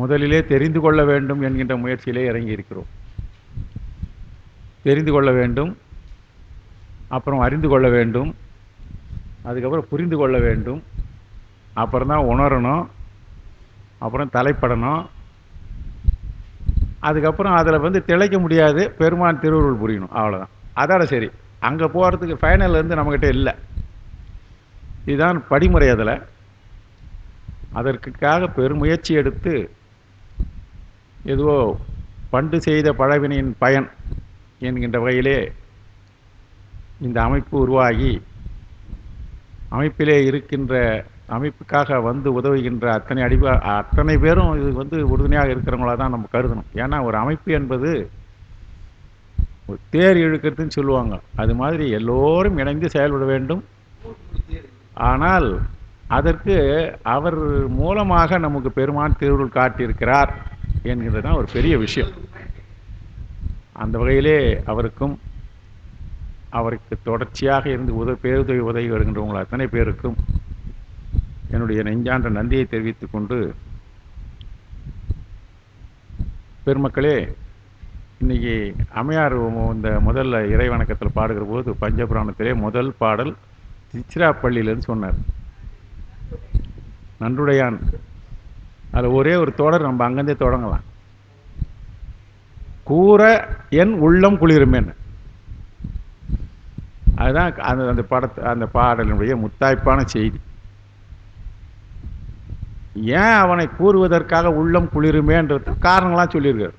முதலிலே தெரிந்து கொள்ள வேண்டும் என்கின்ற முயற்சியிலே இறங்கி இருக்கிறோம். தெரிந்து கொள்ள வேண்டும், அப்புறம் அறிந்து கொள்ள வேண்டும், அதுக்கப்புறம் புரிந்து கொள்ள வேண்டும், அப்புறம் தான் உணரணும், அப்புறம் தலைப்படணும், அதுக்கப்புறம் அதில் திளைக்க முடியாது, பெருமான் திருவருள் புரியணும், அவ்வளோதான். அதோட சரி. அங்கே போகிறதுக்கு ஃபைனல் நம்மக்கிட்ட இல்லை. இதுதான் படிமுறை. அதற்காக பெருமுயற்சி எடுத்து எதுவோ பண்டு செய்த பழவினையின் பயன் என்கின்ற வகையிலே இந்த அமைப்பு உருவாகி, அமைப்பிலே இருக்கின்ற அமைப்புக்காக உதவுகின்ற அத்தனை பேரும் இது உறுதுணையாக இருக்கிறவங்களாக தான் நம்ம கருதணும். ஏன்னா ஒரு அமைப்பு என்பது ஒரு தேர் இழுக்கிறதுன்னு சொல்லுவாங்க. அது மாதிரி எல்லோரும் இணைந்து செயல்பட வேண்டும். ஆனால் அதற்கு அவர் மூலமாக நமக்கு பெருமான் திருவுருள் காட்டியிருக்கிறார் என்கிறது தான் ஒரு பெரிய விஷயம். அந்த வகையிலே அவருக்கு தொடர்ச்சியாக இருந்து பேருதவி உதவி வருகின்றவங்கள் அத்தனை பேருக்கும் என்னுடைய நெஞ்சான்ற நன்றியை தெரிவித்துக் கொண்டு, பெருமக்களே, இன்னைக்கு அம்மையார் இந்த முதல்ல இறை வணக்கத்தில் பாடுகிற போது பஞ்சபுராணத்திலே முதல் பாடல் திருச்சிராப்பள்ளியிலேருந்து சொன்னார், நன்றுடையான். அதில் ஒரே ஒரு தொடர் நம்ம அங்கேருந்தே தொடங்கலாம். கூற என் உள்ளம் குளிருமேன்னு. அதுதான் அந்த பாடலினுடைய முத்தாய்ப்பான செய்தி. ஏன் அவனை கூறுவதற்காக உள்ளம் குளிருமேன்றது காரணங்களாம் சொல்லியிருக்கார்.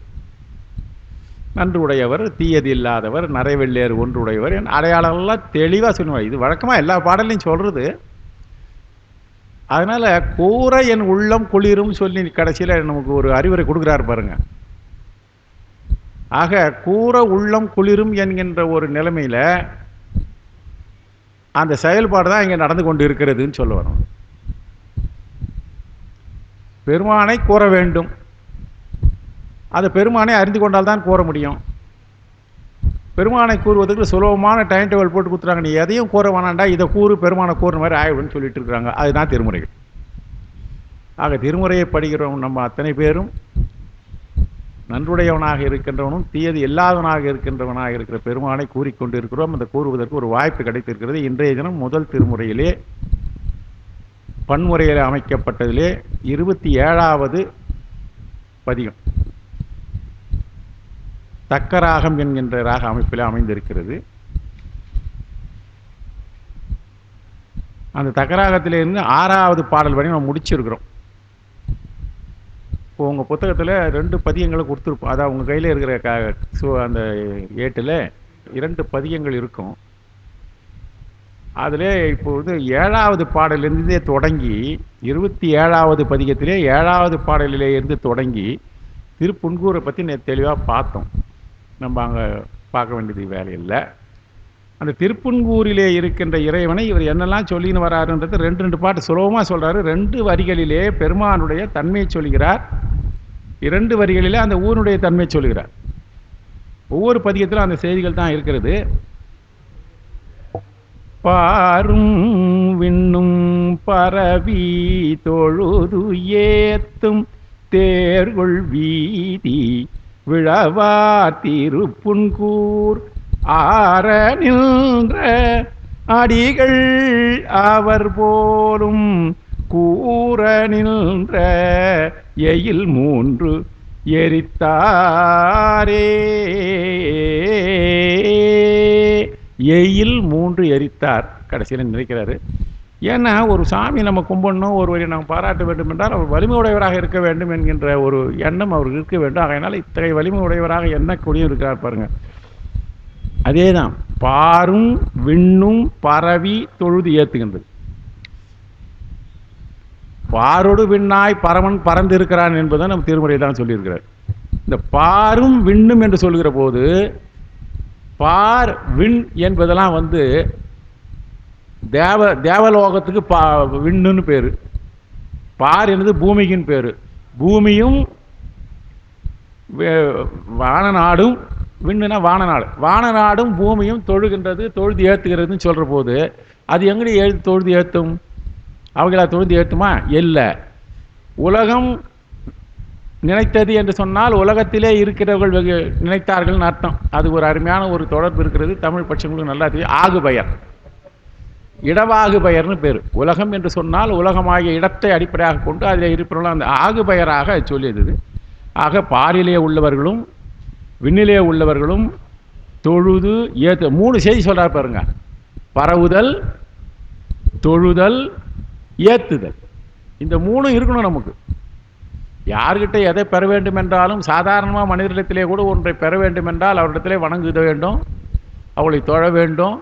நன்று உடையவர், தீயது இல்லாதவர், நரைவெள்ளேறு ஒன்று உடையவர், என் அடையாளங்கள்லாம் தெளிவாக சொல்லுவார். இது வழக்கமாக எல்லா பாடலையும் சொல்கிறது. அதனால் கூற என் உள்ளம் குளிரும் சொல்லி கடைசியில் நமக்கு ஒரு அறிவுரை கொடுக்குறாரு பாருங்க. ஆக கூற உள்ளம் குளிரும் என்கின்ற ஒரு நிலைமையில் அந்த செயல்பாடு தான் இங்கே நடந்து கொண்டு இருக்கிறதுன்னு சொல்ல வரும். பெருமானை கூற வேண்டும், அது பெருமானை அறிந்து கொண்டால் தான் கூற முடியும். பெருமானை கூறுவதற்கு சுலபமான டைம் டேபிள் போட்டு கொடுத்துறாங்க. நீ எதையும் கூற வேணாண்டா, இதை கூறு, பெருமானை கூறுற மாதிரி ஆயிடுன்னு சொல்லிட்டு இருக்கிறாங்க. அதுதான் திருமுறைகள். ஆக திருமுறையை படிக்கிறவன் நம்ம அத்தனை பேரும் நன்றுடையவனாக இருக்கின்றவனும் தீயது இல்லாதவனாக இருக்கின்றவனாக இருக்கிற பெருமானை கூறிக்கொண்டு இருக்கிறோம். அந்த கூறுவதற்கு ஒரு வாய்ப்பு கிடைத்திருக்கிறது. இன்றைய தினம் முதல் திருமுறையிலே பன்முறையில் அமைக்கப்பட்டதிலே 27வது பதிகம் தக்கராகம் என்கின்ற ராக அமைப்பில் அமைந்திருக்கிறது. அந்த தக்கராகத்திலிருந்து 6வது பாடல் வரை நம்ம முடிச்சிருக்கிறோம். இப்போ உங்கள் புத்தகத்தில் 2 பதியங்களை கொடுத்துருப்போம். அதான் உங்கள் கையில் இருக்கிற அந்த ஏட்டில் 2 பதியங்கள் இருக்கும். அதில் இப்போ 7வது பாடலிருந்தே தொடங்கி 27வது பதிகத்திலே 7வது பாடலிலே இருந்து தொடங்கி திருப்புன்கூரை பற்றி தெளிவாக பார்த்தோம். நம்ம அங்கே பார்க்க வேண்டியது வேலை இல்லை. அந்த திருப்புன்கூரிலே இருக்கின்ற இறைவனை இவர் என்னெல்லாம் சொல்லின்னு வராருன்றது 2 பாட்டு சுலபமாக சொல்கிறாரு. 2 வரிகளிலே பெருமானுடைய தன்மையை சொல்கிறார், 2 வரிகளிலே அந்த ஊருடைய தன்மையை சொல்கிறார். ஒவ்வொரு பதிகத்திலும் அந்த செய்திகள் தான் இருக்கிறது. பாரும் விண்ணும் பரவி தொழுது ஏத்தும் தேர்கொள் வீதி விழவா திருப்புன்கூர் ஆர நின்ற அடிகள் அவர் போலும் கூற நின்ற எயில் 3 எரித்தாரே. எயில் 3 எரித்தார் கடைசியில் நினைக்கிறாரு. ஏன்னா ஒரு சாமி நம்ம கும்பிடணும், ஒருவரை நம்ம பாராட்ட வேண்டும் என்றால் அவர் வலிமை உடையவராக இருக்க வேண்டும் என்கின்ற ஒரு எண்ணம் அவருக்கு இருக்க வேண்டும். அதனால் இத்தகைய வலிமை உடையவராக எண்ணக்கூடியும் இருக்கிறார் பாருங்க. அதே தான் பாரும் விண்ணும் பரவி தொழுது ஏத்துகின்றது. பாரோடு விண்ணாய் பரமன் பறந்து இருக்கிறான் என்பதை நம்ம திருமுறை தான் சொல்லியிருக்கிறார். இந்த பாரும் விண்ணும் என்று சொல்கிற போது பார் விண் என்பதெல்லாம் தேவலோகத்துக்கு விண்ணுன்னு பேர். பார் என்பது பூமிக்குன்னு பேர். பூமியும் வானநாடும், விண்ணுனா வானநாடு, வானநாடும் பூமியும் தொழுகின்றது, தொழுது ஏற்றுகிறதுன்னு சொல்கிற போது அது எங்கடி தொழுது ஏற்றும்? அவங்களா தொழுது ஏற்றுமா? இல்லை. உலகம் நினைத்தது என்று சொன்னால் உலகத்திலே இருக்கிறவர்கள் நினைத்தார்கள் அர்த்தம். அது ஒரு அருமையான ஒரு தொடர்பு இருக்கிறது. தமிழ் பட்சங்களுக்கு நல்லா தெரியும். ஆகுபெயர், இடவாகுபெயர்னு பேர். உலகம் என்று சொன்னால் உலகமாகிய இடத்தை அடிப்படையாக கொண்டு அதில் இருப்பவர்கள் அந்த ஆகுபெயராக சொல்லியது. ஆக பாரிலே உள்ளவர்களும் விண்ணிலே உள்ளவர்களும் தொழுது ஏற்று 3 செய்தி சொல்றார் பாருங்க. பரவுதல், தொழுதல், ஏத்துதல். இந்த 3 இருக்கணும் நமக்கு. யார்கிட்ட எதை பெற வேண்டும் என்றாலும் சாதாரணமாக மனிதரிடத்திலே கூட ஒன்றை பெற வேண்டும் என்றால் அவரிடத்திலே வணங்குத வேண்டும், அவளை தொழ வேண்டும்,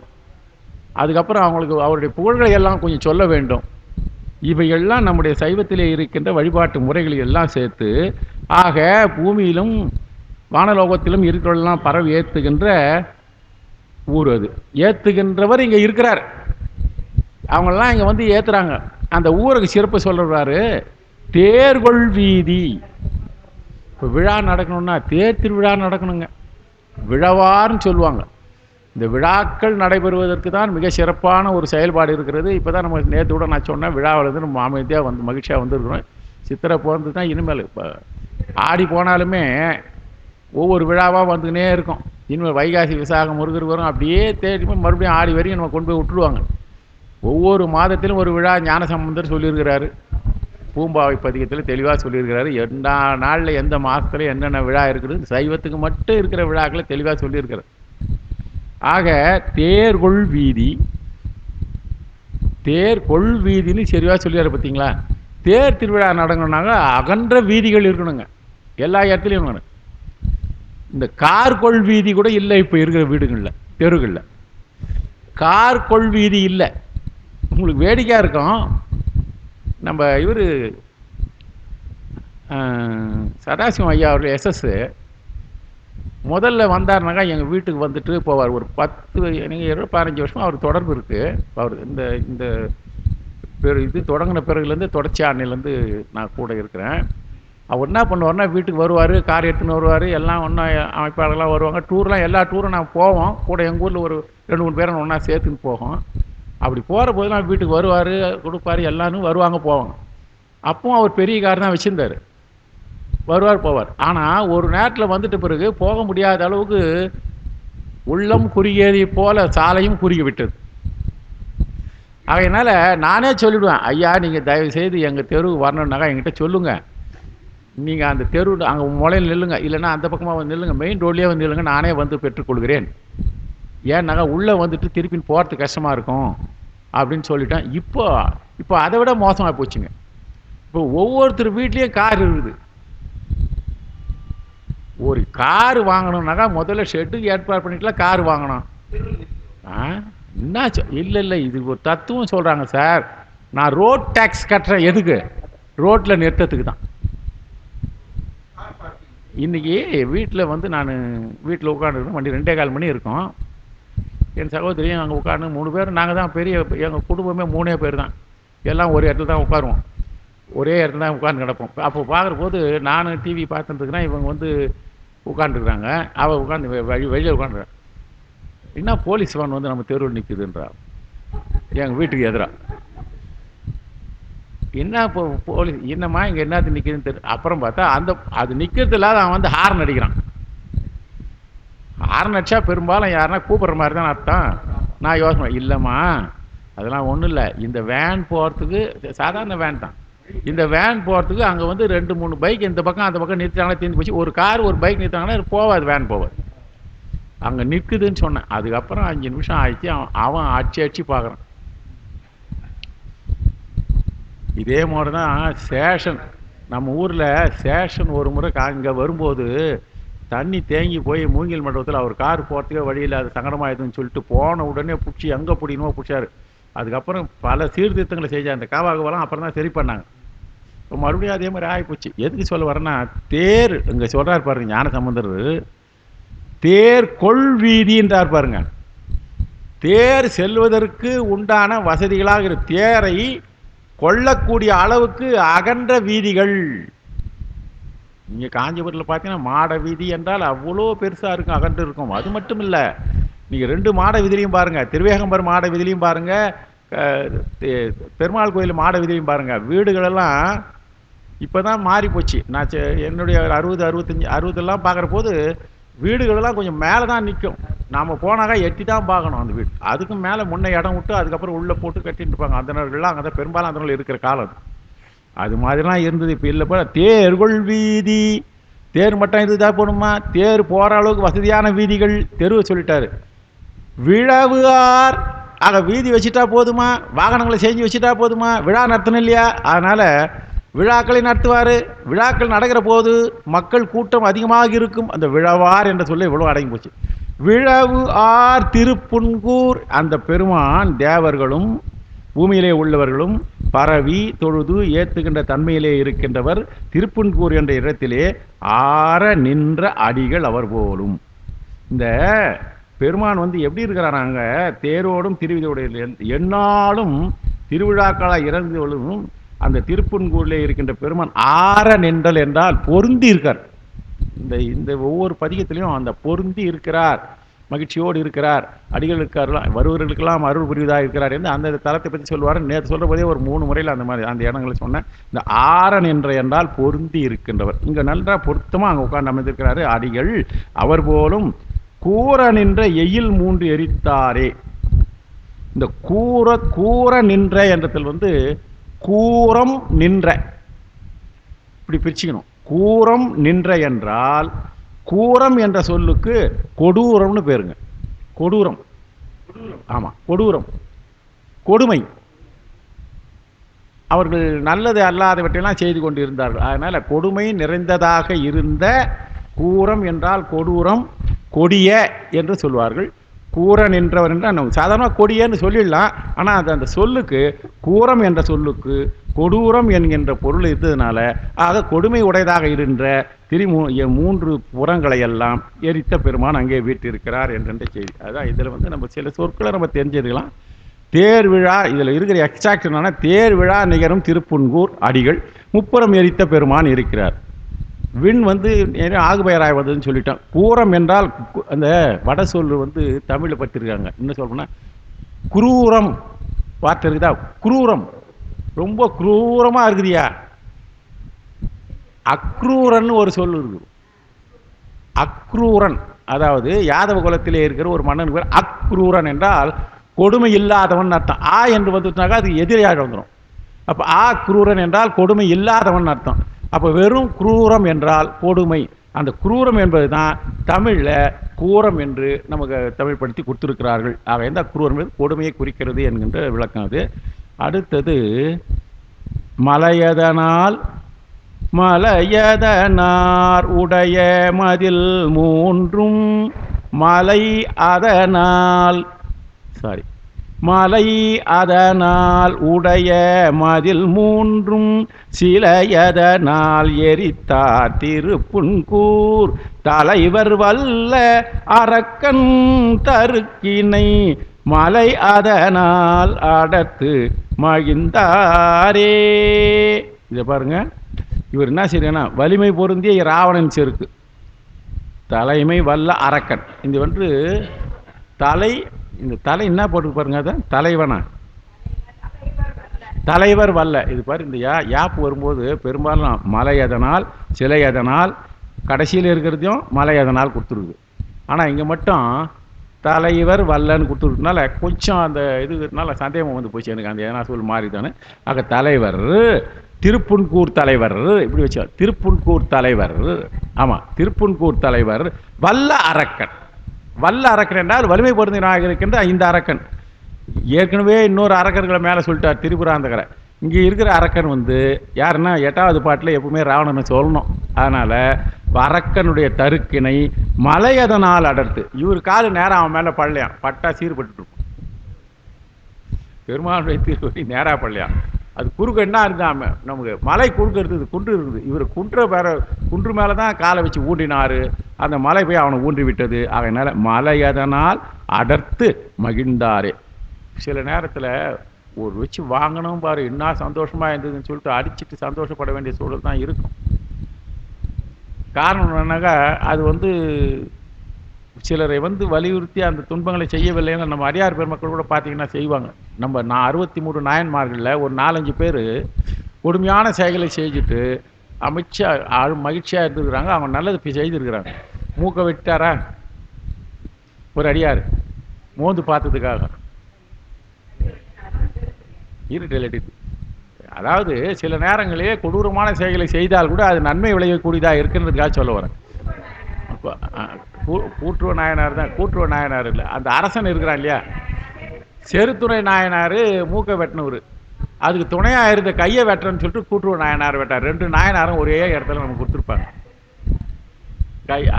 அதுக்கப்புறம் அவங்களுக்கு அவருடைய புகழ்களை எல்லாம் கொஞ்சம் சொல்ல வேண்டும். இவையெல்லாம் நம்முடைய சைவத்திலே இருக்கின்ற வழிபாட்டு முறைகளை எல்லாம் சேர்த்து ஆக பூமியிலும் வானலோகத்திலும் இருக்கிறவெல்லாம் பரவி ஏற்றுகின்ற ஊர் அது. ஏற்றுகின்றவர் இங்கே இருக்கிறார். அவங்கெல்லாம் இங்கே வந்து ஏற்றுறாங்க. அந்த ஊருக்கு சிறப்பு சொல்கிறாரு. தேர்கொள் வீதி. இப்போ விழா நடக்கணும்னா தேர் திருவிழா நடக்கணுங்க. விழவார்னு சொல்லுவாங்க. இந்த விழாக்கள் நடைபெறுவதற்கு தான் மிக சிறப்பான ஒரு செயல்பாடு இருக்கிறது. இப்போ தான் நம்ம நேற்று கூட நான் சொன்னேன், விழாவிலேருந்து நம்ம அமைதியாக வந்து மகிழ்ச்சியாக வந்துருக்குறோம். சித்திரை பிறந்து தான் இனிமேல் இப்போ ஆடி போனாலுமே ஒவ்வொரு விழாவாக வந்துக்கினே இருக்கும். இனிமேல் வைகாசி விசாகம் முருகர் வரும், அப்படியே தேடி மறுபடியும் ஆடி வரையும் நம்ம கொண்டு போய் விட்டுருவாங்க. ஒவ்வொரு மாதத்திலும் ஒரு விழா ஞானசம்பந்தர் சொல்லியிருக்கிறாரு. பூம்பாவை பதிகத்தில் தெளிவாக சொல்லியிருக்கிறாரு. எந்த நாளில் எந்த மாதத்தில் என்னென்ன விழா இருக்குது, சைவத்துக்கு மட்டும் இருக்கிற விழாக்களை தெளிவாக சொல்லியிருக்கிறார். ஆக தேர்கொள் வீதி, தேர்கொள் வீதின்னு சரிவாக சொல்லியாரு. பார்த்தீங்களா? தேர் திருவிழா நடக்கணுன்னாங்க அகன்ற வீதிகள் இருக்கணுங்க, எல்லா இடத்துலையும் இருக்கணும். இந்த கார்கொள் வீதி கூட இல்லை இப்போ இருக்கிற வீடுகளில், தெருகளில் கார்கொள் வீதி இல்லை. உங்களுக்கு வேடிக்கையாக இருக்கும். நம்ம இவர் சதாசிவம் ஐயா அவர்கள் எஸ்எஸ் முதல்ல வந்தார்னாக்கா எங்கள் வீட்டுக்கு வந்துட்டு போவார். ஒரு 15 வருஷமாக அவர் தொடர்பு இருக்குது. அவர் இந்த இந்த இது தொடங்கின பிறகுலேருந்து தொடர்ச்சி ஆணையிலேருந்து நான் கூட இருக்கிறேன். அவர் என்ன பண்ணுவார்னா வீட்டுக்கு வருவார், கார் எடுத்துன்னு வருவார், எல்லாம் ஒன்றா அமைப்பாளர்கள்லாம் வருவாங்க. டூர்லாம் எல்லா டூரும் நான் போவோம் கூட. எங்கள் ஊரில் ஒரு 2-3 பேரை ஒன்றா சேர்த்துன்னு போவோம். அப்படி போகிற போதெல்லாம் வீட்டுக்கு வருவார், கொடுப்பார், எல்லாரும் வருவாங்க போவாங்க. அப்பவும் அவர் பெரிய கார் தான் வச்சுருந்தார். வருவார் போவார். ஆனால் ஒரு நேரத்தில் வந்துட்ட பிறகு போக முடியாத அளவுக்கு உள்ளம் குறுகியதை போல சாலையும் குறுகி விட்டது. அதனால் நானே சொல்லிவிடுவேன், ஐயா நீங்கள் தயவு செய்து எங்கள் தெருவுக்கு வரணுன்னாக்கா என்கிட்ட சொல்லுங்கள். நீங்கள் அந்த தெரு அங்கே முளையில் நில்லுங்க, இல்லைன்னா அந்த பக்கமாக வந்து நில்லுங்க, மெயின் ரோட்லேயே வந்து நில்லுங்க, நானே வந்து பெற்றுக்கொள்கிறேன். ஏன்னாக்கா உள்ளே வந்துட்டு திருப்பின்னு போகிறது கஷ்டமாக இருக்கும் அப்படின்னு சொல்லிட்டேன். இப்போ அதை விட மோசமாக போச்சுங்க. இப்போ ஒவ்வொருத்தர் வீட்லேயும் கார் இருக்குது. ஒரு கார் வாங்கணுன்னாக்கா முதல்ல ஷெட்டுக்கு ஏற்பாடு பண்ணிட்டுலாம் கார் வாங்கணும். என்ன இல்லை இது ஒரு தத்துவம் சொல்கிறாங்க சார். நான் ரோட் டேக்ஸ் கட்டுறேன் எதுக்கு? ரோட்டில் நிறுத்தத்துக்கு தான். இன்றைக்கி வீட்டில் வந்து நான் வீட்டில் உட்காந்துருக்கேன். வண்டி 2:15 மணி இருக்கும். என் சகோதரியும் அங்கே உட்காந்து 3 பேர். நாங்கள் தான் பெரிய, எங்கள் குடும்பமே 3 பேர் தான். எல்லாம் ஒரு இடத்துல தான் உட்காருவோம், ஒரே இடத்துல தான் உட்காந்து கிடப்போம். அப்போ பார்க்குற போது நான் டிவி பார்த்துட்டுருக்கிறேன், இவங்க வந்து உட்காந்துருக்குறாங்க. அவள் உட்காந்து வெளியே உட்காந்துருக்கான். என்ன போலீஸ் வேன் வந்து நம்ம தெருவில் நிற்குதுன்றா எங்கள் வீட்டுக்கு எதிராக. என்ன இப்போ போலீஸ் என்னம்மா இங்கே என்னது நிற்கிதுன்னு தெரியும். அப்புறம் பார்த்தா அது நிற்கிறது இல்லாத அவன் வந்து ஹார்ன் அடிக்கிறான். ஹார்ன் அடித்தா பெரும்பாலும் யாருன்னா கூப்பிட்ற மாதிரி தான் அர்த்தம். நான் யோசனை இல்லைம்மா அதெல்லாம் ஒன்றும் இல்லை, இந்த வேன் போகிறதுக்கு சாதாரண வேன் தான். இந்த வேன் போகிறதுக்கு அங்கே வந்து 2-3 பைக் இந்த பக்கம் அந்த பக்கம் நிறுத்தாங்கன்னா தீர்ந்து போச்சு. ஒரு கார் ஒரு பைக் நிறுத்தாங்கன்னா போவாது, வேன் போவாது. அங்கே நிற்குதுன்னு சொன்னேன். அதுக்கப்புறம் 5 நிமிஷம் ஆயிடுச்சு. அவன் அடிச்சு பார்க்குறான். இதே மாதிரி தான் சேஷன். நம்ம ஊரில் சேஷன் ஒரு முறை இங்கே வரும்போது தண்ணி தேங்கி போய் மூங்கில் மண்டபத்தில் அவர் கார் போகிறதுக்கே வழியில் அது சங்கடமாயிடுதுன்னு சொல்லிட்டு போன உடனே பிடிச்சி எங்கே பிடிக்கணுமோ பிடிச்சாரு. அதுக்கப்புறம் பல சீர்திருத்தங்களை செஞ்சார். அந்த காவாகவெல்லாம் அப்புறம் தான் சரி பண்ணாங்க. இப்போ மறுபடியும் அதே மாதிரி ஆகிப்போச்சு. எதுக்கு சொல்ல வரேன்னா, தேர் இங்கே சொல்கிறார் பாருங்க ஞானசம்பந்தர், தேர் கொள்வீதின்றார் பாருங்க. தேர் செல்வதற்கு உண்டான வசதிகளாக தேரை கொள்ளக்கூடிய அளவுக்கு அகன்ற வீதிகள். நீங்கள் காஞ்சிபுரத்தில் பார்த்தீங்கன்னா மாட வீதி என்றால் அவ்வளோ பெருசாக இருக்கும், அகன்று இருக்கும். அது மட்டும் இல்லை, நீங்கள் 2 மாட வீதிலையும் பாருங்கள், திருவேகம்பர் மாட வீதிலையும் பாருங்கள், பெருமாள் கோயில் மாட வீதிலையும் பாருங்கள். வீடுகளெல்லாம் இப்போ தான் மாறி போச்சு. நான் என்னுடைய 60, 65, 60 பார்க்குற போது வீடுகளெல்லாம் கொஞ்சம் மேலே தான் நிற்கும். நாம் போனாக்கா எட்டி தான் பார்க்கணும் அந்த வீடு. அதுக்கும் மேலே முன்ன இடம் விட்டு அதுக்கப்புறம் உள்ளே போட்டு கட்டிட்டு இருப்பாங்க. அந்த நாள்கள்லாம் அங்கே தான் பெரும்பாலும் அந்த நாள் இருக்கிற காலம் அது. அது மாதிரிலாம் இருந்தது. இப்போ இல்லைப்பா. தேர்கொள் வீதி, தேர் மட்டும் இதுதான் போகணுமா? தேர் போகிற அளவுக்கு வசதியான வீதிகள் தெருவை சொல்லிட்டாரு. விழவுஆர், ஆக வீதி வச்சுட்டா போதுமா? வாகனங்களை செஞ்சு வச்சுட்டா போதுமா? விழா நடத்தணும் இல்லையா? அதனால் விழாக்களை நடத்துவார். விழாக்கள் நடக்கிற போது மக்கள் கூட்டம் அதிகமாக இருக்கும். அந்த விழவார் என்ற சொல்ல இவ்வளோ அடங்கி போச்சு. விழவு ஆர் திருப்புன்கூர், அந்த பெருமான் தேவர்களும் பூமியிலே உள்ளவர்களும் பரவி தொழுது ஏத்துகின்ற தன்மையிலே இருக்கின்றவர். திருப்புன்கூர் என்ற இடத்திலே ஆற நின்ற அடிகள் அவர் போலும். இந்த பெருமான் எப்படி இருக்கிறாராங்க? தேரோடும் திருவிதையோடு எந்நாளும் திருவிழாக்களாக இறந்துகளும் அந்த திருப்புன்கூரில் இருக்கின்ற பெருமான் ஆற நின்றல் என்றால் பொருந்தி இருக்கார். இந்த ஒவ்வொரு பதிகத்திலையும் அந்த பொருந்தி இருக்கிறார், மகிழ்ச்சியோடு இருக்கிறார், அடிகளுக்கு வருவர்களுக்கெல்லாம் அருள் புரிவதாக இருக்கிறார் என்று அந்த தலத்தை பற்றி சொல்லுவார். நேற்று சொல்கிற போதே ஒரு 3 முறையில் அந்த மாதிரி அந்த இடங்களை சொன்னேன். இந்த ஆரன் என்றால் பொருந்தி இருக்கின்றவர். இங்கே நல்லா பொருத்தமாக அங்கே உட்கார்ந்து அமைந்திருக்கிறாரு. அடிகள் அவர் போலும் கூற நின்ற எயில் 3 எரித்தாரே. இந்த கூற நின்ற என்றதில் கூரம் நின்ற இப்படி பிரிச்சுக்கணும். கூரம் நின்ற என்றால் கூரம் என்ற சொல்லுக்கு கொடூரம்னு பேருங்க. கொடூரம், ஆமாம், கொடூரம், கொடுமை. அவர்கள் நல்லது அல்லாதவற்றையெல்லாம் செய்து கொண்டு இருந்தார்கள். அதனால் கொடுமை நிறைந்ததாக இருந்த கூரம் என்றால் கொடூரம், கொடிய என்று சொல்வார்கள். கூற நின்றவர் என்றால் சாதாரண கொடியன்னு சொல்லிடலாம். ஆனால் அது அந்த சொல்லுக்கு, கூரம் என்ற சொல்லுக்கு கொடூரம் என்கின்ற பொருள் இருந்ததுனால ஆக கொடுமை உடையதாக இருந்த 3 புறங்களை எல்லாம் எரித்த பெருமான் அங்கே வீட்டிருக்கிறார் என்ற செய்தி. அதான் இதில் நம்ம சில சொற்களை நம்ம தெரிஞ்சிருக்கலாம். தேர் விழா, இதில் இருக்கிற எக்ஸாக்ட் என்னன்னா, தேர் விழா நிகரும் திருப்புன்கூர் அடிகள் முப்புறம் எரித்த பெருமான் இருக்கிறார். விண் ஆகுபெயராய் வந்ததுன்னு சொல்லிட்டோம். கூரம் என்றால் அந்த வட சொல்லு தமிழில் பற்றிருக்காங்க. என்ன சொல்லணும்னா குரூரம் வார்த்தை இருக்குதா? குரூரம், ரொம்ப குரூரமாக இருக்குதியா. அக்ரூரன் ஒரு சொல் இருக்குது. அக்ரூரன் அதாவது யாதவ குலத்திலே இருக்கிற ஒரு மன்னன் பேர் அக்ரூரன் என்றால் கொடுமை இல்லாதவன் அர்த்தம். ஆ என்று வந்துட்டாக்கா அது எதிரியாக வந்துடும். அப்போ அக்ரூரன் என்றால் கொடுமை இல்லாதவன் அர்த்தம். அப்போ வெறும் குரூரம் என்றால் கொடுமை. அந்த குரூரம் என்பது தான் தமிழில் கூரம் என்று நமக்கு தமிழ் படுத்தி கொடுத்துருக்கிறார்கள். ஆக எந்த குரூரம் என்பது கொடுமையை குறிக்கிறது என்கின்ற விளக்கம் அது. அடுத்தது மலையதனால் மலையதனார் உடைய மதில் 3ம் மலை அதனால் மலை அதனால் உடைய மதில் 3ம் சிலையதனால் எரித்தார் திருப்புன்கூர் தலைவர் வல்ல அரக்கன் தருக்கினை மலை அதனால் அடத்து மகிழ்ந்தாரே. இதை பாருங்க, இவர் என்ன செய்யறா? வலிமை பொருந்திய ராவணன் செருக்கு, தலைமை வல்ல அரக்கன். இந்த தலை, இந்த தலை என்ன போட்டு பாருங்க, அதை தலைவனா தலைவர் வல்ல. இது பாரு, இந்த யாப்பு வரும்போது பெரும்பாலும் மலை எதனால் சிலை எதனால் கடைசியில் இருக்கிறதையும் மலை எதனால் கொடுத்துருக்குது. ஆனால் இங்கே மட்டும் தலைவர் வல்லன்னு கொடுத்துருக்கனால கொஞ்சம் அந்த இதுனால சந்தேகம் போச்சு எனக்கு. அந்த எதனா சொல் மாறி தானே. ஆக தலைவர் திருப்புன்கூர் தலைவர் இப்படி வச்சா. திருப்புன்கூர் தலைவர், ஆமாம், திருப்புன்கூர் தலைவர் வல்ல அரக்கன். வல்ல அரக்கன் என்றால் வலிமை பொருந்தினாக இருக்கின்ற இந்த அரக்கன். ஏற்கனவே இன்னொரு அரக்கர்களை மேலே சொல்லிட்டார் திரிபுராந்தகரை. இங்கே இருக்கிற அரக்கன் யாருன்னா 8வது பாட்டில் எப்பவுமே ராவணனை சொல்லணும். அதனால் அரக்கனுடைய தருக்கினை மலை அதனால் அடர்த்து. இவர் காலு நேரம் அவன் மேலே படலையாம், பட்டா சீர்பட்டுருக்கும். பெருமாளுடைய திருவடி நேராக படலையாம். அது குறுக்க என்ன இருந்தாம நமக்கு மலை குறுக்க இருக்குது, குன்று இருக்குது. இவர் குன்று மேலே தான் காலை வச்சு ஊண்டினார். அந்த மலை போய் அவனை ஊன்றி விட்டது. அதனால் மலை அதனால் அடர்த்து மகிழ்ந்தாரே. சில நேரத்தில் ஒரு வச்சு வாங்கணும் பாரு, என்ன சந்தோஷமாக இருந்ததுன்னு சொல்லிட்டு அடிச்சுட்டு சந்தோஷப்பட வேண்டிய சூழல் தான் இருக்கும். காரணம் என்னன்னாக்கா, அது சிலரை வலியுறுத்தி அந்த துன்பங்களை செய்யவில்லைன்னு நம்ம அடியார் பெருமக்கள் கூட பார்த்தீங்கன்னா செய்வாங்க. நான் 63 நாயன்மார்களில் ஒரு 4-5 பேர் கொடுமையான செயல்களை செஞ்சுட்டு மகிழ்ச்சியாக இருந்துருக்குறாங்க. அவங்க நல்லது செய்திருக்கிறாங்க. மூக்கை வெட்டாரா ஒரு அடியார் மோந்து பார்த்ததுக்காக இருட்டல். அதாவது சில நேரங்களே கொடூரமான செயல்களை செய்தால் கூட அது நன்மை விளையக்கூடியதாக இருக்குன்றதுக்காக சொல்ல வரேன். கூட்டுவ நாயனார் தான், கூட்டுவ நாயனார் இல்லை, அந்த அரசன் இருக்கிறான் இல்லையா, செருத்துறை நாயனார் மூக்கை வெட்டினவர், அதுக்கு துணையாக இருந்த கையை வெட்டுறன்னு சொல்லிட்டு கூட்டுவ நாயனார் வெட்டார். 2 நாயனாரும் ஒரே இடத்துல நமக்கு கொடுத்துருப்பாங்க.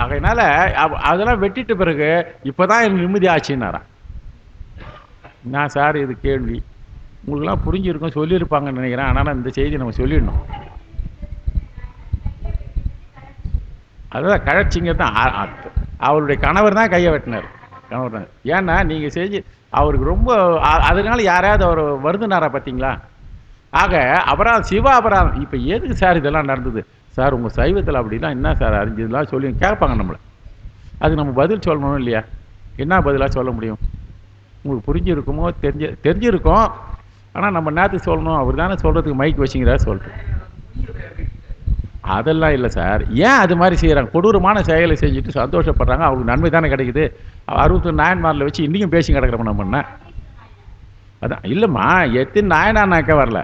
அதனால அதெல்லாம் வெட்டிட்ட பிறகு இப்போதான் எனக்கு நிம்மதி ஆச்சுன்னாரான். நான் சார் இது கேள்வி உங்களுக்குலாம் புரிஞ்சிருக்கும், சொல்லியிருப்பாங்கன்னு நினைக்கிறேன். ஆனால் இந்த செய்தி நம்ம சொல்லிடணும். அதுதான் கழச்சிங்க தான். அவருடைய கணவர் தான் கையை வெட்டினார். கணவர் தான். ஏன்னா நீங்கள் செஞ்சு அவருக்கு ரொம்ப அதனால யாராவது அவர் வருதுனாரா பார்த்தீங்களா? ஆக அபராதம், சிவ அபராதம். இப்போ எதுக்கு சார் இதெல்லாம் நடந்தது சார்? உங்கள் சைவத்தில் அப்படிலாம் என்ன சார் அறிஞ்சதுலாம் சொல்லி கேட்பாங்க நம்மளை. அதுக்கு நம்ம பதில் சொல்லணும் இல்லையா? என்ன பதிலாக சொல்ல முடியும்? உங்களுக்கு புரிஞ்சிருக்குமோ தெரிஞ்சிருக்கும். ஆனால் நம்ம நேரத்துக்கு சொல்லணும். அவர் தானே சொல்கிறதுக்கு மைக் வச்சிங்கிறா சொல்லிட்டு. அதெல்லாம் இல்லை சார். ஏன் அது மாதிரி செய்கிறாங்க? கொடூரமான செயலை செஞ்சுட்டு சந்தோஷப்படுறாங்க. அவங்களுக்கு நன்மை தானே கிடைக்குது. 61 நாயன்மாரில் வச்சு இன்றைக்கும் பேசி கிடக்கிறோம் நம்ம. என்ன அதான் இல்லைம்மா, எத்தனை நாயனானாக்க வரல.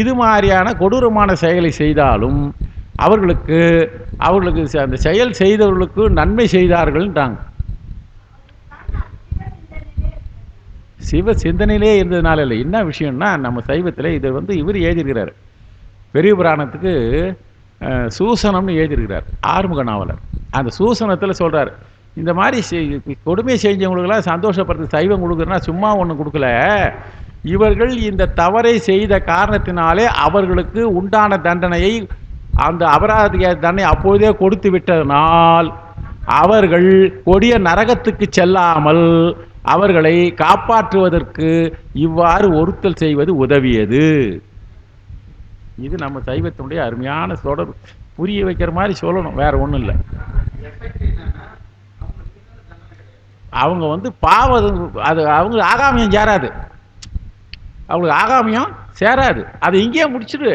இது மாதிரியான கொடூரமான செயலை செய்தாலும் அவர்களுக்கு அந்த செயல் செய்தவர்களுக்கு நன்மை செய்தார்கள்ன்றாங்க. சிவ சிந்தனையிலே இருந்ததுனால இல்லை. என்ன விஷயம்னா, நம்ம சைவத்தில் இதை இவர் எழுதியிருக்கிறார். பெரிய புராணத்துக்கு சூசனம்னு எழுதியிருக்கிறார், ஆறுமுக நாவலர். அந்த சூசனத்தில் சொல்கிறார், இந்த மாதிரி கொடுமை செஞ்சவங்களுக்கெல்லாம் சந்தோஷப்படுறது சைவம் கொடுக்குறதுனா சும்மா ஒன்று கொடுக்கல. இவர்கள் இந்த தவறை செய்த காரணத்தினாலே அவர்களுக்கு உண்டான தண்டனையை, அந்த அபராத தண்டனை அப்போதே கொடுத்து விட்டதனால் அவர்கள் கொடிய நரகத்துக்கு செல்லாமல் அவர்களை காப்பாற்றுவதற்கு இவ்வாறு ஒருத்தல் செய்வது உதவியது. இது நம்ம சைவத்தினுடைய அருமையான தொடர். புரிய வைக்கிற மாதிரி சொல்லணும், வேற ஒன்றும் இல்லை. அவங்க பாவம், அது அவங்க ஆகாமியம் சேராது. அவங்களுக்கு ஆகாமியம் சேராது. அதை இங்கேயே முடிச்சுடு,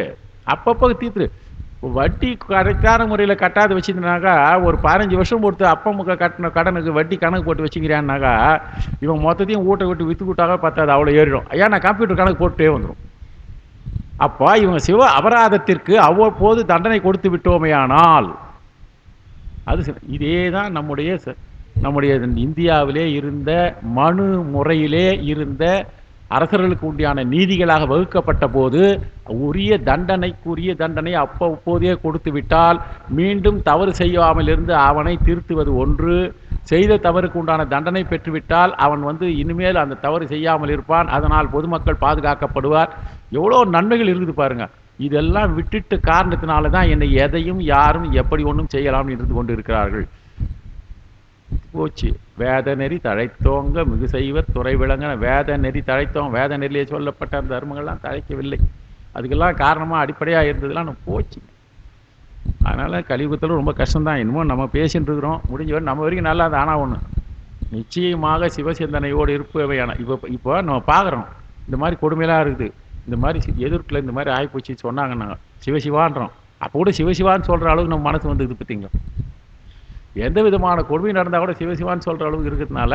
அப்பப்போ தீர்த்துரு. வட்டி கரெக்டான முறையில் கட்டாத வச்சுருந்தாக்கா, ஒரு 15 வருஷம் பொறுத்து அப்பமுக கட்டின கடனுக்கு வட்டி கணக்கு போட்டு வச்சுக்கிறான்னாக்கா, இவன் மொத்தத்தையும் ஊட்ட விட்டு விற்று விட்டாக பத்தாது, அவ்வளோ ஏறிடும். ஏன்னா கம்ப்யூட்டர் கணக்கு போட்டே வந்துடும். அப்போ இவங்க சிவ அபராதத்திற்கு அவ்வப்போது தண்டனை கொடுத்து விட்டோமையானால் அது இதே தான் நம்முடைய இந்தியாவிலே இருந்த மனு முறையிலே இருந்த அரசர்களுக்கு உண்டியான நீதிகளாக வகுக்கப்பட்ட போது உரிய தண்டனை அப்போதே கொடுத்து விட்டால் மீண்டும் தவறு செய்யாமல் இருந்து அவனை திருத்துவது ஒன்று. செய்த தவறுக்கு உண்டான தண்டனை பெற்றுவிட்டால் அவன் இனிமேல் அந்த தவறு செய்யாமல் இருப்பான். அதனால் பொதுமக்கள் பாதுகாக்கப்படுவார். எவ்வளோ நன்மைகள் இருக்குது பாருங்க. இதெல்லாம் விட்டுட்டு காரணத்தினால தான் என்னை எதையும் யாரும் எப்படி ஒன்றும் செய்யலாம்னு இருந்து கொண்டு இருக்கிறார்கள். போச்சு. வேத நெறி தழைத்தோங்க மிகு செய்வர் துறை விளங்க. வேத நெறி தழைத்தோம், வேத நெறியிலே சொல்லப்பட்ட அந்த தர்மங்கள்லாம் தழைக்கவில்லை. அதுக்கெல்லாம் காரணமாக அடிப்படையாக இருந்ததுலாம் நம்ம போச்சு. அதனால் கலியுகத்தில் ரொம்ப கஷ்டம்தான். இன்னமும் நம்ம பேசின்னு இருக்கிறோம். முடிஞ்ச நம்ம வரைக்கும் நல்லா அது. ஆனால் ஒன்று நிச்சயமாக சிவசிந்தனையோடு இருப்பவையான இப்போ நம்ம பார்க்குறோம், இந்த மாதிரி கொடுமையெல்லாம் இருக்குது. இந்த மாதிரி எதிர்ப்பில் இந்த மாதிரி ஆகிப்போச்சு சொன்னாங்க. நாங்கள் சிவசிவான்றோம். அப்போ கூட சிவசிவான்னு சொல்கிற அளவுக்கு நம்ம மனசு இது பார்த்தீங்களா? எந்த விதமான கொடுமை நடந்தால் கூட சிவசிவான்னு சொல்கிற அளவுக்கு இருக்கிறதுனால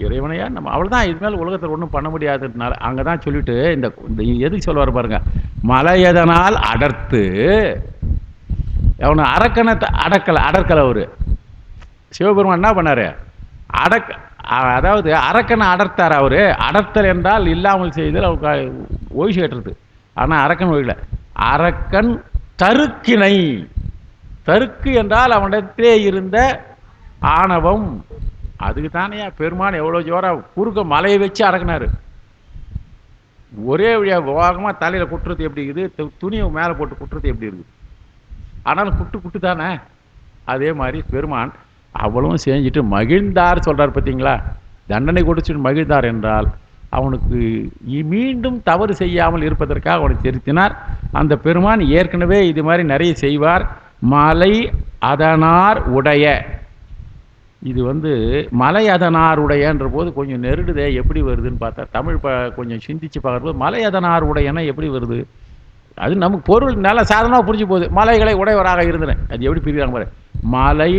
இறைவனையா நம்ம அவ்வளோதான். இது மேலே உலகத்தில் ஒன்றும் பண்ண முடியாததுனால அங்கே தான் சொல்லிட்டு இந்த எதுக்கு சொல்லுவார் பாருங்க, மலையதனால் அடர்த்து அவனை அரக்கனை அடக்கலை. அவர் சிவபெருமான் என்ன பண்ணார்? அதாவது அரக்கனை அடர்த்தார். அவர் அடர்த்தல் என்றால் இல்லாமல் செய்தல், அவருக்கு ஒய்சி கட்டுறது. ஆனால் அரக்கன் ஒழில. அரக்கன் தருக்கினை, தருக்கு என்றால் அவனிடத்திலே இருந்த ஆணவம். அதுக்கு தானே பெருமான் எவ்வளோ ஜோரா குறுக்க மலையை வச்சு அடக்கினார். ஒரே வழியாக வேகமாக தலையில் குட்டுறது எப்படி இருக்குது, துணியை மேலே போட்டு குட்டுறது எப்படி இருக்குது. ஆனாலும் குட்டு தானே. அதே மாதிரி பெருமான் அவ்வளவும் செஞ்சுட்டு மகிழ்ந்தார் சொல்கிறார் பார்த்தீங்களா? தண்டனை கொடுத்துட்டு மகிழ்ந்தார் என்றால் அவனுக்கு மீண்டும் தவறு செய்யாமல் இருப்பதற்காக அவனை திருத்தினார். அந்த பெருமான் ஏற்கனவே இது மாதிரி நிறைய செய்வார். மலை அதனார் உடைய, இது மலை அதனார் உடையன்ற போது கொஞ்சம் நெருடுதே, எப்படி வருதுன்னு பார்த்தா தமிழ் கொஞ்சம் சிந்திச்சு பார்க்குறபோது மலை அதனார் உடையன்னா எப்படி வருது? அது நமக்கு பொருள் நல்லா சாதனமாக புரிஞ்சு போகுது. மலைகளை உடையவராக இருந்தேன். அது எப்படி பிரிக்கிறாங்க பாரு. மலை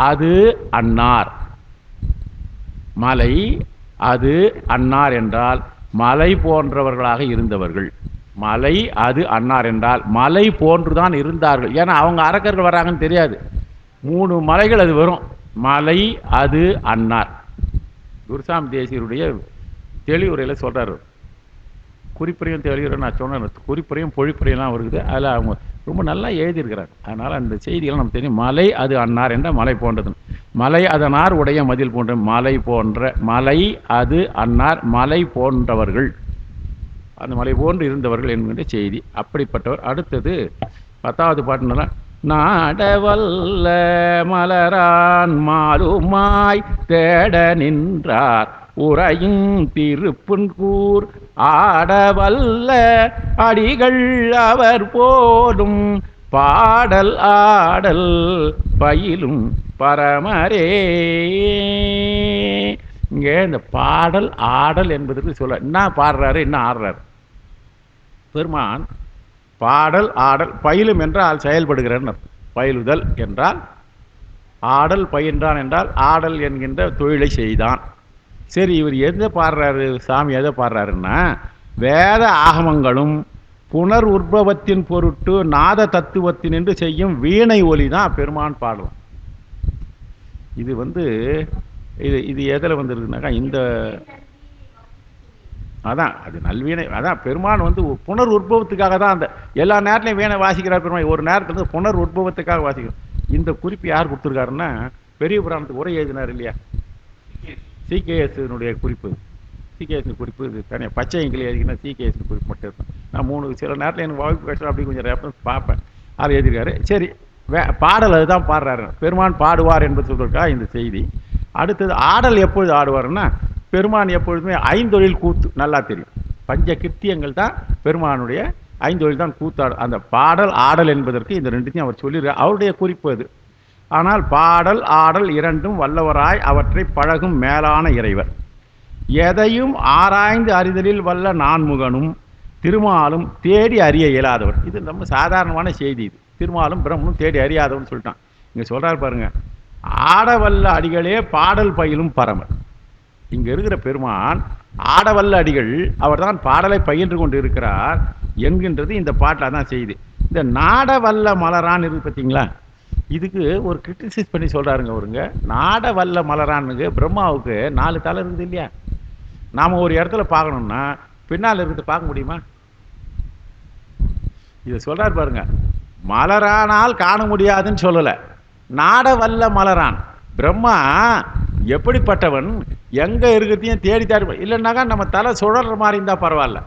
அது அன்னார். மலை அது அன்னார் என்றால் மலை போன்றவர்களாக இருந்தவர்கள். மலை அது அன்னார் என்றால் மலை போன்றுதான் இருந்தார்கள். ஏன்னா அவங்க அரக்கர்கள் வராங்கன்னு தெரியாது. 3 மலைகள் அது வரும். மலை அது அன்னார். குருசாமி தேசியருடைய தெளிவுரையில் சொல்கிறார். குறிப்புரையும் தெளிவுரை நான் சொன்னேன். குறிப்புரையும் பொழிப்புரையெல்லாம் வருது. அதில் அவங்க ரொம்ப நல்லா எழுதியிருக்கிறாங்க. அதனால் அந்த செய்திகள் நமக்கு தெரியும். மலை அது அன்னார் என்ற மலை போன்றது. மலை அதனார் உடைய மதில் போன்ற மலை போன்ற. மலை அது அன்னார் மலை போன்றவர்கள். அந்த மலை போன்று இருந்தவர்கள் என்கின்ற செய்தி. அப்படிப்பட்டவர். அடுத்தது 10வது பாட்டுனா, நாடவல்ல மலரான் மாலுமாய் தேட நின்றார் உரையும் திருப்புன்கூர் ஆடவல்ல அடிகள் அவர் போலும் பாடல் ஆடல் பயிலும் பரமரே. இங்கே இந்த பாடல் ஆடல் என்பதற்கு சொல்ல என்ன பாடுறாரு என்ன ஆடுறாரு பெருமான். பாடல் ஆடல் பயிலும் என்றால் செயல்படுகிறன்னு. பயிலுதல் என்றால் ஆடல் பயின்றான் என்றால் ஆடல் என்கின்ற தொழிலை செய்தான். சரி, இவர் எதை பாடுறாரு சாமி? எதை பாடுறாருன்னா, வேத ஆகமங்களும் புனர் உற்பவத்தின் பொருட்டு நாத தத்துவத்தின் என்று செய்யும் வீணை ஒலி தான் பெருமான் பாடலாம். இது இது இது எதில் வந்துருக்குனாக்கா இந்த அதான் அது நல்வீணை. அதான் பெருமான் புனர் உற்பவத்துக்காக தான் அந்த எல்லா நேரத்துலையும் வீணை வாசிக்கிறார் பெருமான். ஒரு நேரத்தில் புனர் உற்பவத்துக்காக வாசிக்கிறோம். இந்த குறிப்பு யார் கொடுத்துருக்காருன்னா, பெரிய புராணத்துக்கு உரை எழுதினார் இல்லையா, சிகேஎஸ்னுடைய குறிப்பு. சிகேஎஸ் குறிப்பு இது தனியாக பச்சை எங்கில் எழுதினா சிகேஎஸ் குறிப்பு மட்டும் இருக்கும். நான் சில நேரத்தில் எனக்கு வாய்ப்பு கஷ்டம் அப்படி கொஞ்சம் ரெஃபரன்ஸ் பார்ப்பேன். அதை எழுதியிருக்காரு. சரி, பாடல் அதுதான் பாடுறாரு. பெருமான் பாடுவார் என்பது சொல்றதுக்காக இந்த செய்தி. அடுத்தது ஆடல் எப்பொழுது ஆடுவார்னா, பெருமான் எப்பொழுதுமே ஐந்தொழில் கூத்து நல்லா தெரியும். பஞ்ச கிருத்தியங்கள் தான் பெருமானுடைய ஐந்தொழில் தான் கூத்தாடு. அந்த பாடல் ஆடல் என்பதற்கு இந்த ரெண்டுத்தையும் அவர் சொல்லிடுறார். அவருடைய குறிப்பு அது. ஆனால் பாடல் ஆடல் இரண்டும் வல்லவராய் அவற்றை பழகும் மேலான இறைவர். எதையும் ஆராய்ந்து அறிதலில் வல்ல நான்முகனும் திருமாலும் தேடி அறிய இயலாதவர். இது நம்ம சாதாரணமான செய்தி. இது திருமாலும் பிரம்மனும் தேடி அறியாதவர்னு சொல்லிட்டான். இங்கே சொல்கிறார் பாருங்க, ஆடவல்ல அடிகளே பாடல் பயிலும் பரமர். இங்கே இருக்கிற பெருமான் ஆடவல்ல அடிகள், அவர் தான் பாடலை பயின்று கொண்டு இருக்கிறார் என்கின்றது இந்த பாட்டில் தான் செய்யுது. இந்த நாடவல்ல மலரான் இருக்கு பார்த்தீங்களா, இதுக்கு ஒரு கிரிட்டிசைஸ் பண்ணி சொல்கிறாருங்க அவருங்க. நாடவல்ல மலரானுக்கு பிரம்மாவுக்கு 4 தலை இருக்குது இல்லையா. நாம் ஒரு இடத்துல பார்க்கணும்னா பின்னால் இருக்கிறது பார்க்க முடியுமா? இதை சொல்கிறார் பாருங்க, மலரானால் காண முடியாதுன்னு சொல்லலை. நாடவல்ல மலரான் பிரம்மா எப்படிப்பட்டவன், எங்கே இருக்கிறதையும் தேடி தேடி. இல்லைன்னாக்கா நம்ம தலை சுழற மாதிரி இருந்தால் பரவாயில்ல.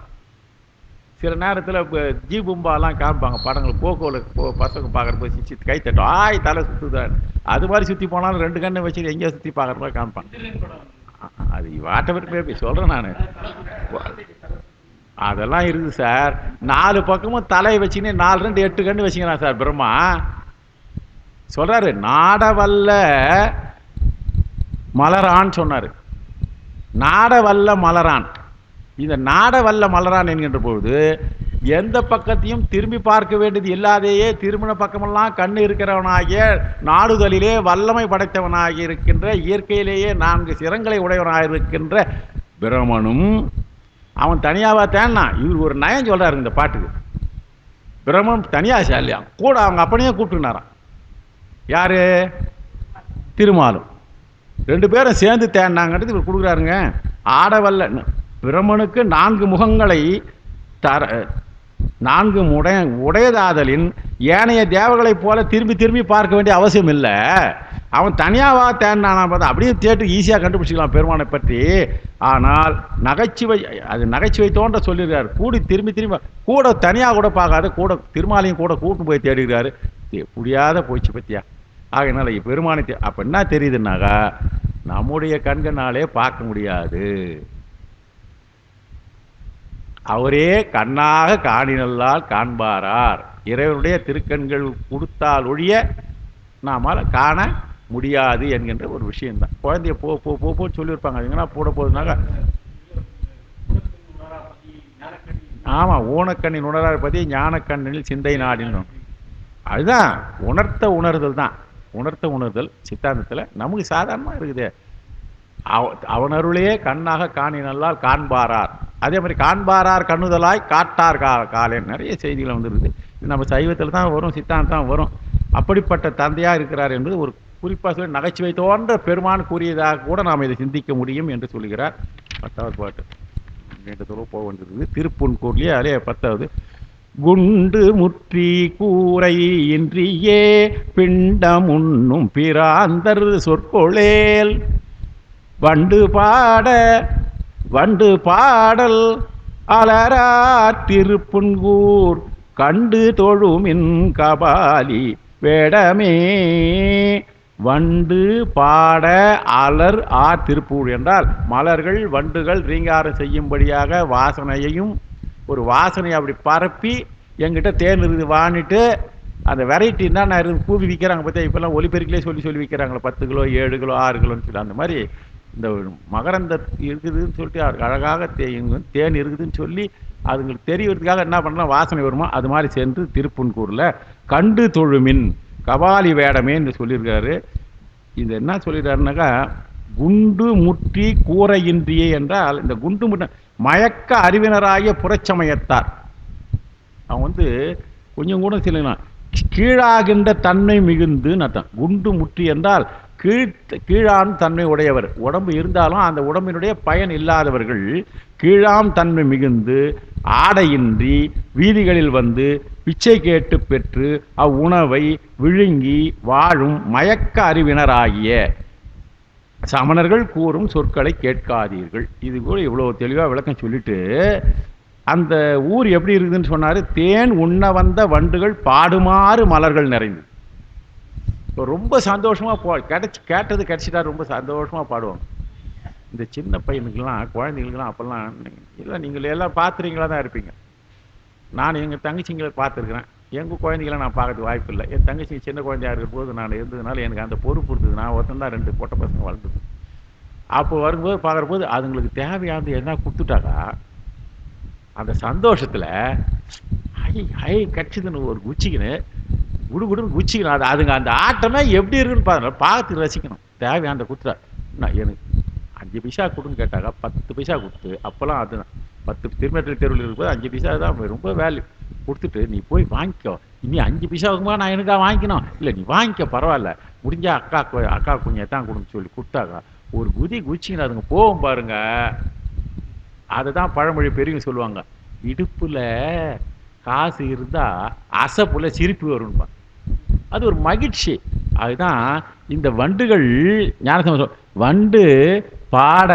சில நேரத்தில் இப்போ ஜீபும்பாலாம் காமிப்பாங்க படங்கள், போக்கோவில் பசங்க பார்க்குறப்ப சிச்சி கை தட்டும், ஆய் தலை சுற்றுதான். அது மாதிரி சுற்றி போனாலும் 2 கண்ணை வச்சு எங்கேயோ சுற்றி பார்க்குற மாதிரி காமிப்பாங்க. அது வாட்டவர் சொல்கிறேன் நான். அதெல்லாம் இருக்குது சார். 4 பக்கமும் தலையை வச்சுன்னு 4 2 8 கண்ணு வச்சுக்கிறான் சார் பிரம்மா. சொல்கிறாரு நாடவல்ல மலரான் சொன்னார். நாடவல்ல மலரான். இந்த நாடவல்ல மலரான் என்கின்ற பொழுது எந்த பக்கத்தையும் திரும்பி பார்க்க வேண்டியது இல்லாதையே திருமண பக்கமெல்லாம் கண்ணு இருக்கிறவனாகிய நாடுதலிலே வல்லமை படைத்தவனாகி இருக்கின்ற இயற்கையிலேயே 4 சிரங்களை உடையவனாக இருக்கின்ற பிரமனும் அவன் தனியாவா தேன்னா. இவர் ஒரு நயம் சொல்றாரு இந்த பாட்டுக்கு. பிரமன் தனியாக சாலியா கூட அவங்க அப்பனையே கூப்பிட்டுனாரான். யாரு? திருமாலும். 2 பேரும் சேர்ந்து தேடினாங்கிறது இவர் கொடுக்குறாருங்க. ஆடவல்ல பிரமனுக்கு 4 முகங்களை 4 உடையதாதலின் ஏனைய தேவர்களைப் போல திரும்பி திரும்பி பார்க்க வேண்டிய அவசியம் இல்லை. அவன் தனியாவா தேடினானா பார்த்தா அப்படியே தேட்டு ஈஸியாக கண்டுபிடிச்சிக்கலாம் பெருமானை பற்றி. ஆனால் நகைச்சுவை, அது நகைச்சுவை தோன்ற சொல்லிடுறாரு. கூடி திரும்பி திரும்பி கூட தனியாக கூட பார்க்காத, கூட திருமாலையும் கூட கூட்டு போய் தேடுகிறாரு. புரியாத போயிடுச்சு பற்றியா. ஆகையினால பெருமானை அப்போ என்ன தெரியுதுன்னாக்கா, நம்முடைய கண்களாலே பார்க்க முடியாது. அவரே கண்ணாக காணினல்லால் காண்பாரார். இறைவனுடைய திருக்கண்கள் கொடுத்தால் ஒழிய நாமால் காண முடியாது என்கின்ற ஒரு விஷயம்தான். குழந்தைய போ போ போன்னு சொல்லியிருப்பாங்க. எங்கன்னா போட போகுதுனாக்கா ஆமாம், ஊனக்கண்ணின் உணரார் பதி ஞானக்கண்ணில் சிந்தை நாடினும். அதுதான் உணர்த்த உணர்தல் தான். உணர்த்த உணர்தல் சித்தாந்தத்தில் நமக்கு சாதாரணமாக இருக்குது. அவனருளே கண்ணாக காணினல்லால் காண்பாரார். அதே மாதிரி காண்பாரார் கண்ணுதலாய் காட்டார் காலேன் நிறைய செய்திகள் வந்துருக்குது. இது நம்ம சைவத்தில் தான் வரும், சித்தாந்தம் வரும். அப்படிப்பட்ட தந்தையாக இருக்கிறார் என்பது ஒரு குறிப்பாக சொல்லி நகைச்சுவை தோன்ற பெருமான் கூறியதாக கூட நாம் இதை சிந்திக்க முடியும் என்று சொல்கிறார். 10வது பாட்டு நீண்ட தூரம் போக வேண்டியது. திருப்புன்கூர்லேயே அதே 10வது. குண்டு முற்றி கூரை இன்றியே பிண்டம் உண்ணும் பிராந்தர் சொற்கொளேல் வண்டு பாடல் அலரா திருப்புன்கூர் கண்டு தொழுமின் கபாலி வேடமே. வண்டு பாட அலர் திருப்பூர் என்றால் மலர்கள் வண்டுகள் ரீங்காரம் செய்யும்படியாக வாசனையையும் ஒரு வாசனை அப்படி பரப்பி எங்கிட்ட தேன் இருக்குது வாங்கிட்டு அந்த வெரைட்டி என்னென்ன இருக்குது கூவி விற்கிறாங்க பார்த்தா. இப்போல்லாம் ஒலிபெருக்கிலே சொல்லி விற்கிறாங்களே 10 கிலோ 7 கிலோ 6 கிலோன்னு சொல்லி. அந்த மாதிரி இந்த மகரந்த இருக்குதுன்னு சொல்லிட்டு அவருக்கு அழகாக தேன் இருக்குதுன்னு சொல்லி அதுங்களுக்கு தெரியறதுக்காக என்ன பண்ணலாம், வாசனை வருமோ அது மாதிரி சென்று திருப்புன்கூரில் கண்டு தொழுமின் கபாலி வேடமே என்று சொல்லியிருக்காரு. இது என்ன சொல்லிடுறாருனாக்கா, குண்டு முற்றி கூரையின்றியே என்றால் இந்த குண்டு முட்ட மயக்க அறிவினராகிய புறச்சமயத்தார் அவங்க கொஞ்சம் கூட சொல்லலாம் கீழாகின்ற தன்மை மிகுந்துன்னு அர்த்தம். குண்டு முற்றி என்றால் கீழான் தன்மை உடையவர். உடம்பு இருந்தாலும் அந்த உடம்பினுடைய பயன் இல்லாதவர்கள் கீழாம் தன்மை மிகுந்து ஆடையின்றி வீதிகளில் பிச்சை கேட்டு பெற்று அவ்வுணவை விழுங்கி வாழும் மயக்க அறிவினராகிய சமணர்கள் கூறும் சொற்களை கேட்காதீர்கள். இது கூட இவ்வளோ தெளிவாக விளக்கம் சொல்லிட்டு அந்த ஊர் எப்படி இருக்குதுன்னு சொன்னார். தேன் உண்ண வந்த வண்டுகள் பாடுமாறு மலர்கள் நிறைந்து. இப்போ ரொம்ப சந்தோஷமாக கேட்டது கிடச்சிட்டா ரொம்ப சந்தோஷமாக பாடுவாங்க. இந்த சின்ன பையனுக்கெல்லாம் குழந்தைங்களுக்கெல்லாம் அப்போல்லாம் இல்லை, நீங்கள் எல்லாம் பார்த்துறீங்களா தான் இருப்பீங்க. நான் எங்கள் தங்கச்சிங்களை பார்த்துருக்குறேன். எங்கள் குழந்தைகளை நான் பார்க்கறதுக்கு வாய்ப்பு இல்லை. என் தங்கச்சிங்க சின்ன குழந்தையாக இருக்கிற போது நான் இருந்ததுனால எனக்கு அந்த பொறுப்பு இருந்தது. நான் ஒருத்தன் தான் 2 பொட்டை பசங்க வளர்ந்தது. அப்போ வரும்போது பார்க்குறபோது அதுங்களுக்கு தேவையானது என்ன கொடுத்துட்டாக்கா அந்த சந்தோஷத்தில் ஹை கிடச்சிதுன்னு ஒரு குச்சிக்கின்னு குடுன்னு குச்சிக்கணும். அதுங்க அந்த ஆட்டமே எப்படி இருக்குன்னு பார்த்து ரசிக்கணும். தேவையான கொடுத்துட்டா எனக்கு 5 பைசா கொடுன்னு கேட்டாக்கா 10 பைசா கொடுத்து, அப்போல்லாம் அது 10 திருமேட்டல் தெருவில் இருக்கும்போது 5 பைசா தான் ரொம்ப வேல்யூ கொடுத்துட்டு நீ போய் வாங்கிக்கோ. இனி 5 பைசாவுக்குமா நான் எனக்கா வாங்கிக்கணும்? இல்லை, நீ வாங்கிக்க பரவாயில்ல, முடிஞ்சா அக்கா கொஞ்சம் தான் கொடுன்னு சொல்லி கொடுத்தாக்கா ஒரு குச்சின்னு அதுங்க போகும் பாருங்க. அதை தான் பழமொழி பெரியவங்க சொல்லுவாங்க, இடுப்பில் காசு இருந்தால் அசப்புல சிரிப்பு வரும்பா. அது ஒரு மகிழ்ச்சி. அதுதான் இந்த வண்டுகள் ஞானசம்பந்தர் வண்டு பாட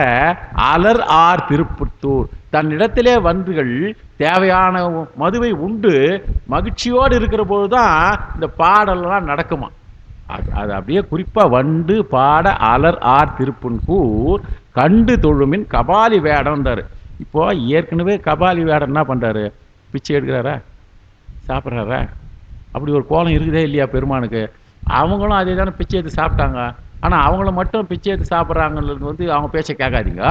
அலர் திருப்புத்தூர் தன்னிடத்திலே வண்டுகள் தேவையான மதுவை உண்டு மகிழ்ச்சியோடு இருக்கிற போது தான் இந்த பாடலாம் நடக்குமா. அது அப்படியே குறிப்பாக வண்டு பாட அலர் திருப்புன்கூர் கண்டு தொழுமின் கபாலி வேடம்ன்றாரு. இப்போ ஏற்கனவே கபாலி வேடம் என்ன பண்ணுறாரு? பிச்சை எடுக்கிறாரா, சாப்பிட்றாரா? அப்படி ஒரு கோலம் இருக்குதே இல்லையா பெருமானுக்கு? அவங்களும் அதே தானே பிச்சை எடுத்து சாப்பிட்டாங்க. ஆனால் அவங்கள மட்டும் பிச்சை எடுத்து சாப்பிட்றாங்கிறது அவங்க பேச்சை கேட்காதீங்க.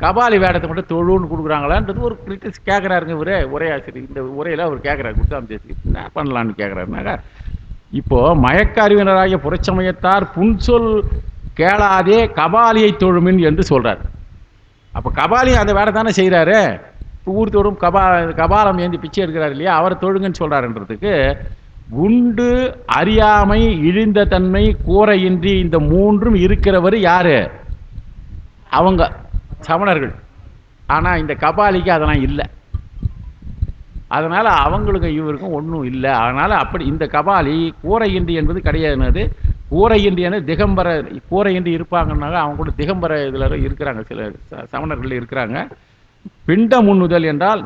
கபாலி வேடத்தை மட்டும் தொழுன்னு கொடுக்குறாங்களான்றது ஒரு கிரிட்டிக்ஸ் கேட்குறாருங்க. உரையாசிரியர் இந்த உரையில் அவர் கேட்குறாரு, குத்தாம் என்ன பண்ணலான்னு கேட்குறாருனாக்கா, இப்போது மயக்க அறிவினராகிய புறச்சமயத்தார் புன்சொல் கேளாதே கபாலியை தொழுமின் என்று சொல்கிறார். அப்போ கபாலி அந்த வேலை தானே செய்கிறாரு. ஊர் தோறும் கபாலம் ஏந்தி பிச்சை எடுக்கிறார் இல்லையா, அவரை தொழுங்கன்னு சொல்கிறாருன்றதுக்கு குண்டு அறியாமை இழிந்த தன்மை கூரையின்றி இந்த 3ம் இருக்கிறவர் யாரு? அவங்க சமணர்கள். ஆனால் இந்த கபாலிக்கு அதெல்லாம் இல்லை. அதனால் அவங்களுக்கு இவருக்கும் ஒன்றும் இல்லை. அதனால் அப்படி இந்த கபாலி கூரையின்றி என்பது கிடையாது. கூரையின்றி திகம்பர கூரையின்றி இருப்பாங்கன்னாங்க. அவங்க கூட திகம்பர இதில் இருக்கிறாங்க, சில சமணர்கள் இருக்கிறாங்க. பிண்டம் உண்ணுதல் என்றால்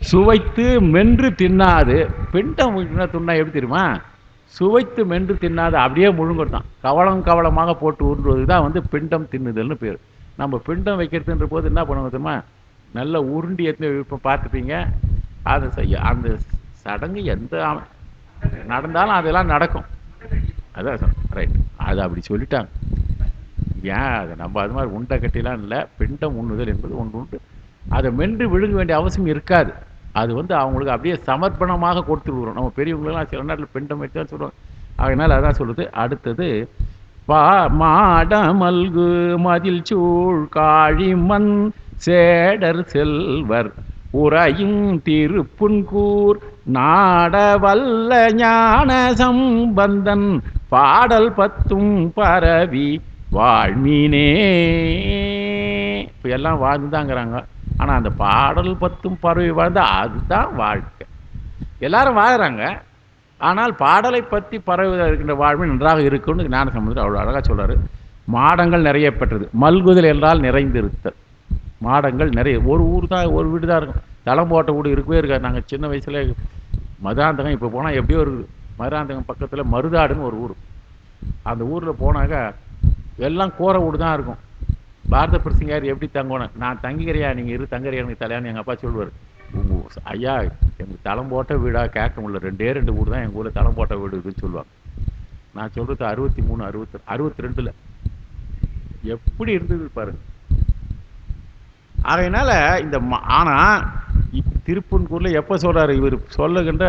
சுவைத்து மென்று தின்னாது. பிண்டம் துண்ணா எப்படி தெரியுமா? சுவைத்து மென்று தின்னாது, அப்படியே முழுங்கத்தான். கவளமாக போட்டு உருண்டுவது தான் பிண்டம் தின்னுதல்னு பேர். நம்ம பிண்டம் வைக்கிறதுன்ற போது என்ன பண்ணுவோம் தெரியுமா? நல்ல உருண்டி இப்போ பார்த்துப்பீங்க. அதை செய்ய அந்த சடங்கு எந்த நடந்தாலும் அதெல்லாம் நடக்கும். அதான் ரைட், அது அப்படி சொல்லிட்டாங்க. ஏன் அதை நம்ம அது மாதிரி உண்டை கட்டிலாம் இல்லை. பிண்டம் உண்ணுதல் என்பது ஒன்று உண்டு. அதை மென்று விழுங்க வேண்டிய அவசியம் இருக்காது. அது அவங்களுக்கு அப்படியே சமர்ப்பணமாக கொடுத்து விடுறோம். நம்ம பெரியவங்களெல்லாம் சில நேரத்தில் பெண்டம் வச்சு தான் சொல்லுவாங்க. அதனால் அதான் சொல்லுது. அடுத்தது மாட மல்கு மதில் சூழ் காழிமண் சேடர் செல்வர் உறையும் திருப்புன்கூர் நாட வல்ல ஞான சம்பந்தன் பாடல் பத்தும் பரவி வாழ்மீனே. இப்போ எல்லாம் வாழ்ந்துதாங்கிறாங்க. ஆனால் அந்த பாடல் பத்தும் பரவி வாழ்ந்தா அதுதான் வாழ்க்கை. எல்லாரும் வாழறாங்க. ஆனால் பாடலை பற்றி பரவி இருக்கின்ற வாழ்வு நன்றாக இருக்குன்னு ஞானசம்பந்தர் அவ்வளோ அழகாக சொல்கிறார். மாடங்கள் நிறைய பெற்றது. மல்குதல் என்றால் நிறைந்திருத்தல். மாடங்கள் நிறைய. ஒரு ஊர் தான், ஒரு வீடு தான் இருக்கும். தளம் போட்ட வீடு இருக்கவே இருக்காது. நாங்கள் சின்ன வயசில் மதுராந்தகம் இப்போ போனால் எப்படியோ இருக்குது. மதுராந்தகம் பக்கத்தில் மருதாடுன்னு ஒரு ஊர். அந்த ஊரில் போனாக்கா எல்லாம் கூரை வீடு தான் இருக்கும். பாரத பிரசிங்கார் எப்படி தங்கணும், நான் தங்கிக்கிறியா நீங்கள் இரு தங்குறியா எனக்கு தலையான்னு எங்கள் அப்பா சொல்லுவார். ஐயா எங்களுக்கு தளம் போட்ட வீடாக கேட்க முடியல, 2 வீடு தான் எங்கள் ஊரில் தளம் போட்ட வீடு இருக்குன்னு சொல்லுவாங்க. நான் சொல்கிறது 63 62 எப்படி இருந்தது பாருங்க. அதனால இந்த ஆனால் திருப்பூன்கூரில் எப்போ சொல்கிறார் இவர் சொல்லுகின்ற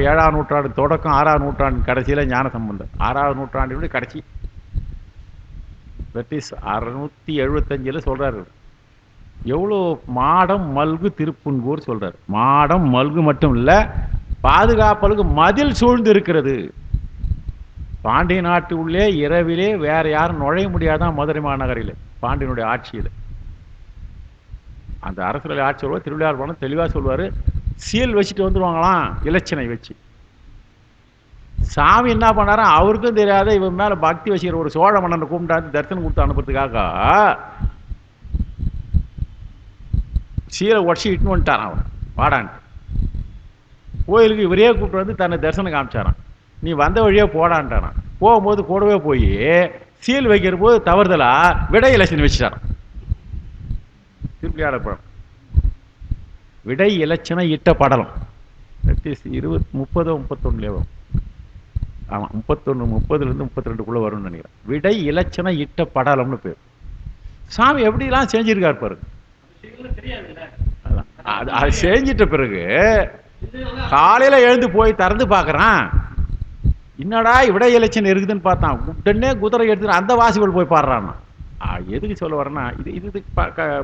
7ஆம் நூற்றாண்டு தொடக்கம் 6ஆம் நூற்றாண்டு கடைசியில் ஞானசம்பந்தர் 6ஆவது நூற்றாண்டினுடைய கடைசி, தட் இஸ் 675 சொல்கிறாரு. எவ்வளோ மாடம் மல்கு திருப்புன்கூர் சொல்கிறார். மாடம் மல்கு மட்டும் இல்லை, பாதுகாப்பலுக்கு மதில் சூழ்ந்து இருக்கிறது. பாண்டிய நாட்டு உள்ளே இரவிலே வேற யாரும் நுழைய முடியாதான் மதுரை மாநகரில் பாண்டியனுடைய ஆட்சியில். அந்த அரசுடைய ஆட்சி சொல்லுவார். திருவிழார் போனால் தெளிவாக சொல்லுவார். சீல் வச்சுட்டு வந்துடுவாங்களாம், இலச்சினை வச்சு. சாமி என்ன பண்ணாரா அவருக்கும் தெரியாத இவன் மேலே பக்தி வச்சுக்கிற ஒரு சோழ மன்னனை கூப்பிட்டாந்து தரிசனம் கொடுத்து அனுப்புறதுக்காக சீலை உடச்சி இட்டுன்னு வந்துட்டாரான். அவன் வாடான்ட்டு கோயிலுக்கு இவரே கூப்பிட்டு வந்து தன்னை தரிசனம் காமிச்சாரான். நீ வந்த வழியே போடான்ட்டானான். போகும்போது கூடவே போய் சீல் வைக்கிற போது தவறுதலா விடை இலச்சினை வச்சுட்டாரான். திருப்பியாட படம் விடை இலச்சனை இட்ட படலம் 30-31 வரும். ஆமாம் 31 30லேருந்து 32 வரும்னு நினைக்கிறேன். விடை இலச்சனை இட்ட படலம்னு பேர். சாமி எப்படிலாம் செஞ்சிருக்கார் பாருங்க. அது செஞ்சிட்ட பிறகு காலையில் எழுந்து போய் திறந்து பார்க்குறான். என்னடா விடை இலச்சனை இருக்குதுன்னு பார்த்தான். உடனே குதிரை எடுத்துட்டு அந்த வாசிகள் போய் பாடுறான். எதுக்கு சொல்ல வரேன்னா இது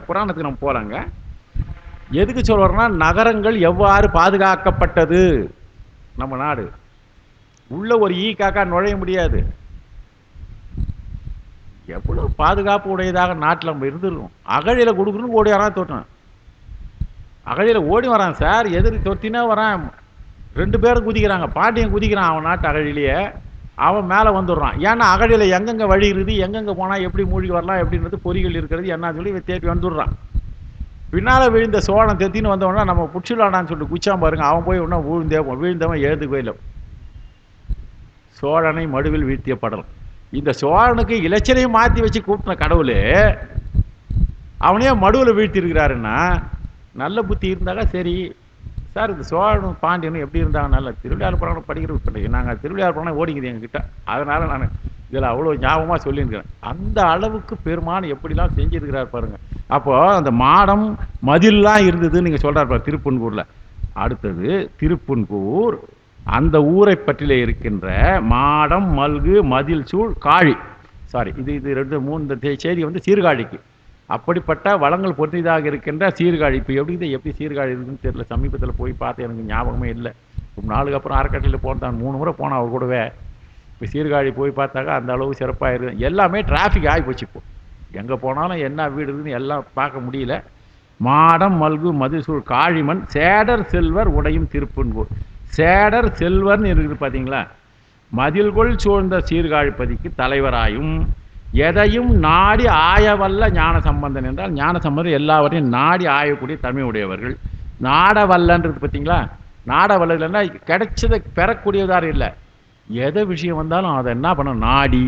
புராணத்துக்கு நம்ம போகலாங்க. எதுக்கு சொல்ல வரேன்னா நகரங்கள் எவ்வாறு பாதுகாக்கப்பட்டது. நம்ம நாடு உள்ள ஒரு ஈ காக்கா நுழைய முடியாது. எவ்வளோ பாதுகாப்பு உடையதாக நாட்டில் நம்ம இருந்துருக்கோம். அகழியில் கொடுக்கணும்னு ஓடி வரான் தொட்டான். அகழியில் ஓடி வரான் சார், எதிர்த்து தொத்தினா வரான். 2 பேரும் குதிக்கிறாங்க. பாண்டியன் குதிக்கிறான் அவன் நாட்டு அகழிலேயே. அவன் மேலே வந்துடுறான். ஏன்னா அகழியில் எங்கெங்கே வழி இருக்குது, எங்கெங்கே போனால் எப்படி மூழ்கி வரலாம் எப்படின்றது பொறிகள் இருக்கிறது என்ன சொல்லி இவன் தேடி வந்துடுறான். பின்னால் விழுந்த சோழன் தெத்தின்னு வந்தவனா நம்ம புடிச்சிடலான்னு சொல்லிட்டு குச்சான் பாருங்க. அவன் போய் ஒன்றா விழுந்தவன் எழுந்து போயில சோழனை மடுவில் வீழ்த்திய படலம். இந்த சோழனுக்கு இலச்சனையும் மாற்றி வச்சு கூப்பின கடவுள் அவனையே மடுவில் வீழ்த்திருக்கிறாருன்னா நல்ல புத்தி இருந்தாக்கா சரி சார். இந்த சோழனும் பாண்டியனும் எப்படி இருந்தாங்க நல்ல திருவிளையாடல் புராணம் படிக்கிறது. நாங்கள் திருவிளையாடல் புராணம் ஓடிக்குது எங்ககிட்ட. அதனால் நான் இதில் அவ்வளோ ஞாபகமாக சொல்லியிருக்கிறேன். அந்த அளவுக்கு பெருமான் எப்படிலாம் செஞ்சிருக்கிறார் பாருங்கள். அப்போது அந்த மாடம் மதில்லாம் இருந்ததுன்னு நீங்கள் சொல்கிறார் பாரு திருப்புன்கூரில். அடுத்தது திருப்புன்கூர் அந்த ஊரை பற்றிலே இருக்கின்ற மாடம் மல்கு மதில் சூழ் காழி. சாரி இது 2-3 இந்த செய்தி சீர்காழிக்கு. அப்படிப்பட்ட வளங்கள் பொருத்ததாக இருக்கின்ற சீர்காழி. இப்போ எப்படி சீர்காழி இருக்குன்னு தெரியல. சமீபத்தில் போய் பார்த்து எனக்கு ஞாபகமே இல்லை. ரொம்ப நாளுக்கு அப்புறம் அறக்கட்டளையில் போனதான் 3 முறை போனேன் அவர் கூடவே. இப்போ சீர்காழி போய் பார்த்தாக்கா அந்த அளவு சிறப்பாக இருக்குது. எல்லாமே டிராஃபிக் ஆகி போச்சு. இப்போ எங்கே போனாலும் என்ன வீடு இருக்குதுன்னு எல்லாம் பார்க்க முடியல. மாடம் மல்கு மதிசூழ் காழிமண் சேடர் செல்வர் உடையும் திருப்புன்கூர். சேடர் செல்வர்னு இருக்குது பார்த்தீங்களா. மதில்கொள் சூழ்ந்த சீர்காழிப்பதிக்கு தலைவராயும் எதையும் நாடி ஆயவல்ல ஞான சம்பந்தன் என்றால் ஞான சம்பந்தன் எல்லாவற்றையும் நாடி ஆயக்கூடிய தன்மை உடையவர்கள். நாடவல்லன்றது பார்த்தீங்களா. நாடவல்ல இல்லைன்னா கிடைச்சதை பெறக்கூடியதாக இல்லை. எதை விஷயம் வந்தாலும் அதை என்ன பண்ண நாடி.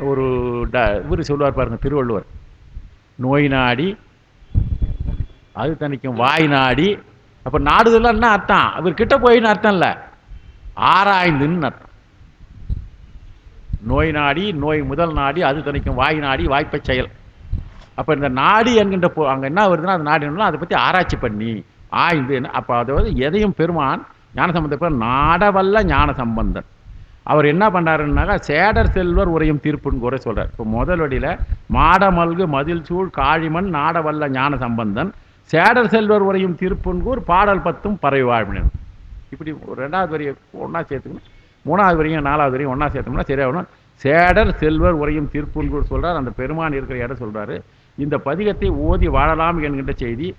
ஒரு இவர் சொல்லுவார் பாருங்க திருவள்ளுவர், நோய் நாடி அது தணிக்கும் வாய் நாடி. அப்போ நாடுதெல்லாம் என்ன அர்த்தம்? அவர் கிட்ட போயின்னு அர்த்தம் இல்லை, ஆராய்ந்துன்னு அர்த்தம். நோய் நாடி, நோய் முதல் நாடி அது தணிக்கும் வாய் நாடி வாய்ப்பை செயல். அப்போ இந்த நாடி என்கின்ற அங்கே என்ன வருதுன்னா அந்த நாடி அதை பற்றி ஆராய்ச்சி பண்ணி ஆய்ந்து அப்போ அதாவது எதையும் பெருமான் ஞானசம்பந்தர் நாடவல்ல ஞான சம்பந்தன் அவர் என்ன பண்ணாருன்னாக்கா சேடர் செல்வர் உரையும் தீர்ப்புன்னு கூட சொல்கிறார். இப்போ முதல் வடியில் மாடமல்கு மதில் சூழ் காழிமண் நாடவல்ல ஞான சம்பந்தன் சேடர் செல்வர் உரையும் தீர்ப்புன்கூர் பாடல் 10 பறவை வாழ்வினன். இப்படி ரெண்டாவது வரியை ஒன்றா சேர்த்துக்கணும், மூணாவது வரையும் நாலாவது வரையும் ஒன்றா சேர்த்தோம்னா சரியாகணும். சேடர் செல்வர் உரையும் தீர்ப்புன்னு சொல்கிறார். அந்த பெருமான் இருக்கிற இடம் சொல்கிறாரு. இந்த பதிகத்தை ஓதி வாழலாம் என்கின்ற செய்தி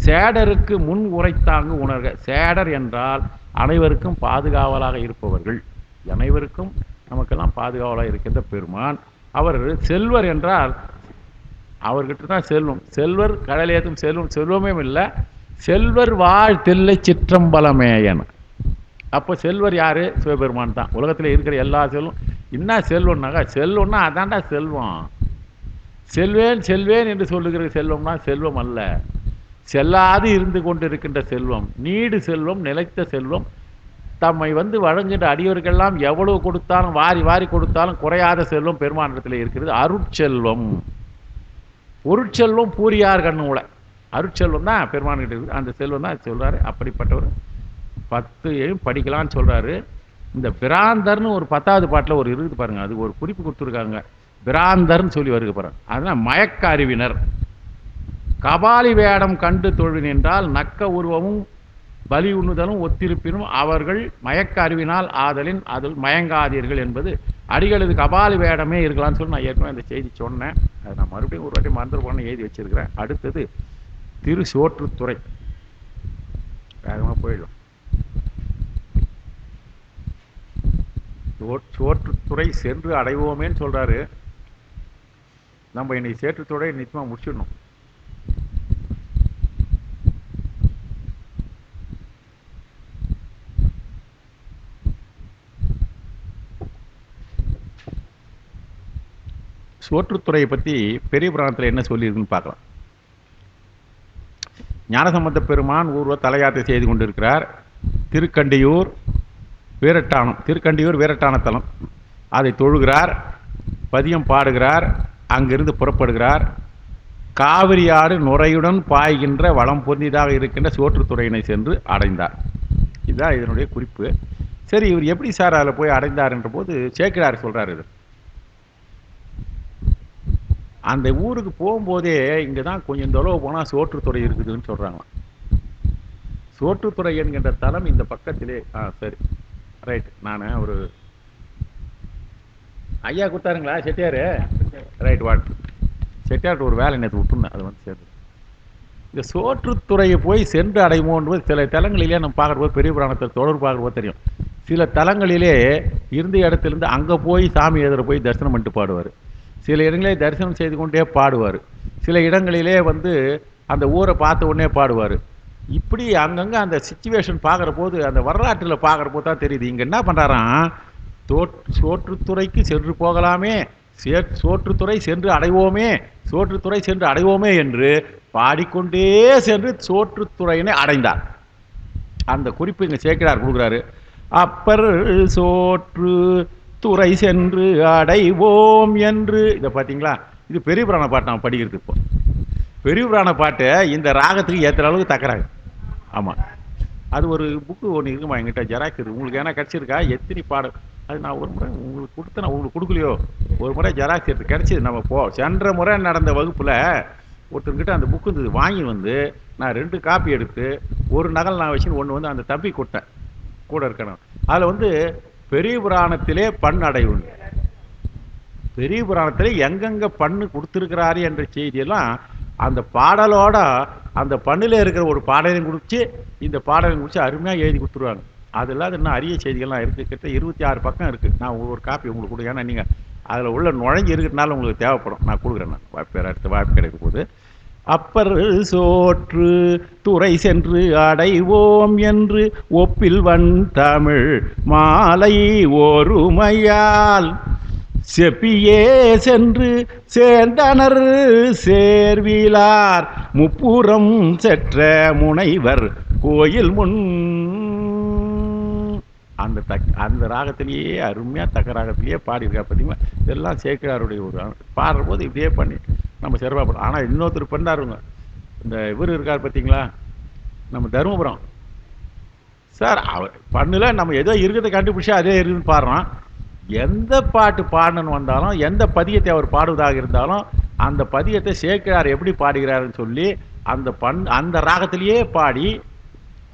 சேடருக்கு முன் உரைத்தாங்கு உணர்க. சேடர் என்றால் அனைவருக்கும் பாதுகாவலாக இருப்பவர்கள், அனைவருக்கும் நமக்கெல்லாம் பாதுகாவலாக இருக்கின்ற பெருமான். அவர் செல்வர் என்றால் அவர்கிட்ட தான் செல்வம். செல்வர் கடலேற்றும் செல்வம் செல்வமே இல்லை, செல்வர் வாழ் தில்லை சிற்றம்பலமேயன். அப்போ செல்வர் யார்? சிவபெருமான் தான். உலகத்தில் இருக்கிற எல்லா செல்வம் என்ன செல்வம்னாக்கா செல்வம்னா அதான்டா செல்வம். செல்வேன் செல்வேன் என்று சொல்லுகிற செல்வம்னா செல்வம் அல்ல, செல்லாது இருந்து கொண்டு இருக்கின்ற செல்வம், நீடு செல்வம், நிலைத்த செல்வம். தம்மை வழங்குகின்ற அடியவர்களெல்லாம் எவ்வளவு கொடுத்தாலும் வாரி வாரி கொடுத்தாலும் குறையாத செல்வம் பெருமானிடத்தில் இருக்கிறது. அருட்செல்வம். பொருட்செல்வம் பூரியார் கண்ணுல அருட்செல்வம் தான் பெருமான்கிட்ட இருக்குது. அந்த செல்வம் தான் சொல்கிறாரு. அப்படிப்பட்டவர் 10 படிக்கலான்னு சொல்கிறாரு. இந்த பிராந்தர்னு ஒரு 10வது பாட்டில் ஒரு இருக்குது பாருங்கள், அது ஒரு குறிப்பு கொடுத்துருக்காங்க. பிராந்தர்னு சொல்லி வருது பாருங்க. அதனால் மயக்க அறிவினர் கபாலி வேடம் கண்டு தொழுவின் என்றால் நக்க உருவமும் பலி உண்ணுதலும் ஒத்திருப்பினும் அவர்கள் மயக்க அறிவினால் ஆதலின் அதில் மயங்காதீர்கள் என்பது அடிகளது கபாலி வேடமே இருக்கலாம்னு சொல்லி நான் ஏற்கனவே அந்த செய்தி சொன்னேன். அதை நான் மறுபடியும் ஒரு வாட்டி மறந்துட்டு போன எழுதி வச்சிருக்கிறேன். அடுத்தது திரு சோற்றுத்துறை. வேகமாக போயிடும். சோற்றுத்துறை சென்று அடைவோமேன்னு சொல்கிறாரு. நம்ம இன்னைக்கு சேற்றுத்துறை நிச்சயமாக முடிச்சிடணும். சோற்றுத்துறையை பற்றி பெரிய புராணத்தில் என்ன சொல்லியிருக்குன்னு பார்க்கலாம். ஞானசம்பந்த பெருமான் ஊர்வ தலையாத்திரை செய்து கொண்டிருக்கிறார். திருக்கண்டியூர் வீரட்டானம், திருக்கண்டியூர் வீரட்டானத்தலம், அதை தொழுகிறார், பதியம் பாடுகிறார். அங்கிருந்து புறப்படுகிறார். காவிரியாடு நுரையுடன் பாய்கின்ற வளம் பொருந்தியதாக இருக்கின்ற சோற்றுத்துறையினை சென்று அடைந்தார். இதுதான் இதனுடைய குறிப்பு. சரி, இவர் எப்படி சார் அதில் போய் அடைந்தார் என்ற போது சேக்கிழார் சொல்கிறார். இது அந்த ஊருக்கு போகும்போதே இங்கே தான் கொஞ்சம் தொலைவு போனால் சோற்றுத்துறை இருக்குதுன்னு சொல்கிறாங்களாம். சோற்றுத்துறை என்கின்ற தலம் இந்த பக்கத்திலே. சரி, ரைட். நான் ஒரு ஐயா கொடுத்தாருங்களா செட்டியார்? ரைட், வாட் செட்டியார்ட்டு ஒரு வேலை நேற்று விட்டுருந்தேன், அது சேர்ந்து. இந்த சோற்றுத்துறையை போய் சென்று அடைவோன்றது சில தலங்களிலே நம்ம பார்க்குறபோது பெரிய புராணத்தில் தொடர்பு பார்க்குறபோது தெரியும். சில தலங்களிலே இருந்த இடத்துலேருந்து அங்கே போய் சாமி எதிர போய் தரிசனம் பண்ணிட்டு பாடுவார். சில இடங்களே தரிசனம் செய்து கொண்டே பாடுவார். சில இடங்களிலே அந்த ஊரை பார்த்த உடனே பாடுவார். இப்படி அங்கங்கே அந்த சிச்சுவேஷன் பார்க்குற போது, அந்த வரலாற்றில் பார்க்குற போது தான் தெரியுது. இங்கே என்ன பண்ணுறாராம், சோற்றுத்துறைக்கு சென்று போகலாமே, சோற்றுத்துறை சென்று அடைவோமே, சோற்றுத்துறை சென்று அடைவோமே என்று பாடிக்கொண்டே சென்று சோற்றுத்துறையினை அடைந்தார். அந்த குறிப்பு இங்கே சேக்கிழார் கொடுக்குறாரு. அப்பர் சோற்று துறை சென்று அடைவோம் என்று. இதை பார்த்தீங்களா, இது பெரிய புராண பாட்டு நான் படிக்கிறது. இப்போ பெரிய புராண பாட்டு இந்த ராகத்துக்கு ஏற்றுற அளவுக்கு தக்கறாங்க. ஆமாம், அது ஒரு புக்கு ஒன்று இருக்குமா எங்கிட்ட, ஜெராக்ஸ் இருக்குது. உங்களுக்கு ஏன்னா கிடச்சிருக்கா? எத்தனை பாடம் அது நான் ஒரு முறை உங்களுக்கு கொடுத்தேன், நான் உங்களுக்கு கொடுக்கலையோ? ஒரு முறை ஜெராக்ஸ் எடுத்து கிடச்சிது. நம்ம சென்ற முறை நடந்த வகுப்பில் ஒருத்தர்கிட்ட அந்த புக்கு இருந்தது, வாங்கி நான் 2 காப்பி எடுத்து ஒரு நகல் நான் வச்சு ஒன்று அந்த தம்பி கொடுத்தேன் கூட இருக்கணும். அதில் பெரிய புராணத்திலே பண் அடைவு, பெரிய புராணத்திலே எங்கெங்கே பண்ணு கொடுத்துருக்கிறாரு என்ற செய்தியெல்லாம் அந்த பாடலோட அந்த பண்ணில் இருக்கிற ஒரு பாடலையும் குடிச்சு இந்த பாடலையும் குடிச்சு அருமையாக எழுதி கொடுத்துருவாங்க. அது இல்லாத இன்னும் அரிய செய்திகள்லாம் இருக்குது. கிட்ட 26 பக்கம் இருக்குது. நான் ஒரு காப்பி உங்களுக்கு கொடுங்க. ஏன்னா நீங்கள் அதில் உள்ள நுழைஞ்சி இருக்கிறதுனால உங்களுக்கு தேவைப்படும். நான் கொடுக்குறேன். நான் வாய்ப்பு அடுத்த வாய்ப்பு கிடைக்கும் போது. அப்பர் சோற்று துறை சென்று அடைவோம் என்று ஒப்பில் வன் தமிழ் மாலை ஒருமையால் செப்பியே சென்று சேர்ந்தனர் சேர்விலார் முப்புறம் செற்ற முனைவர் கோயில் முன். அந்த ராகத்திலேயே அருமையாக தக்க ராகத்திலேயே பாடியிருக்கா. பார்த்தீங்களா? இதெல்லாம் சேக்கிழாருடைய ஒரு பாடுற போது இப்படியே பண்ணி நம்ம சிறப்பாக பாடுறோம். ஆனால் இன்னொருத்தர் பண்ணாருங்க, இந்த இவர் இருக்கார் பார்த்தீங்களா, நம்ம தருமபுரம் சார், அவர் பண்ணல, நம்ம ஏதோ இருக்கிறத கண்டுபிடிச்சா அதே இருக்குதுன்னு பாடுறோம். எந்த பாட்டு பாடணுன்னு வந்தாலும், எந்த பதியத்தை அவர் பாடுவதாக இருந்தாலும், அந்த பதியத்தை சேக்கிழார் எப்படி பாடுகிறாருன்னு சொல்லி அந்த ராகத்திலேயே பாடி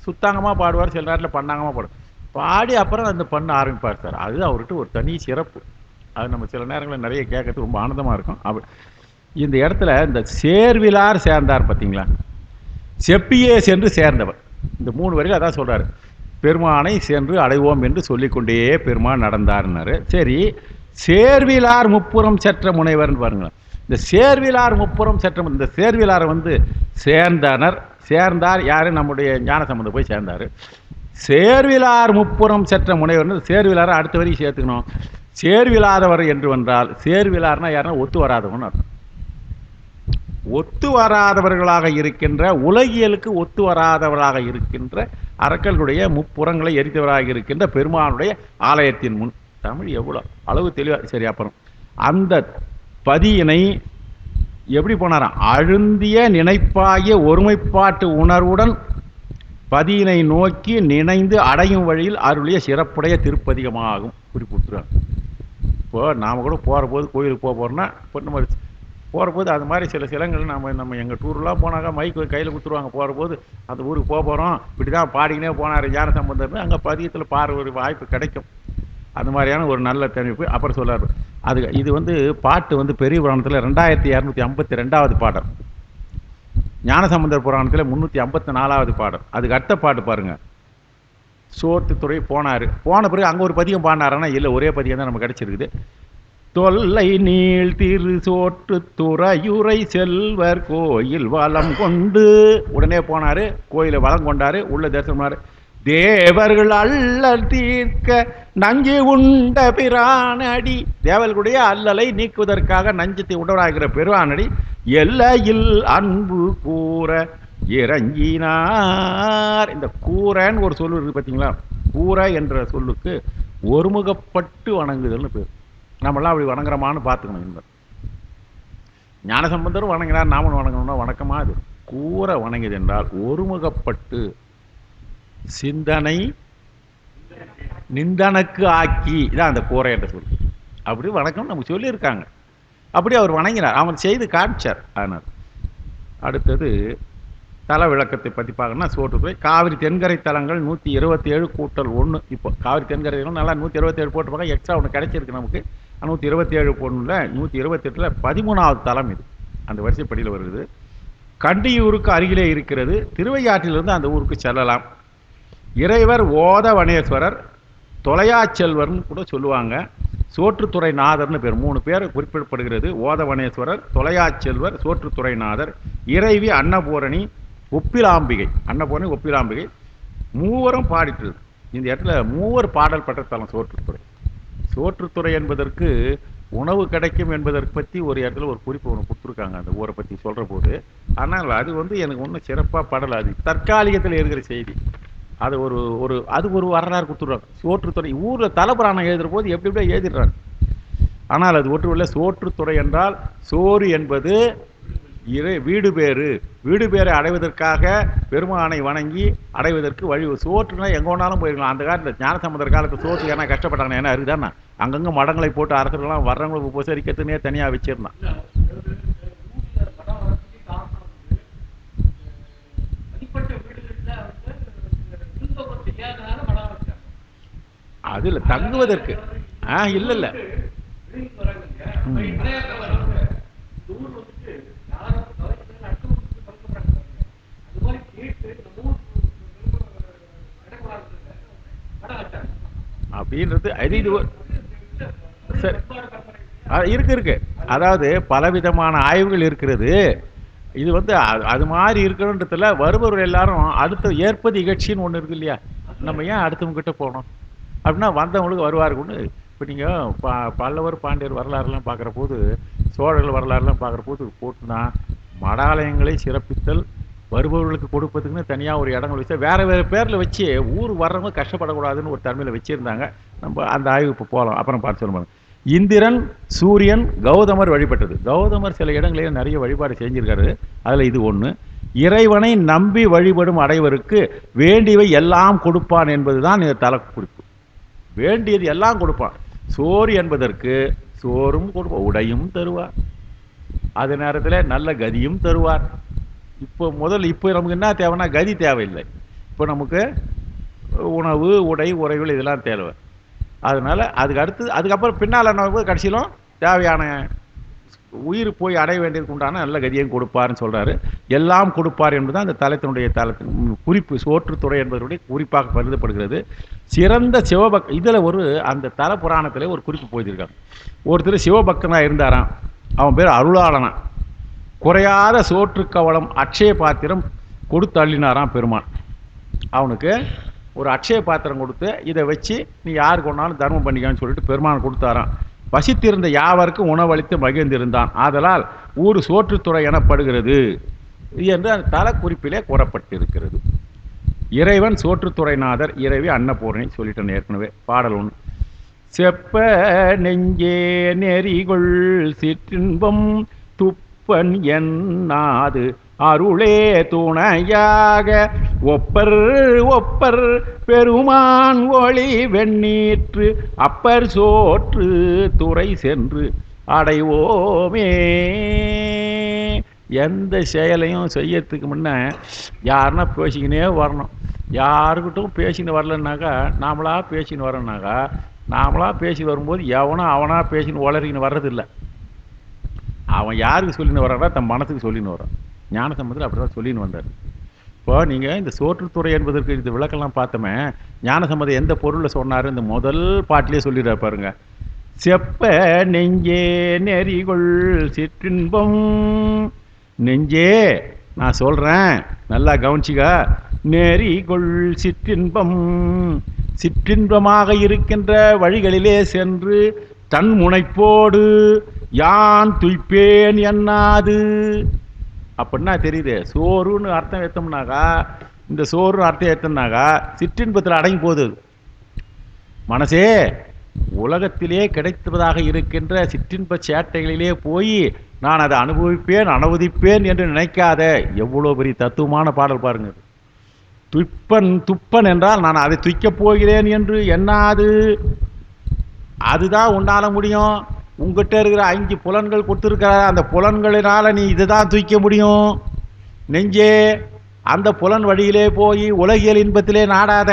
சுத்தாங்கமாக பாடுவார், சில நேரத்தில் பண்ணாங்கமாக பாடுவார். பாடி அப்புறம் அந்த பண்ண ஆரம்பிப்பார் சார். அது அவர்கிட்ட ஒரு தனி சிறப்பு. அது நம்ம சில நேரங்களில் நிறைய கேட்கறது ரொம்ப ஆனந்தமாக இருக்கும். இந்த இடத்துல இந்த சேர்விலார் சேர்ந்தார் பார்த்தீங்களா, செப்பியே சென்று சேர்ந்தவர். இந்த 3 வரைக்கும் அதான் சொல்கிறார். பெருமானை சென்று அடைவோம் என்று சொல்லிக்கொண்டே பெருமான் நடந்தார்னாரு. சரி, சேர்விலார் முப்புறம் செற்ற முனைவர்னு பாருங்களேன். இந்த சேர்விலார் முப்புறம் செற்ற, இந்த சேர்விலாரை சேர்ந்தார் யாரு? நம்முடைய ஞானசம்பந்தர் போய் சேர்ந்தார். சேர்விலார் முப்புறம் செற்ற முனைவர்னு சேர்விலாரை அடுத்த வரைக்கும் சேர்த்துக்கணும். சேர்விலாதவர் என்று வந்தால், சேர்விலார்னா யாருன்னா ஒத்து வராதவன் அர்த்தம். ஒத்து வராதவர்களாக இருக்கின்ற, உலகியலுக்கு ஒத்து வராதவர்களாக இருக்கின்ற அரக்கர்களுடைய முப்புறங்களை எரித்தவராக இருக்கின்ற பெருமானுடைய ஆலயத்தின் முன். தமிழ் எவ்வளோ அளவு தெளிவாக. சரி, அப்புறம் அந்த பதியினை எப்படி போனாராம்? அழுந்திய நினைப்பாகிய ஒருமைப்பாட்டு உணர்வுடன் பதியினை நோக்கி நினைந்து அடையும் வழியில் அருளிய சிறப்புடைய திருப்பதிகமாகும் குறிப்பிட்டுறாங்க. இப்போ நாம் கூட போகிற போது கோயிலுக்கு போகிறோம்னா, இப்போ நம்ம போகிற போது அது மாதிரி சில சிலங்கள் நம்ம எங்கள் டூர்லாம் போனாக்கா மைக்கு கையில் கொடுத்துருவாங்க. போகிற போது அந்த ஊருக்கு போகிறோம், இப்படி தான் பாடிக்கினே போனார் ஞானசம்பந்தர்னு, அங்கே பதியத்தில் பாடுற ஒரு வாய்ப்பு கிடைக்கும். அந்த மாதிரியான ஒரு நல்ல தெரிவிப்பு. அப்புறம் சொல்கிறார், இது பாட்டு பெரிய புராணத்தில் 2252வது பாடல், ஞானசம்பந்தர் புராணத்தில் 354வது பாடல். அதுக்கு அடுத்த பாட்டு பாருங்கள். சோற்றுத்துறை போன பிறகு அங்கே ஒரு பதியம் பாடினாரானா இல்லை, ஒரே பதியம் தான் நமக்கு கிடச்சிருக்குது. தொல்லை நீள் திரு சோற்று துறையுரை செல்வர் கோயில் வளம் கொண்டு, உடனே போனார், கோயிலை வளம் கொண்டார், உள்ள தரிசனம் பண்ணார். தேவர்கள் அல்லல் தீர்க்க நஞ்சு உண்ட பிரானடி, தேவர்களுடைய அல்லலை நீக்குவதற்காக நஞ்சத்தை உண்டவராகிற பிரானடி எல்லையில் அன்பு கூற இறங்கினார். இந்த கூறன்னு ஒரு சொல்லு இருக்கு பார்த்தீங்களா, கூற என்ற சொல்லுக்கு ஒருமுகப்பட்டு வணங்குதல்னு பேர். நம்மளாம் அப்படி வணங்குறோமான்னு பார்த்துக்கணும். என்பது ஞானசம்பந்தரும் வணங்கினார், நாமளும் வணங்கணும்னா வணக்கமா? அது கூற வணங்கியது என்றால் ஒருமுகப்பட்டு சிந்தனை நிந்தனக்கு ஆக்கி, இதான் அந்த கூரை என்ற சொல். அப்படி வணக்கம் நமக்கு சொல்லியிருக்காங்க. அப்படி அவர் வணங்கினார், அவன் செய்து காமிச்சார். அதனால் அடுத்தது தல விளக்கத்தை பற்றி பார்க்கணும்னா, சோற்றுத்துறை காவிரி தென்கரை தலங்கள் 127 கூட்டல் 1. இப்போ காவிரி தென்கரை நல்லா 127 போட்டுருப்பாங்க, எக்ஸ்ட்ரா ஒன்று கிடைச்சிருக்கு நமக்கு. 127 பொண்ணுல 128ல் 13வது தலம் இது, அந்த வரிசைப்படியில் வருது. கண்டியூருக்கு அருகிலே இருக்கிறது. திருவையாற்றிலிருந்து அந்த ஊருக்கு செல்லலாம். இறைவர் ஓதவனேஸ்வரர், தொலையாச்செல்வர்னு கூட சொல்லுவாங்க. சோற்றுத்துறை நாதர்னு பேர், 3 பேர் குறிப்பிடப்படுகிறது. ஓதவனேஸ்வரர், தொலையாச்செல்வர், சோற்றுத்துறை நாதர். இறைவி அன்னபூரணி, ஒப்பிலாம்பிகை. அன்னபூரணி, ஒப்பிலாம்பிகை மூவரும் பாடிட்டு இந்த இடத்துல 3 பாடல் பெற்ற தலம் சோற்றுத்துறை. சோற்றுத்துறை என்பதற்கு உணவு கிடைக்கும் என்பதற்கு பற்றி ஒரு இடத்துல ஒரு குறிப்பு ஒன்று கொடுத்துருக்காங்க, அந்த ஊரை பற்றி சொல்கிற போது. ஆனால் அது எனக்கு ஒன்றும் சிறப்பாக படலை. அது தற்காலிகத்தில் இருக்கிற செய்தி. அது அது ஒரு வரலாறு கொடுத்துருவாங்க. சோற்றுத்துறை ஊரில் தலபுராணம் எழுதுகிற போது எப்படி எப்படியோ எழுதிடுறாங்க. ஆனால் அது ஒன்றுமில்லை. சோற்றுத்துறை என்றால் சோறு என்பது வீடு பேரை அடைவதற்காக பெருமானை வணங்கி அடைவதற்கு வழி. சோற்றுனா எங்கே வேணாலும் போயிருக்கலாம். அந்த காலத்தில் ஞானசம்பந்தர் காலத்தில் சோற்று ஏன்னா கஷ்டப்பட்டாங்க, ஏன்னா இருக்குதானே அங்கங்கே மடங்களை போட்டு அரசர்கள்லாம் வர்றவங்களுக்கு உபசரிக்கிறதுனே தனியாக வச்சிருந்தான். அது இல்லை, தங்குவதற்கு. இல்லை இல்லை, அப்படின்றது இது சரி இருக்கு. அதாவது பலவிதமான ஆய்வுகள் இருக்கிறது. இது அது மாதிரி இருக்கணுன்றதுல வருபவர்கள் எல்லாரும் அடுத்த ஏற்பது நிகழ்ச்சின்னு ஒன்று இருக்கு இல்லையா, நம்ம ஏன் அடுத்தவங்க கிட்ட போகணும் அப்படின்னா வந்தவங்களுக்கு வருவாருக்குன்னு. இப்போ நீங்கள் பல்லவர் பாண்டியர் வரலாறுலாம் பார்க்குற போது, சோழர்கள் வரலாறுலாம் பார்க்குற போது போட்டுனா மடாலயங்களை சிறப்பித்தல், வருபவர்களுக்கு கொடுப்பதுக்குன்னு தனியாக ஒரு இடங்கள் வச்சு வேறு பேரில் வச்சு ஊர் வர்றவங்க கஷ்டப்படக்கூடாதுன்னு ஒரு தன்மையில் வச்சுருந்தாங்க. நம்ம அந்த ஆய்வு இப்போ போகலாம், அப்புறம் பார்த்து சொல்லுவாங்க. இந்திரன், சூரியன், கௌதமர் வழிபட்டது. கௌதமர் சில இடங்களில் நிறைய வழிபாடு செஞ்சிருக்காரு. அதில் இது ஒன்று. இறைவனை நம்பி வழிபடும் அடைவருக்கு வேண்டியவை எல்லாம் கொடுப்பான் என்பதுதான் இந்த தல குறிப்பு. வேண்டியது எல்லாம் கொடுப்பான். சோறு என்பதற்கு சோறும் கொடுப்பான், உடையும் தருவார், அதே நேரத்தில் நல்ல கதியும் தருவார். இப்போ நமக்கு என்ன தேவைன்னா கதி தேவையில்லை. இப்போ நமக்கு உணவு, உடை, உறைகள் இதெல்லாம் தேவை. அதனால் அதுக்கப்புறம் பின்னால் நமக்கு கடைசியிலும் தேவையான உயிர் போய் அடைய வேண்டியதுக்கு உண்டான நல்ல கதியையும் கொடுப்பார்னு சொல்கிறாரு. எல்லாம் கொடுப்பார் என்பதுதான் அந்த தலத்தினுடைய குறிப்பு. சோற்றுத்துறை என்பதனுடைய குறிப்பாக கருதப்படுகிறது. சிறந்த இதில் அந்த தல புராணத்தில் ஒரு குறிப்பு போயிருக்காங்க. ஒருத்தர் சிவபக்தனாக இருந்தாராம். அவன் பேர் அருளாளனா. குறையாத சோற்று கவளம் அட்சய பாத்திரம் கொடுத்து அள்ளினாராம் பெருமான். அவனுக்கு ஒரு அட்சய பாத்திரம் கொடுத்து, இதை வச்சு நீ யாருக்கு ஒன்றாலும் தர்மம் பண்ணிக்கான்னு சொல்லிட்டு பெருமான் கொடுத்தாராம். பசித்திருந்த யாவருக்கும் உணவளித்து மகிழ்ந்திருந்தான். ஆதலால் ஊர் சோற்றுத்துறை எனப்படுகிறது என்று அந்த தல குறிப்பிலே கூறப்பட்டிருக்கிறது. இறைவன் சோற்றுத்துறைநாதர், இறைவி அன்னபூரணி சொல்லிட்டேன் ஏற்கனவே. பாடல் ஒன்று. செப்ப நெஞ்சே நெறிகொள் சிற்றின்பம் துப்பன் என்னாது அருளே துணையாக ஒப்பர் பெருமான் ஒளி வெண்ணீற்று அப்பர் சோற்று துறை சென்று அடைவோமே. எந்த செயலையும் செய்யறதுக்கு முன்ன யாருன்னா பேசிக்கினே வரணும். யாருக்கிட்டும் பேசின்னு வரலன்னாக்கா, நாமளாக பேசின்னு வரேன்னாக்கா, நாமளாக பேசி வரும்போது அவனா பேசின்னு வளரின்னு வர்றதில்லை. அவன் யாருக்கு சொல்லின்னு வர்றாரா? தன் மனத்துக்கு சொல்லின்னு வரான். ஞான சம்பந்தத்தில் அப்படி தான் சொல்லின்னு வந்தார். இப்போ நீங்கள் இந்த சோற்றுத்துறை என்பதற்கு இந்த விளக்கெல்லாம் பார்த்தோமே, ஞான சம்பந்தம் எந்த பொருளில் சொன்னார்? இந்த முதல் பாட்டிலே சொல்லிடுற பாருங்க. செப்ப நெஞ்சே நெறிகொள் சிற்றின்பம். நெஞ்சே நான் சொல்கிறேன், நல்லா கவனிச்சிக்கா. நெறிகொள் சிற்றின்பம், சிற்றின்பமாக இருக்கின்ற வழிகளிலே சென்று தன் முனைப்போடு யான் துய்ப்பேன் என்னாது. அப்படின்னா தெரியுது, சோறுன்னு அர்த்தம் ஏற்றோம்னாக்கா, இந்த சோறுன்னு அர்த்தம் ஏற்றோம்னாக்கா சிற்றின்பத்தில் அடங்கி போகுது மனசே. உலகத்திலே கிடைத்ததாக இருக்கின்ற சிற்றின்ப சேட்டைகளிலே போய் நான் அதை அனுபவிப்பேன் என்று நினைக்காத. எவ்வளோ பெரிய தத்துவமான பாடல் பாருங்க. துப்பன் என்றால் நான் அதை துய்க்கப் போகிறேன் என்று என்னாது. அதுதான் உன்னால முடியும். உங்ககிட்ட இருக்கிற 5 புலன்கள் கொடுத்துருக்கிற அந்த புலன்களினால நீ இதுதான் தூக்க முடியும். நெஞ்சே, அந்த புலன் வழியிலே போய் உலகியல் இன்பத்திலே நாடாத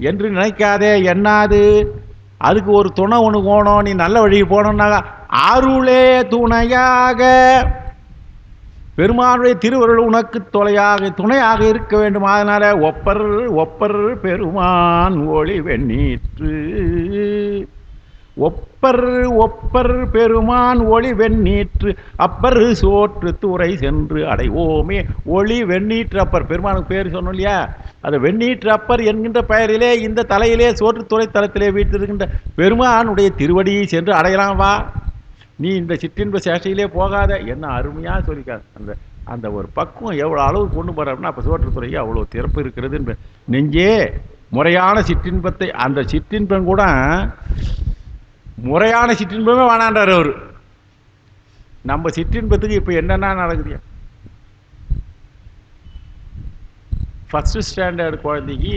என்று நினைக்காதே. என்னாது, அதுக்கு ஒரு துணை ஒன்று போகணும். நீ நல்ல வழிக்கு போகணுன்னாக்கா அருளே துணையாக, பெருமானுடைய திருவருள் உனக்கு துணையாக இருக்க வேண்டும். அதனால ஒப்பர் பெருமான் ஒளி வெண்ணீற்று. ஒப்பர் பெருமான் ஒளி வெண்ணீற்று அப்பர் சோற்று துறை சென்று அடைவோமே. ஒளி வெண்ணீற்று அப்பர், பெருமானுக்கு பேர் சொன்னோம் இல்லையா? அது வெண்ணீற்று அப்பர் என்கின்ற பெயரிலே இந்த தலையிலே சோற்றுத்துறை தலத்திலே வீட்டிருக்கின்ற பெருமானுடைய திருவடியை சென்று அடையலாம். வா, நீ இந்த சிற்றின்ப சேஷ்டையிலே போகாத. என்ன அருமையாக சொல்லிக்காது. அந்த ஒரு பக்குவம் எவ்வளோ அளவு கொண்டு போகிறோம்னா அப்போ சோற்றுத்துறைக்கு அவ்வளோ திறப்பு இருக்கிறது. நெஞ்சே, முறையான சிற்றின்பத்தை, அந்த சிற்றின்பம் கூட முறையான சிற்றின்பமே வேணான்றார் அவர். நம்ம சிற்றின்பத்துக்கு இப்போ என்னென்ன நடக்குது? ஃபஸ்ட்டு ஸ்டாண்டர்டு குழந்தைக்கு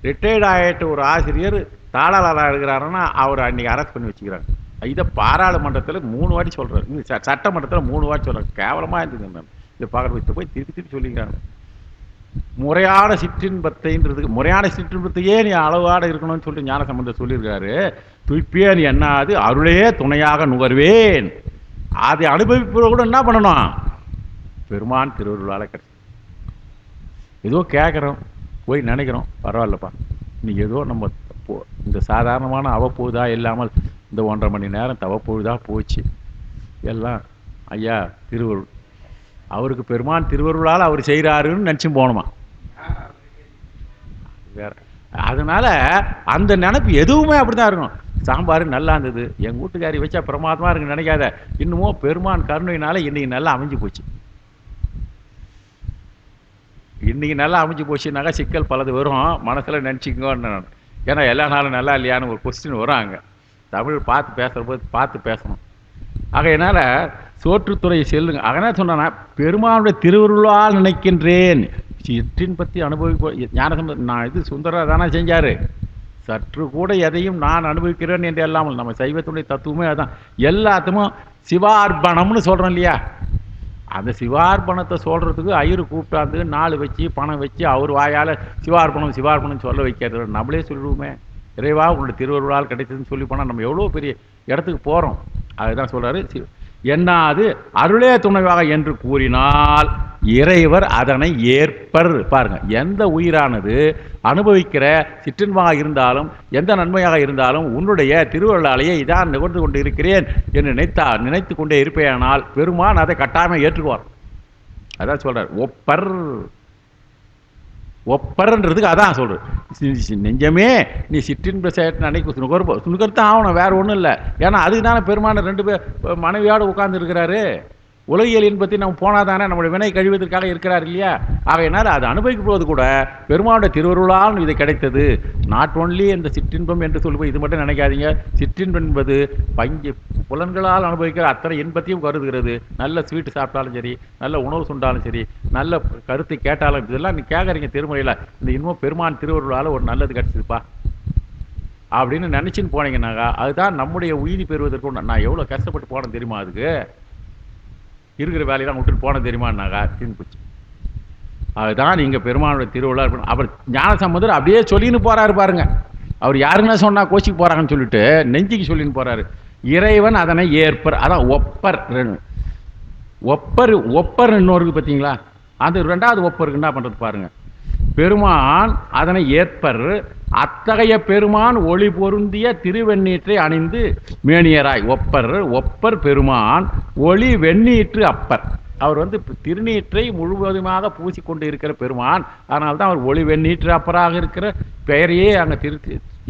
ரிட்டையர்ட் ஆகிட்ட ஒரு ஆசிரியர் தாளாளராக இருக்கிறாருன்னா அவர் அன்றைக்கி அரெஸ்ட் பண்ணி வச்சுக்கிறாங்க. இதை பாராளுமன்றத்தில் 3 வாட்டி சொல்கிறார், சட்டமன்றத்தில் 3 வாட்டி சொல்கிறாங்க. கேவலமாக இருந்தது. மேம் இதை பார்க்குறது போய் திருப்பி சொல்லிக்கிறாங்க. முறையான சிற்றின்பத்தைன்றதுக்கு, முறையான சிற்றின்பத்தையே நீ அளவாட இருக்கணும்னு சொல்லிட்டு ஞான சம்பந்தர் சொல்லியிருக்காரு. துய்ப்பேன் என்னாது அருளே துணையாக நுகர்வேன். அதை அனுபவிப்பதை கூட என்ன பண்ணணும்? பெருமான் திருவருளால் கிடைச்சி. ஏதோ கேட்குறோம், போய் நினைக்கிறோம், பரவாயில்லப்பா இன்னைக்கு ஏதோ நம்ம இந்த சாதாரணமான அவ்வப்பொழுதாக இல்லாமல் இந்த 1.5 மணி நேரம் தவப்பொழுதாக போச்சு. எல்லாம் ஐயா திருவருள், அவருக்கு பெருமான் திருவருளால் அவர் செய்கிறாருன்னு நினச்சும் போகணுமா வேற. அதனால் அந்த நினைப்பு எதுவுமே அப்படி தான் இருக்கணும். சாம்பார் நல்லா இருந்தது, எங்கள் வீட்டுக்காரி வச்சா பிரமாதமாக இருக்குன்னு நினைக்காத. இன்னமும் பெருமான் கருணையினால இன்றைக்கி நல்லா அமைஞ்சு போச்சு. இன்றைக்கி நல்லா அமைஞ்சு போச்சுனாக்கா சிக்கல் பலது வரும், மனசில் நினச்சிக்கோன்னு. ஏன்னா எல்லா நாளும் நல்லா இல்லையான்னு ஒரு கொஸ்டின் வரும். அங்கே தமிழ் பார்த்து பேசுகிற போது பார்த்து பேசணும். ஆகையினால சோற்றுத்துறை செல்லுங்க. அதனால் சொன்னா பெருமானுடைய திருவருளால் நினைக்கின்றேன். சிற்றின்பத்தை அனுபவிப்ப ஞானசம்பந்தர் நான் இது சுந்தரர் தானே செஞ்சார். சற்று கூட எதையும் நான் அனுபவிக்கிறேன் என்று இல்லாமல் நம்ம சைவத்துடைய தத்துவமே அதுதான். எல்லாத்துக்கும் சிவார்ப்பணம்னு சொல்கிறோம் இல்லையா? அந்த சிவார்ப்பணத்தை சொல்கிறதுக்கு ஐயரு கூப்பிட்டாந்து 4 வச்சு பணம் வச்சு அவர் வாயால் சிவார்ப்பணம் சிவார்ப்பணம் சொல்ல வைக்கிறது. நம்மளே சொல்லிடுவோமே, இறைவா உன்னுடைய திருவருளால் கிடைத்ததுன்னு சொல்லி போனால் நம்ம எவ்வளோ பெரிய இடத்துக்கு போகிறோம். அதுதான் சொல்கிறாரு, என்னாது அருளே துணைவாக என்று கூறினால் இறைவர் அதனை ஏற்பர். பாருங்க, எந்த உயிரானது அனுபவிக்கிற சிற்றின்பாக இருந்தாலும் எந்த நன்மையாக இருந்தாலும் உன்னுடைய திருவருளாலேயே இதான் நிகழ்ந்து கொண்டு இருக்கிறேன் என்று நினைத்து கொண்டே இருப்பேனால் பெருமான் அதை கட்டாயமாக ஏற்றுக்குவார். அதான் சொல்றார், ஒப்பர். ஒப்பர்ன்றதுக்கு அதான் சொல்றது, நெஞ்சமே நீ சிற்றின்ப சேட்டை அன்னைக்கு சுணுகர்த்தான் ஆகணும், வேற ஒன்றும் இல்லை. ஏன்னா அதுக்கு தானே பெருமான 2 பேர் மனைவியோடு உட்கார்ந்து இருக்கிறாரு. உலகியல் இன்பத்தை நம்ம போனால் தானே நம்முடைய வினை கழிவதற்காக இருக்கிறார் இல்லையா? ஆகையினால் அது அனுபவிக்கும் போது கூட பெருமானுடைய திருவருளால் இது கிடைத்தது. நாட் ஒன்லி இந்த சிற்றின்பம் என்று சொல்லும்போது இது மட்டும் நினைக்காதீங்க. சிற்றின்பம் என்பது புலன்களால் அனுபவிக்கிற அத்தனை இன்பத்தையும் கருதுகிறது. நல்ல ஸ்வீட்டு சாப்பிட்டாலும் சரி, நல்ல உணவு சுண்டாலும் சரி, நல்ல கருத்தை கேட்டாலும், இதெல்லாம் நீ கேட்குறீங்க திருமுறையில், இந்த இன்னும் பெருமான் திருவருளால் ஒரு நல்லது கிடைச்சிதுப்பா அப்படின்னு நினச்சின்னு போனீங்கன்னாக்கா அதுதான் நம்முடைய உயிரி பெறுவதற்கு. நான் எவ்வளோ கஷ்டப்பட்டு போனேன் தெரியுமா? அதுக்கு இருக்கிற வேலையெல்லாம் விட்டுட்டு போன தெரியுமான்னாக்கா தீர்ந்து போச்சு. அதுதான் நீங்கள் பெருமானுடைய திருவிழா. அவர் ஞானசம்பந்தர் அப்படியே சொல்லின்னு போகிறாரு பாருங்க. அவர் யாருன்னா சொன்னால் கோச்சிக்கு போகிறாங்கன்னு சொல்லிட்டு நெஞ்சிக்கு சொல்லின்னு போகிறாரு. இறைவன் அதனை ஏற்பர். அதான் ஒப்பர். ஒப்பர் இன்னொருக்கு பார்த்தீங்களா? அந்த 2வது ஒப்பருக்கு என்ன பண்ணுறது பாருங்க. பெருமான் அதனை ஏற்பர். அத்தகைய பெருமான் ஒளி பொருந்திய திருவெண்ணீற்றை அணிந்து மேனியராய். ஒப்பர் பெருமான் ஒளி வெண்ணீற்று அப்பர். அவர் திருநீற்றை முழுவதுமாக பூசிக்கொண்டு இருக்கிற பெருமான். அதனால்தான் அவர் ஒளி வெண்ணீற்று அப்பராக இருக்கிற பெயரையே அங்கே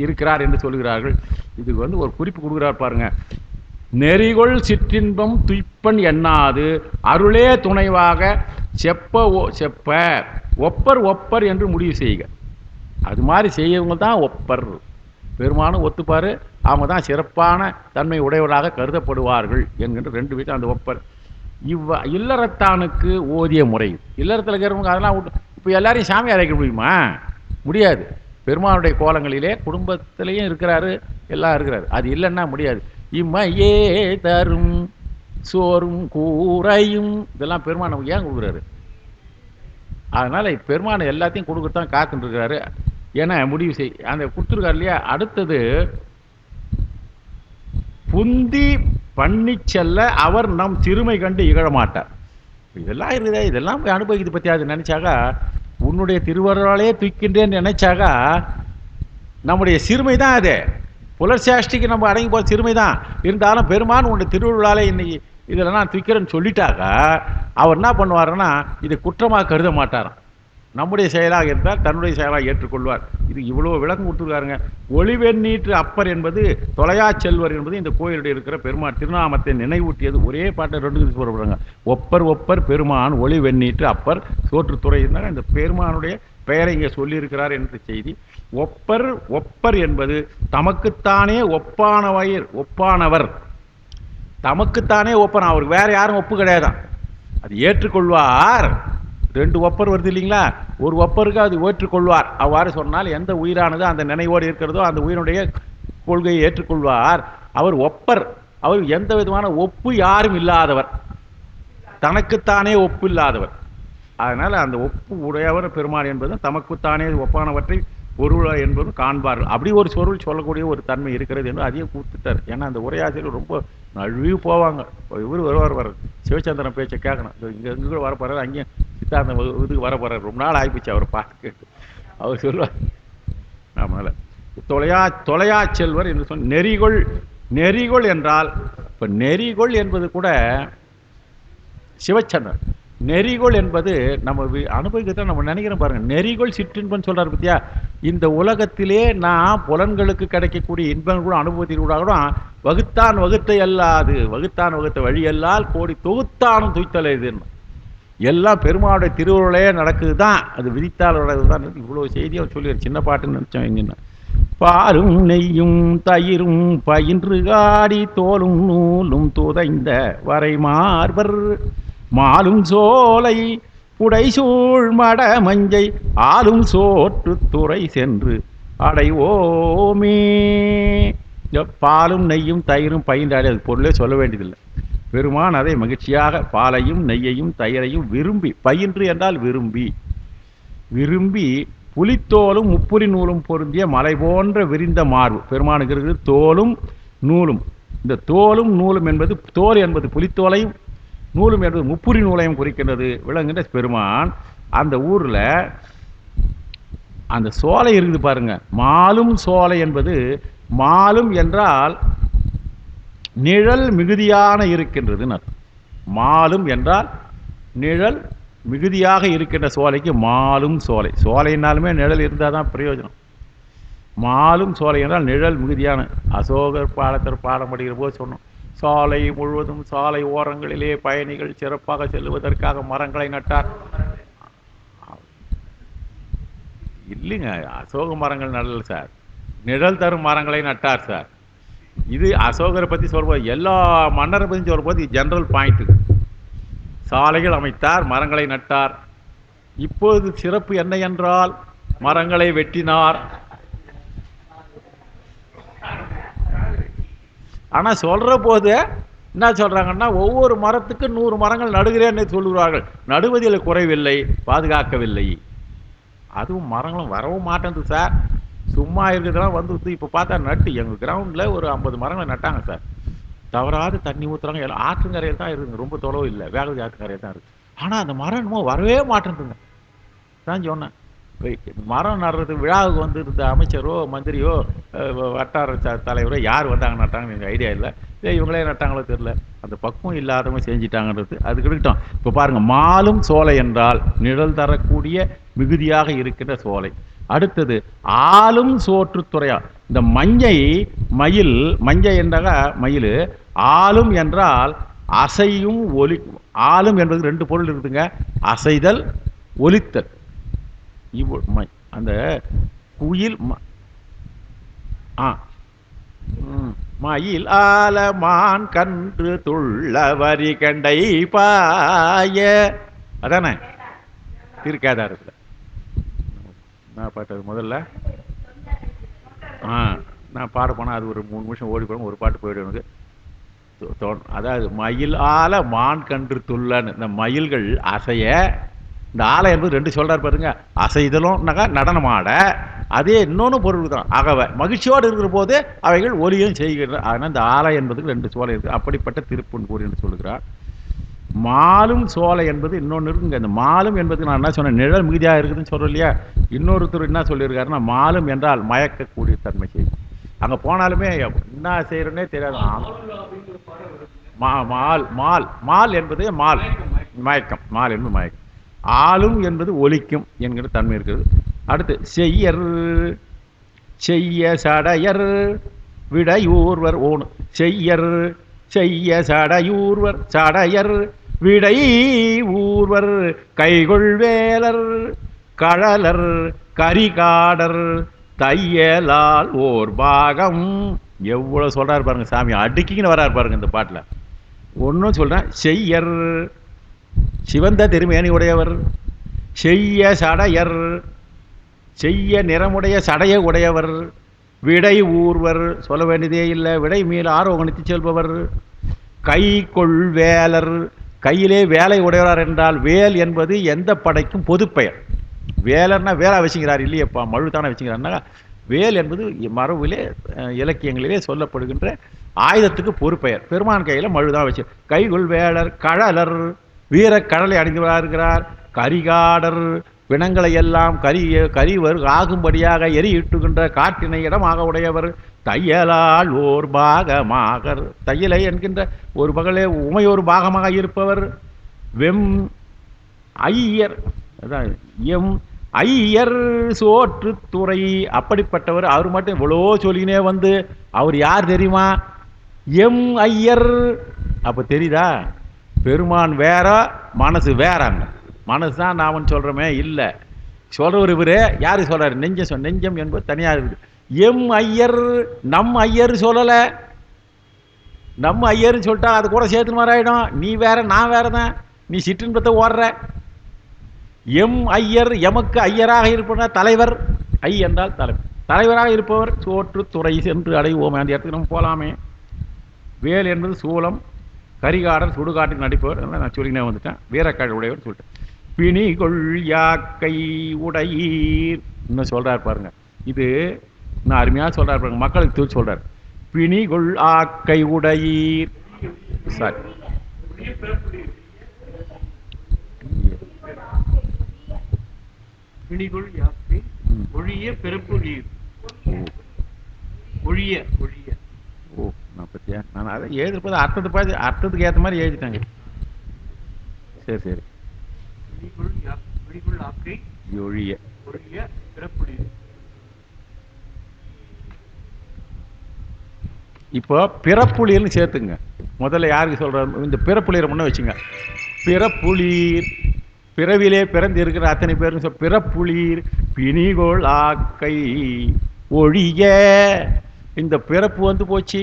இருக்கிறார் என்று சொல்கிறார்கள். இதுக்கு ஒரு குறிப்பு கொடுக்குறார் பாருங்க. நெறிகொள் சிற்றின்பம் துய்ப்பன் எண்ணாது அருளே துணைவாக செப்ப ஒப்பர் என்று முடிவு செய்க. அது மாதிரி செய்யவங்க தான் ஒப்பர். பெருமானும் ஒத்துப்பார், அவங்க தான் சிறப்பான தன்மை உடையவர்களாக கருதப்படுவார்கள் என்கின்ற 2 வீட்டு அந்த ஒப்பர். இல்லறத்தானுக்கு ஓதிய முறை. இல்லறத்தில் இருக்கிறவங்க அதெல்லாம் இப்போ எல்லாரையும் சாமி அழைக்க முடியுமா? முடியாது. பெருமானுடைய கோலங்களிலே குடும்பத்திலையும் இருக்கிறாரு, எல்லாம் இருக்கிறாரு. அது இல்லைன்னா முடியாது. இம்மையே தரும் சோறும் கூரையும் இதெல்லாம் பெருமான் நமக்கு ஏன் கொடுக்குறாரு? அதனால் பெருமானை எல்லாத்தையும் கொடுக்கத்தான் காத்துட்டு இருக்கிறாரு. ஏன்னா முடிவு அந்த கொடுத்துருக்காரு இல்லையா? அடுத்தது புந்தி பண்ணி செல்ல அவர் நம் சிறுமை கண்டு இகழமாட்டார். இதெல்லாம் இருக்குதே, இதெல்லாம் போய் அனுபவிக்குது பற்றி அது நினைச்சாக்கா, உன்னுடைய திருவருளாலே தூக்கின்றேன்னு நினைச்சாக்கா நம்முடைய சிறுமை தான் அது. புலர்சாஷ்டிக்கு நம்ம அடங்கி போகிற சிறுமை தான். இருந்தாலும் பெருமான் உன்னுடைய திருவருளாலே இன்னைக்கு இதில் நான் தூக்கிறேன்னு சொல்லிட்டாக்கா அவர் என்ன பண்ணுவாருன்னா இதை குற்றமாக கருத மாட்டாராம். நம்முடைய செயலாக இருந்தால் தன்னுடைய செயலாக ஏற்றுக்கொள்வார். இது இவ்வளோ விளக்கம் கொடுத்துருக்காருங்க. ஒளிவெண்ணீற்று அப்பர் என்பது தொலையா செல்வர் என்பது இந்த கோயிலுடைய இருக்கிற பெருமான் திருநாமத்தை நினைவூட்டியது. ஒரே பாட்டை 2 சொல்கிறாங்க. ஒப்பர் பெருமான் ஒளிவெண்ணீற்று அப்பர் சோற்றுத்துறை இருந்தாங்க. இந்த பெருமானுடைய பெயரை இங்கே சொல்லியிருக்கிறார் என்ற செய்தி. ஒப்பர் என்பது தமக்குத்தானே ஒப்பானவர். தமக்குத்தானே ஒப்பன், அவருக்கு வேற யாரும் ஒப்பு கிடையாதான். அது ஏற்றுக்கொள்வார். 2 ஒப்பர் வருது இல்லைங்களா? ஒரு ஒப்பருக்கு அது ஏற்றுக்கொள்வார். அவ்வாறு சொன்னால் எந்த உயிரானது அந்த நினைவோடு இருக்கிறதோ அந்த உயிரினுடைய கொள்கையை ஏற்றுக்கொள்வார். அவர் ஒப்பர். அவர் எந்த விதமான ஒப்பு யாரும் இல்லாதவர், தனக்குத்தானே ஒப்பு இல்லாதவர். அதனால் அந்த ஒப்பு உடையவர் பெருமான் என்பதும் தமக்குத்தானே ஒப்பானவற்றை பொருள் என்பதும் காண்பார்கள். அப்படி ஒரு சொருள் சொல்லக்கூடிய ஒரு தன்மை இருக்கிறது என்று அதையும் கூத்துட்டார். ஏன்னா அந்த உரையாசிரியர் ரொம்ப நழுவி போவாங்க. இவர் வருவார் சிவச்சந்திரன் பேச்சை கேட்கணும். இங்கே வரப்போறாரு, அங்கேயும் சித்தாந்தம் இதுக்கு வரப்போறாரு. ரொம்ப நாள் ஆகிப்போச்சு அவரை பார்த்து கேட்டு. அவர் சொல்வார் நம்மளால் தொலையா செல்வர் என்று சொன்ன நெறிகொள் என்றால் இப்போ நெறிகொள் என்பது கூட சிவச்சந்திரன். நெறிகொள் என்பது நம்ம அனுபவிக்கிறத நம்ம நினைக்கிறோம் பாருங்க. நெறிகொள் சிற்றின்பன்னு சொல்றாரு பத்தியா? இந்த உலகத்திலே நான் புலன்களுக்கு கிடைக்கக்கூடிய இன்பங்கள் கூட அனுபவத்தின் கூட வகுத்த வழியல்லால் கோடி தொகுத்தானும் துய்த்தல் இதுன்னு எல்லாம் பெருமாளுடைய திருவுருளே நடக்குது தான். அது விதித்தால் தான். இவ்வளோ செய்தியை அவர் சொல்லி சின்ன பாட்டுன்னு நினச்சோம். எங்கன்னா பாலும் நெய்யும் தயிரும் பயின்று காடி தோலும் நூலும் துதைந்த வரை மார்பர் மாலும் சோலை புடைசூழ் மட மஞ்சை ஆளும் சோற்று துறை சென்று அடைவோமே. பாலும் நெய்யும் தயிரும் பயின்றாலே அது பொருளே சொல்ல வேண்டியதில்லை. பெருமான் அதை மகிழ்ச்சியாக பாலையும் நெய்யையும் தயிரையும் விரும்பி, பயின்று என்றால் விரும்பி, விரும்பி புலித்தோலும் முப்புரி நூலும் பொருந்திய மலை போன்ற விரிந்த மார்பு பெருமானுக்கு இருக்குது. தோலும் நூலும், இந்த தோலும் நூலும் என்பது, தோல் என்பது புலித்தோலையும், நூலும் என்பது முப்புரி நூலையும் குறிக்கின்றது விளங்குகின்ற பெருமான். அந்த ஊரில் அந்த சோலை இருக்குது பாருங்க, மாலும் சோலை என்பது, மாலும் என்றால் நிழல் மிகுதியான இருக்கின்றது. மாலும் என்றால் நிழல் மிகுதியாக இருக்கின்ற சோலைக்கு மாலும் சோலை. சோலைனாலுமே நிழல் இருந்தால் தான் பிரயோஜனம். மாலும் சோலை என்றால் நிழல் மிகுதியான. அசோகர் பாலத்தில் பாடம் படிக்கிற போது சொன்னோம், சாலை முழுவதும் சாலை ஓரங்களிலே பயணிகள் சிறப்பாக செல்வதற்காக மரங்களை நட்டார். இல்லைங்க, அசோக மரங்கள் நடல சார், நிழல் தரும் மரங்களை நட்டார் சார். இது அசோகரை பற்றி சொல்லும்போது, எல்லா மன்னரை பற்றி சொல்லும்போது ஜெனரல் பாயிண்ட்டு. சாலைகள் அமைத்தார், மரங்களை நட்டார். இப்போது சிறப்பு என்ன என்றால் மரங்களை வெட்டினார். ஆனால் சொல்கிற போது என்ன சொல்கிறாங்கன்னா, ஒவ்வொரு மரத்துக்கு 100 மரங்கள் நடுகிறேன்னு சொல்லுகிறார்கள். நடுவதில் குறைவில்லை, பாதுகாக்கவில்லை. அதுவும் மரங்களும் வரவும் மாட்டேங்குது சார். சும்மா இருக்கிறதெல்லாம் வந்து இப்போ பார்த்தா நட்டு எங்கள் கிரவுண்டில் ஒரு 50 மரங்களை நட்டாங்க சார். தவறாது தண்ணி ஊற்றுறாங்க. எல்லாம் ஆற்றுங்கரையில் தான் இருக்குங்க, ரொம்ப தொலைவு இல்லை, வேகவதி ஆற்றுங்கரையில் தான் இருக்குது. ஆனால் அந்த மரம் என்னமோ வரவே மாட்டேங்குதுங்க. தான் சொன்னேன், மரம் நடுறது விழாவுக்கு வந்து இருந்த அமைச்சரோ மந்திரியோ வட்டார தலைவரோ யார் வந்தாங்க நட்டாங்கன்னு எனக்கு ஐடியா இல்லை. இவங்களே நட்டாங்களோ தெரியல. அந்த பக்குவம் இல்லாதவங்க செஞ்சிட்டாங்கன்றது அது கிடைக்கட்டும். இப்போ பாருங்கள், மாலும் சோலை என்றால் நிழல் தரக்கூடிய மிகுதியாக இருக்கின்ற சோலை. அடுத்தது ஆளும் சோற்றுத்துறையா. இந்த மஞ்சை மயில், மஞ்சை என்றாக மயில், ஆளும் என்றால் அசையும் ஒலி. ஆளும் என்பது 2 பொருள் இருக்குதுங்க, அசைதல் ஒலித்தல். அந்த குயில் மயில் ஆலமான் கன்று துள்ள வரி கண்டை பாய, அதானே திருக்காதாரத்தில் நான் பாட்டு முதல்ல நான் பாட போனால் அது ஒரு 3 நிமிஷம் ஓடி போடும், ஒரு பாட்டு போயிடும் எனக்கு. அதாவது மயில் ஆல மான் கன்று துள்ளன்னு, இந்த மயில்கள் அசைய. இந்த ஆலை என்பது 2 சொல்கிறார் பாருங்க, அசைதலும்னாக்கா நடனமாட, அதே இன்னொன்று பொருள் தான். ஆகவே மகிழ்ச்சியோடு இருக்கிற போது அவைகள் ஒலியும் செய்கின்றன. அதனால் இந்த ஆலை என்பதுக்கு 2 சோலை இருக்குது. அப்படிப்பட்ட திருப்புன் கூறி என்று சொல்கிறார். மாலும் சோலை என்பது இன்னொன்று இருக்குங்க. இந்த மாலும் என்பதுக்கு நான் என்ன சொன்னேன், நிழல் மிகுதியாக இருக்குதுன்னு சொல்கிறோம் இல்லையா. இன்னொருத்தர் என்ன சொல்லியிருக்காருன்னா, மாலும் என்றால் மயக்கக்கூடிய தன்மை செய்யும். அங்கே போனாலுமே என்ன செய்யறோன்னே தெரியாது. மால் மால் மால் என்பது மால் மயக்கம், மால் என்பது மயக்கம். ஆளும் என்பது ஒலிக்கும் என்கிற தன்மை இருக்கிறது. அடுத்து செய்யர், செய்ய சடையர் விடையூர்வர் ஓணு. செய்யர் செய்ய சடையூர்வர், சடையர் விடை ஊர்வர் கைகொள்வேலர் கழலர் கரிகாடர் தையலால் ஓர் பாகம். எவ்வளோ சொல்கிறார் பாருங்க சாமி, அடுக்கின்னு வர்றாரு பாருங்க இந்த பாட்டில். ஒன்றும் சொல்கிறேன், செய்யர் சிவந்த திருமேனி உடையவர், செய்ய சடையர் செய்ய நிறமுடைய சடைய உடையவர், விடை ஊர்வர் சொல்ல வேண்டியதே இல்லை, விடை மீது ஆரோகணித்து செல்பவர், கை கொள்வேலர் கையிலே வேலை உடையவர் என்றால், வேல் என்பது எந்த படைக்கும் பொதுப்பெயர். வேலர்னா வேலை வச்சுக்கிறார் இல்லையப்பா, மழு தானே வச்சுக்கிறாருன்னா, வேல் என்பது மரபிலே இலக்கியங்களிலே சொல்லப்படுகின்ற ஆயுதத்துக்கு பொறுப்பெயர். பெருமான் கையில் மழு தான் வச்சு. கைகொள் வேலர் கழலர் வீர கடலை அணிந்தவராக இருக்கிறார். கரிகாடர் பிணங்களை எல்லாம் கரிவர் ஆகும்படியாக எரியிட்டுகின்ற காற்றினை இடமாக உடையவர். தையலால் ஓர் பாகமாகர் தையலை என்கின்ற ஒரு பகலே உமையொரு பாகமாக இருப்பவர். வெம் ஐயர், அதான் எம் ஐயர் சோற்றுத்துறை அப்படிப்பட்டவர். அவர் மட்டும் இவ்வளோ சொல்லினே வந்து அவர் யார் தெரியுமா? எம் ஐயர். அப்போ தெரியுதா, பெருமான் வேற மனசு வேறாங்க. மனசு தான் நான் சொல்கிறோமே இல்லை, சொல்கிறவர் இவர். யார் சொல்கிறார்? நெஞ்சம். நெஞ்சம் என்பது தனியாக இருக்குது. எம் ஐயர் நம் ஐயர் சொல்லலை. நம்ம ஐயர்னு சொல்லிட்டா அது கூட சேர்த்து மாதிரி ஆகிடும். நீ வேற நான் வேற தான். நீ சிற்றின்பத்தை ஓடுற. எம் ஐயர் எமக்கு ஐயராக இருப்பவர் தலைவர். ஐ என்றால் தலைவர். தலைவராக இருப்பவர் சோற்று துறை சென்று அடைவோமே. அந்த இடத்துக்கு நம்ம போகலாமே. வேல் என்பது சூலம், கரிகாடர் சுடுகாட்டுக்கு நடிப்பவர். நான் சொல்லினே வந்துட்டேன். வீரக்காடு உடையவர் சொல்லிட்டேன். பிணிகொள் யாக்கை உடையீர் இன்னும் சொல்றார் பாருங்க. இது நான் அருமையாக சொல்றார் பாருங்க. மக்களுக்கு தூக்கி சொல்றார். பிணிகொள் ஆக்கை உடையீர். சாரி, பிணிகொள் யாக்கை ஒழிய பிறப்புடீர். ஒழிய ஒழிய. ஓ, நான் பத்தியா நான் அதை எழுதிருப்பது அர்த்தத்தை பார்த்து அர்த்தத்துக்கு ஏற்ற மாதிரி எழுதிட்டாங்க. சரி சரி. பிணிகொள் ஆக்கை ஒழிய ஒழிய பிறப்புடீர். இப்போ பிறப்புளியர்னு சேர்த்துங்க. முதல்ல யாருக்கு சொல்கிறார்? இந்த பிறப்புளியரை முன்னே வச்சுங்க. பிறப்புளீர், பிறவிலே பிறந்து இருக்கிற அத்தனை பேரும் பிறப்புளீர் பிணிகோள் ஆக்கை ஒழிய. இந்த பிறப்பு வந்து போச்சு,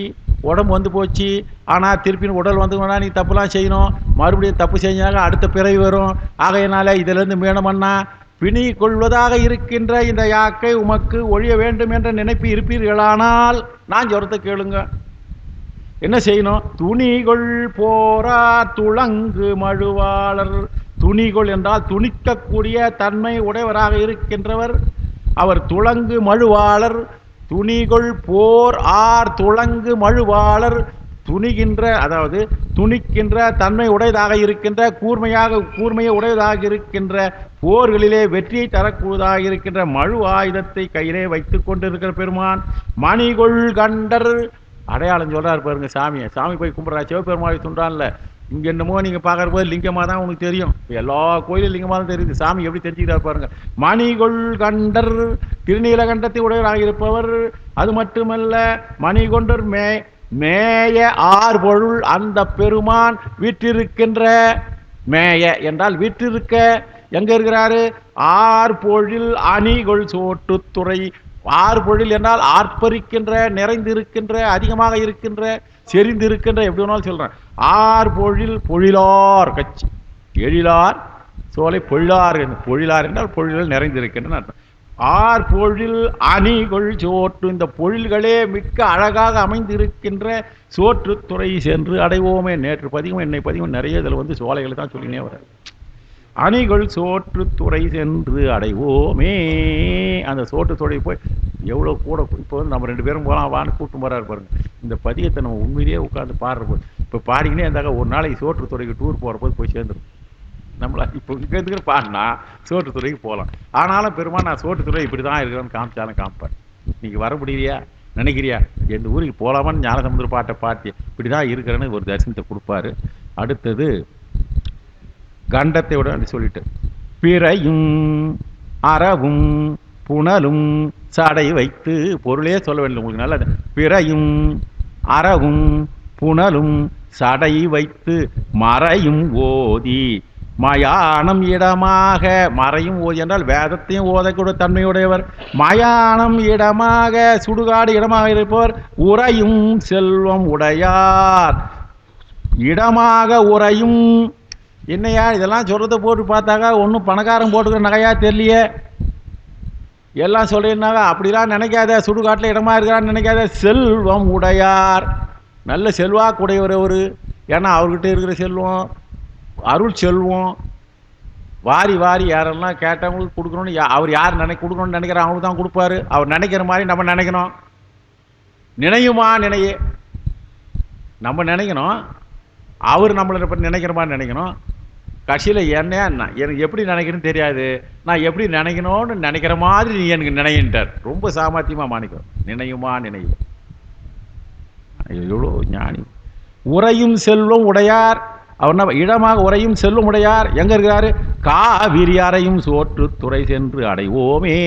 உடம்பு வந்து போச்சு, ஆனால் திருப்பின்னு உடல் வந்துனா நீ தப்புலாம் செய்யணும். மறுபடியும் தப்பு செஞ்சாங்க அடுத்த பிறவி வரும். ஆகையினால இதிலிருந்து மீளமன்னா பிணி கொள்வதாக இருக்கின்ற இந்த யாக்கை உமக்கு ஒழிய வேண்டும் என்ற நினைப்பு இருப்பீர்களானால் நான் சொல்றதை கேளுங்க. என்ன செய்யணும்? துணிகொள் போரா துளங்கு மழுவாளர். துணிகொள் என்றால் துணிக்கக்கூடிய தன்மை உடையவராக இருக்கின்றவர் அவர். துளங்கு மழுவாளர். துணிகொள் போர் ஆர் துளங்கு மழுவாளர். துணிகின்ற, அதாவது துணிக்கின்ற தன்மை உடையதாக இருக்கின்ற, கூர்மையை உடையதாக இருக்கின்ற, போர்களிலே வெற்றியை தரக்கூடியதாக இருக்கின்ற மழு ஆயுதத்தை கையிலே வைத்துக் கொண்டிருக்கிற பெருமான். மணிகொள் கண்டர் அடையாளம் சொல்றாரு பாருங்க. சாமி போய் கும்பிட்றா. சிவபெருமானை துண்டான்ல. இங்க என்னமோ நீங்க பாக்குற போது லிங்கமா தான் உனக்கு தெரியும். எல்லா கோயிலும் லிங்கமா தான் தெரியுது. சாமி எப்படி தெரிஞ்சுக்கிறார் பாருங்க. மணிகொள் கண்டர் திருநீலகண்டத்தை உடையவராக இருப்பவர். அது மட்டுமல்ல, மணிகொண்டர் மேய ஆர் பொருள் அந்த பெருமான் வீற்றிருக்கின்ற. மேய என்றால் வீற்றிருக்க. எங்க இருக்கிறாரு? ஆர் பொழில் அணிகொள் சோட்டுத்துறை. ஆர் பொழில் என்றால் ஆர்ப்பரிக்கின்ற, நிறைந்திருக்கின்ற, அதிகமாக இருக்கின்ற, செறிந்திருக்கின்ற, எப்படி வேணாலும் சொல்றேன். ஆர் பொழில் பொழிலார் கட்சி. எழிலார் சோலை பொழிலார். பொழிலார் என்றால் பொழில் நிறைந்திருக்கின்ற அர்த்தம். ஆர் பொழில் அணிகொள் சோற்று. இந்த பொழில்களே மிக்க அழகாக அமைந்திருக்கின்ற சோற்றுத்துறை சென்று அடைவோமே. நேற்று பதிவும் என்னை பதிவும் நிறைய இதில் வந்து சோலைகளை தான் சொல்லினே வர. அணிகொள் சோற்றுத்துறை சென்று அடைவோமே. அந்த சோற்றுத்துறை போய் எவ்வளோ கூட. இப்போ வந்து நம்ம 2 பேரும் போகலாம் வான்னு கூட்டும் போறாரு பாருங்க. இந்த பதியத்தை நம்ம உண்மையிலேயே உட்காந்து பாடுற போது இப்போ பாடிக்கினே இருந்தாங்க. ஒரு நாளைக்கு சோற்றுத்துறைக்கு டூர் போகிற போது போய் சேர்ந்துடும். நம்மளா இப்போ இங்கே இருக்கிற பாடினா சோற்றுத்துறைக்கு போகலாம். ஆனாலும் பெருமாள் நான் சோற்றுத்துறை இப்படி தான் இருக்கிறேன்னு காமிச்சாலும் காமிப்பேன். நீங்கள் வர முடியலையா நினைக்கிறியா? எந்த ஊருக்கு போகலாமான்னு ஞானசமுத்திர பாட்டை பாட்டி இப்படி தான் இருக்கிறேன்னு ஒரு தரிசனத்தை கொடுப்பாரு. அடுத்தது கண்டத்தை விட சொல்லிட்டு பிறையும் அறவும் புனலும் சடை வைத்து. பொருளே சொல்ல வேண்டும் உங்களுக்கு நல்லது. பிறையும் அறவும் புனலும் சடை வைத்து மறையும் ஓதி மயானம் இடமாக. மறையும் ஓதி என்றால் வேதத்தையும் ஓதக்கூடிய தன்மையுடையவர். மயானம் இடமாக, சுடுகாடு இடமாக இருப்பவர். உறையும் செல்வம் உடையார். இடமாக உறையும். என்னையா இதெல்லாம் சொல்றதை போட்டு பார்த்தாக்கா ஒன்றும் பணக்காரன் போட்டுக்கிற நகையா தெரியலையே. எல்லாம் சொல்லிருந்தாங்க. அப்படிலாம் நினைக்காத. சுடுகாட்டில் இடமா இருக்கிறான்னு நினைக்காத. செல்வம் உடையார். நல்ல செல்வாக்குடையவர் அவரு. ஏன்னா அவர்கிட்ட இருக்கிற செல்வம் அருள் செல்வம். வாரி வாரி யாரெல்லாம் கேட்டவங்களுக்கு கொடுக்கணும்னு அவர் யார் கொடுக்கணும்னு நினைக்கிறார் அவங்களுக்கு தான் கொடுப்பாரு. அவர் நினைக்கிற மாதிரி நம்ம நினைக்கணும். நினையுமா நினையே நம்ம நினைக்கணும். அவர் நம்மளை பற்றி நினைக்கிற மாதிரி நினைக்கணும். கட்சியில் என்ன எனக்கு எப்படி நினைக்கிறேன்னு தெரியாது. நான் எப்படி நினைக்கணும்னு நினைக்கிற மாதிரி நீ எனக்கு நினைக்கின்றார். ரொம்ப சாமர்த்தியமாக மாணிக்கம். நினையுமா நினைவு. எவ்வளோ ஞானி. உறையும் செல்வம் உடையார். அவர் இடமாக உறையும் செல்வம் உடையார். எங்க இருக்கிறாரு? காவிரி அறையும் சோற்றுத்துறை சென்று அடைவோமே.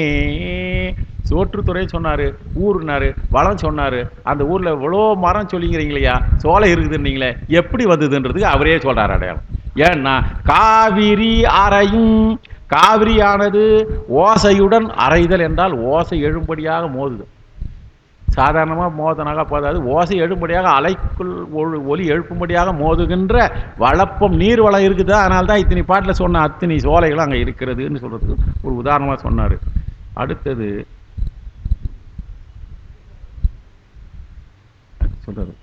சோற்றுத்துறை சொன்னாரு, ஊருனாரு, வளம் சொன்னாரு. அந்த ஊர்ல இவ்வளோ மரம் சொல்லிங்கிறீங்களையா, சோலை இருக்குதுன்னீங்களே, எப்படி வந்ததுன்றதுக்கு அவரே சொல்றாரு அடையாளம். ஏன்னா காவிரி அறையும். காவிரியானது ஓசையுடன் அறைதல் என்றால் ஓசை எழும்படியாக மோதுது. சாதாரணமாக மோதனாக போதாது, ஓசை எழும்படியாக அலைக்குள் ஒலி எழுப்பும்படியாக மோதுகின்ற வளப்பம் நீர் வளம் இருக்குது. அதனால தான் இத்தனை பாட்டில் சொன்ன அத்தனை சோலைகளும் அங்கே இருக்கிறதுன்னு சொல்கிறதுக்கு ஒரு உதாரணமாக சொன்னார். அடுத்தது சொல்கிறார்.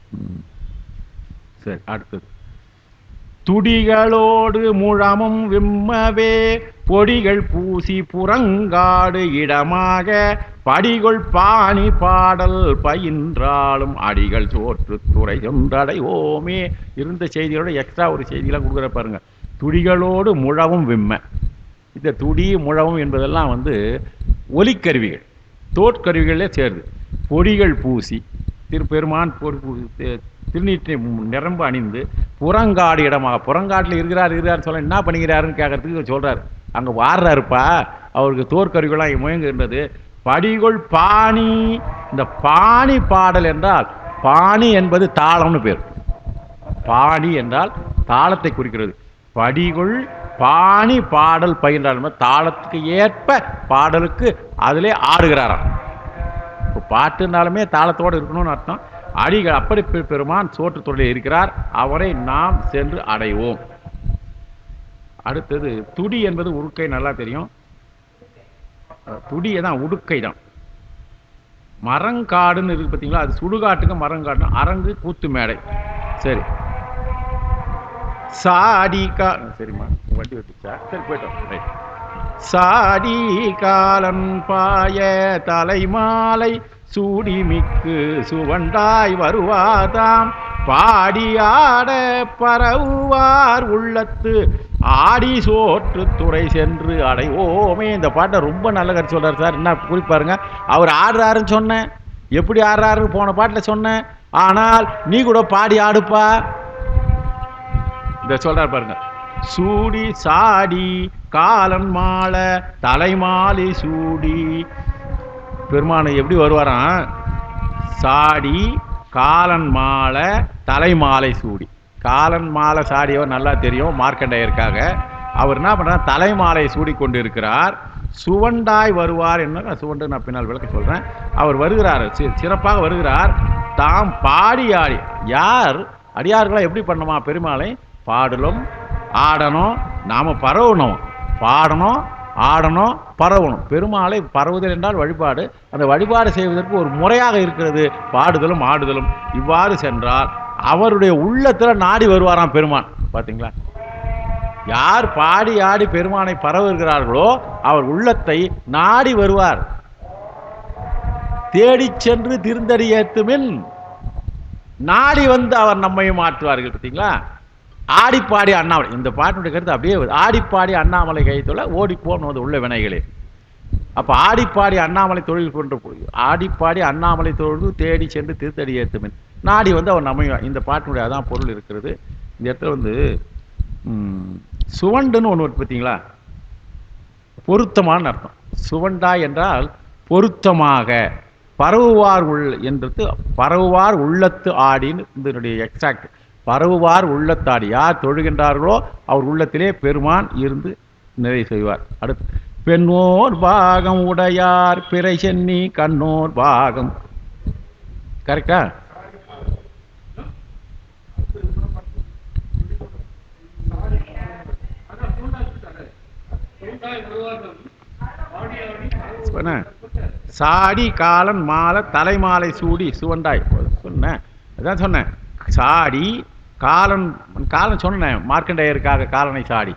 சரி, அடுத்தது துடிகளோடு முழமும் விம்மவே பொடிகள் பூசி புறங்காடு இடமாக படிகள் பாணி பாடல் பயின்றாலும் அடிகள் சோற்று துறை ஒன்றடைவோமே. இருந்த செய்திகளோட எக்ஸ்ட்ரா ஒரு செய்தியெல்லாம் கொடுக்குற பாருங்க. துடிகளோடு முழவும் விம்ம. இந்த துடி முழவும் என்பதெல்லாம் ஒலிக்கருவிகள், தோற்கருவிகளே சேருது. பொடிகள் பூசி திருப்பெருமான் திருநீற்றை நிரம்ப அணிந்து புறங்காடு இடமாக, புறங்காட்டில் இருக்கிறார் சொல்ல என்ன பண்ணிக்கிறாருன்னு கேட்கறதுக்கு சொல்றாரு. அங்கே வாடுறாருப்பா, அவருக்கு தோற்கருவிகளாக முயங்குகின்றது. படிகள் பாணி. இந்த பாணி பாடல் என்றால், பாணி என்பது தாளம்னு பேர். பாணி என்றால் தாளத்தை குறிக்கிறது. படிகள் பாணி பாடல் பயின்றால் தாளத்துக்கு ஏற்ப பாடலுக்கு அதிலே ஆடுகிறாராம். இப்போ பாட்டுனாலுமே தாளத்தோடு இருக்கணும்னு அர்த்தம். அடிகள் அப்படி பெருமான் சோற்று தொழில் இருக்கிறார், அவரை நாம் சென்று அடைவோம். அடுத்தது துடி என்பது உடுக்கை, நல்லா தெரியும். துடியை தான் உடுக்கை தான். மரங்காடுன்னு இருக்கு பார்த்தீங்களா, அது சுடுகாட்டுக்கு மரங்காடு, அரங்கு கூத்து மேடை. சரி, சாடிக்கா சரிம்மா வண்டி வச்சுச்சா, சரி போயிட்டோம். ரைட். சாடி காலன் பாய தலைமாலை சூடிமிக்கு சுவண்டாய் வருவாதாம் பாடி ஆட பரவுவார் உள்ளத்து ஆடி சோற்று துறை சென்று அடைவோமே. இந்த பாட்டை ரொம்ப நல்ல கருத்து சொல்றாரு சார். என்ன குறிப்பாருங்க, அவர் ஆடுறாருன்னு சொன்னேன், எப்படி ஆடுறாருன்னு போன பாட்டில் சொன்னேன். ஆனால் நீ கூட பாடி ஆடுப்பா. இந்த சொல்றாரு பாருங்க. சூடி சாடி காலன் மாலை தலைமாலை சூடி. பெருமானை எப்படி வருவாராம்? சாடி காலன் மாலை தலைமாலை சூடி. காலன் மாலை சாடியவர் நல்லா தெரியும், மார்க்கண்டேயருக்காக. அவர் என்ன பண்றார்? தலைமாலை சூடி கொண்டு இருக்கிறார். சுவண்டாய் வருவார். என்ன சுவண்டு நான் பின்னால் விளக்க சொல்றேன். அவர் வருகிறார், சிறப்பாக வருகிறார். தாம் பாடி ஆடி. யார் அடியார்களா எப்படி பண்ணணுமா? பெருமாளை பாடலும் ஆடணும், நாம பரவணும். பாடணும், ஆடணும், பரவணும். பெருமாளை பரவுதல் என்றால் வழிபாடு. அந்த வழிபாடு செய்வதற்கு ஒரு முறையாக இருக்கிறது, பாடுதலும் ஆடுதலும். இவ்வாறு சென்றால் அவருடைய உள்ளத்தில் நாடி வருவாராம் பெருமான். பார்த்தீங்களா? யார் பாடி ஆடி பெருமானை பரவுகிறார்களோ அவர் உள்ளத்தை நாடி வருவார். தேடி சென்று திருந்தடி ஏத்துமின் நாடி வந்து அவர் நம்மையும் மாற்றுவார்கள். பார்த்தீங்களா? ஆடிப்பாடி அண்ணாமலை. இந்த பாட்டுடைய கருத்து அப்படியே ஆடிப்பாடி அண்ணாமலை கைத்தொலை ஓடி போனது உள்ள வினைகளே. அப்ப ஆடிப்பாடி அண்ணாமலை தொழில் கொண்டு போய் ஆடிப்பாடி அண்ணாமலை தொழுது தேடி சென்று திருத்தடி ஏத்துமின் நாடி வந்து அவர் நம்மையும். இந்த பாட்டினுடைய அதான் பொருள் இருக்கிறது. இந்த இடத்துல சுவண்டுன்னு ஒன்று பார்த்தீங்களா? பொருத்தமான அர்த்தம். சுவண்டா என்றால் பொருத்தமாக. பரவுவார் என்றது பரவுவார் உள்ளத்து ஆடின்னு இதனுடைய எக்ஸாக்ட். பரவுவார் உள்ளத்தாடி. யார் தொழுகின்றார்களோ அவர் உள்ளத்திலே பெருமான் இருந்து நிறைவு செய்வார். அடுத்து பெண்ணோர் பாகம் உடையார் பிறை சென்னி கண்ணோர் பாகம். கரெக்டா? சாடி காலன் மாலை தலைமாலை சூடி சுவண்டாய் சொன்னேன். அதான் சொன்னேன். சாடி காலன், காலன் சொன்னேன் மார்க்கண்டேயருக்காக. காலனை சாடி,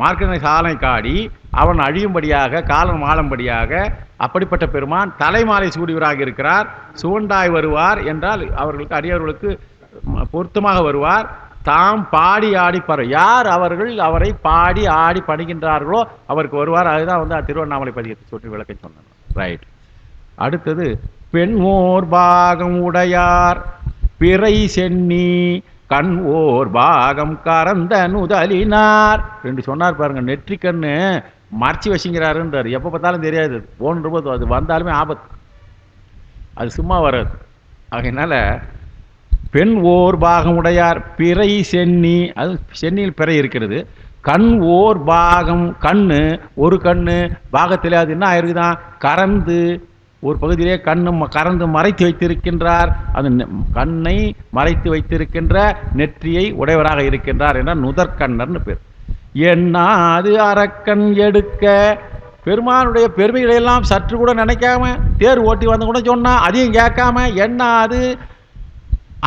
மார்க்கண்டை காலனை காடி அவன் அழியும்படியாக, காலன் மாளும்படியாக அப்படிப்பட்ட பெருமான் தலைமாலை சூடியவராக இருக்கிறார். சுவண்டாய் வருவார் என்றால் அவர்களுக்கு அடியவர்களுக்கு பொருத்தமாக வருவார். தாம் பாடி ஆடி யார் அவர்கள் அவரை பாடி ஆடி பணிகின்றார்களோ அவருக்கு வருவார். அதுதான் திருவண்ணாமலை பதிகத்தை சொல்லி விளக்க சொன்னார். ரைட். அடுத்தது பெண் ஓர் பாகம் உடையார் பிறை சென்னி கண் ஓர் பாகம் கறந்த நுதலினார். ரெண்டு சொன்னார் பாருங்க. நெற்றிக்கண்ணு மறைச்சி வச்சுங்கிறாருன்றார். எப்போ பார்த்தாலும் தெரியாது, போன்றது அது வந்தாலுமே ஆபத்து, அது சும்மா வராது. அதனால பெண் ஓர் பாகம் உடையார் பிறை சென்னி, அது சென்னியில் பிறை இருக்கிறது. கண் ஓர் பாகம், கண்ணு ஒரு கண்ணு பாகத்தில் அது என்ன ஆயிருக்குதான்? கறந்து ஒரு பகுதியிலே கண்ணும் கறந்து மறைத்து வைத்திருக்கின்றார். அந்த கண்ணை மறைத்து வைத்திருக்கின்ற நெற்றியை உடையவராக இருக்கின்றார் என்றால் நுதற்கண்ணர்னு பேர். என்னாது அரக்கன் எடுக்க, பெருமானுடைய பெருமைகளை எல்லாம் சற்று கூட நினைக்காம, தேர் ஓட்டி வந்து கூட சொன்னா அதையும் கேட்காம, என்னாது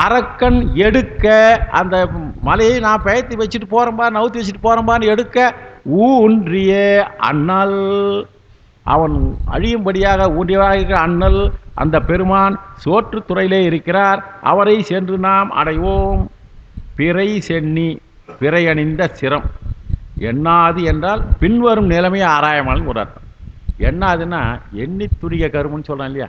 அரக்கன் எடுக்க, அந்த மலையை நான் பெயர்த்தி வச்சுட்டு போறேன்பா, நவுத்தி வச்சுட்டு போறேன்பான்னு எடுக்க, ஊன்றிய அண்ணல், அவன் அழியும்படியாக ஊன்றியவராக இருக்கிற அண்ணல் அந்த பெருமான் சோற்றுத்துறையிலே இருக்கிறார். அவரை சென்று நாம் அடைவோம். பிறை சென்னி, பிறை அணிந்த சிரம். எண்ணாது என்றால் பின்வரும் நிலைமையை ஆராயமாலும் ஒரு அர்த்தம். எண்ணாதுன்னா எண்ணி துணிக கருமன்னு சொல்றான் இல்லையா,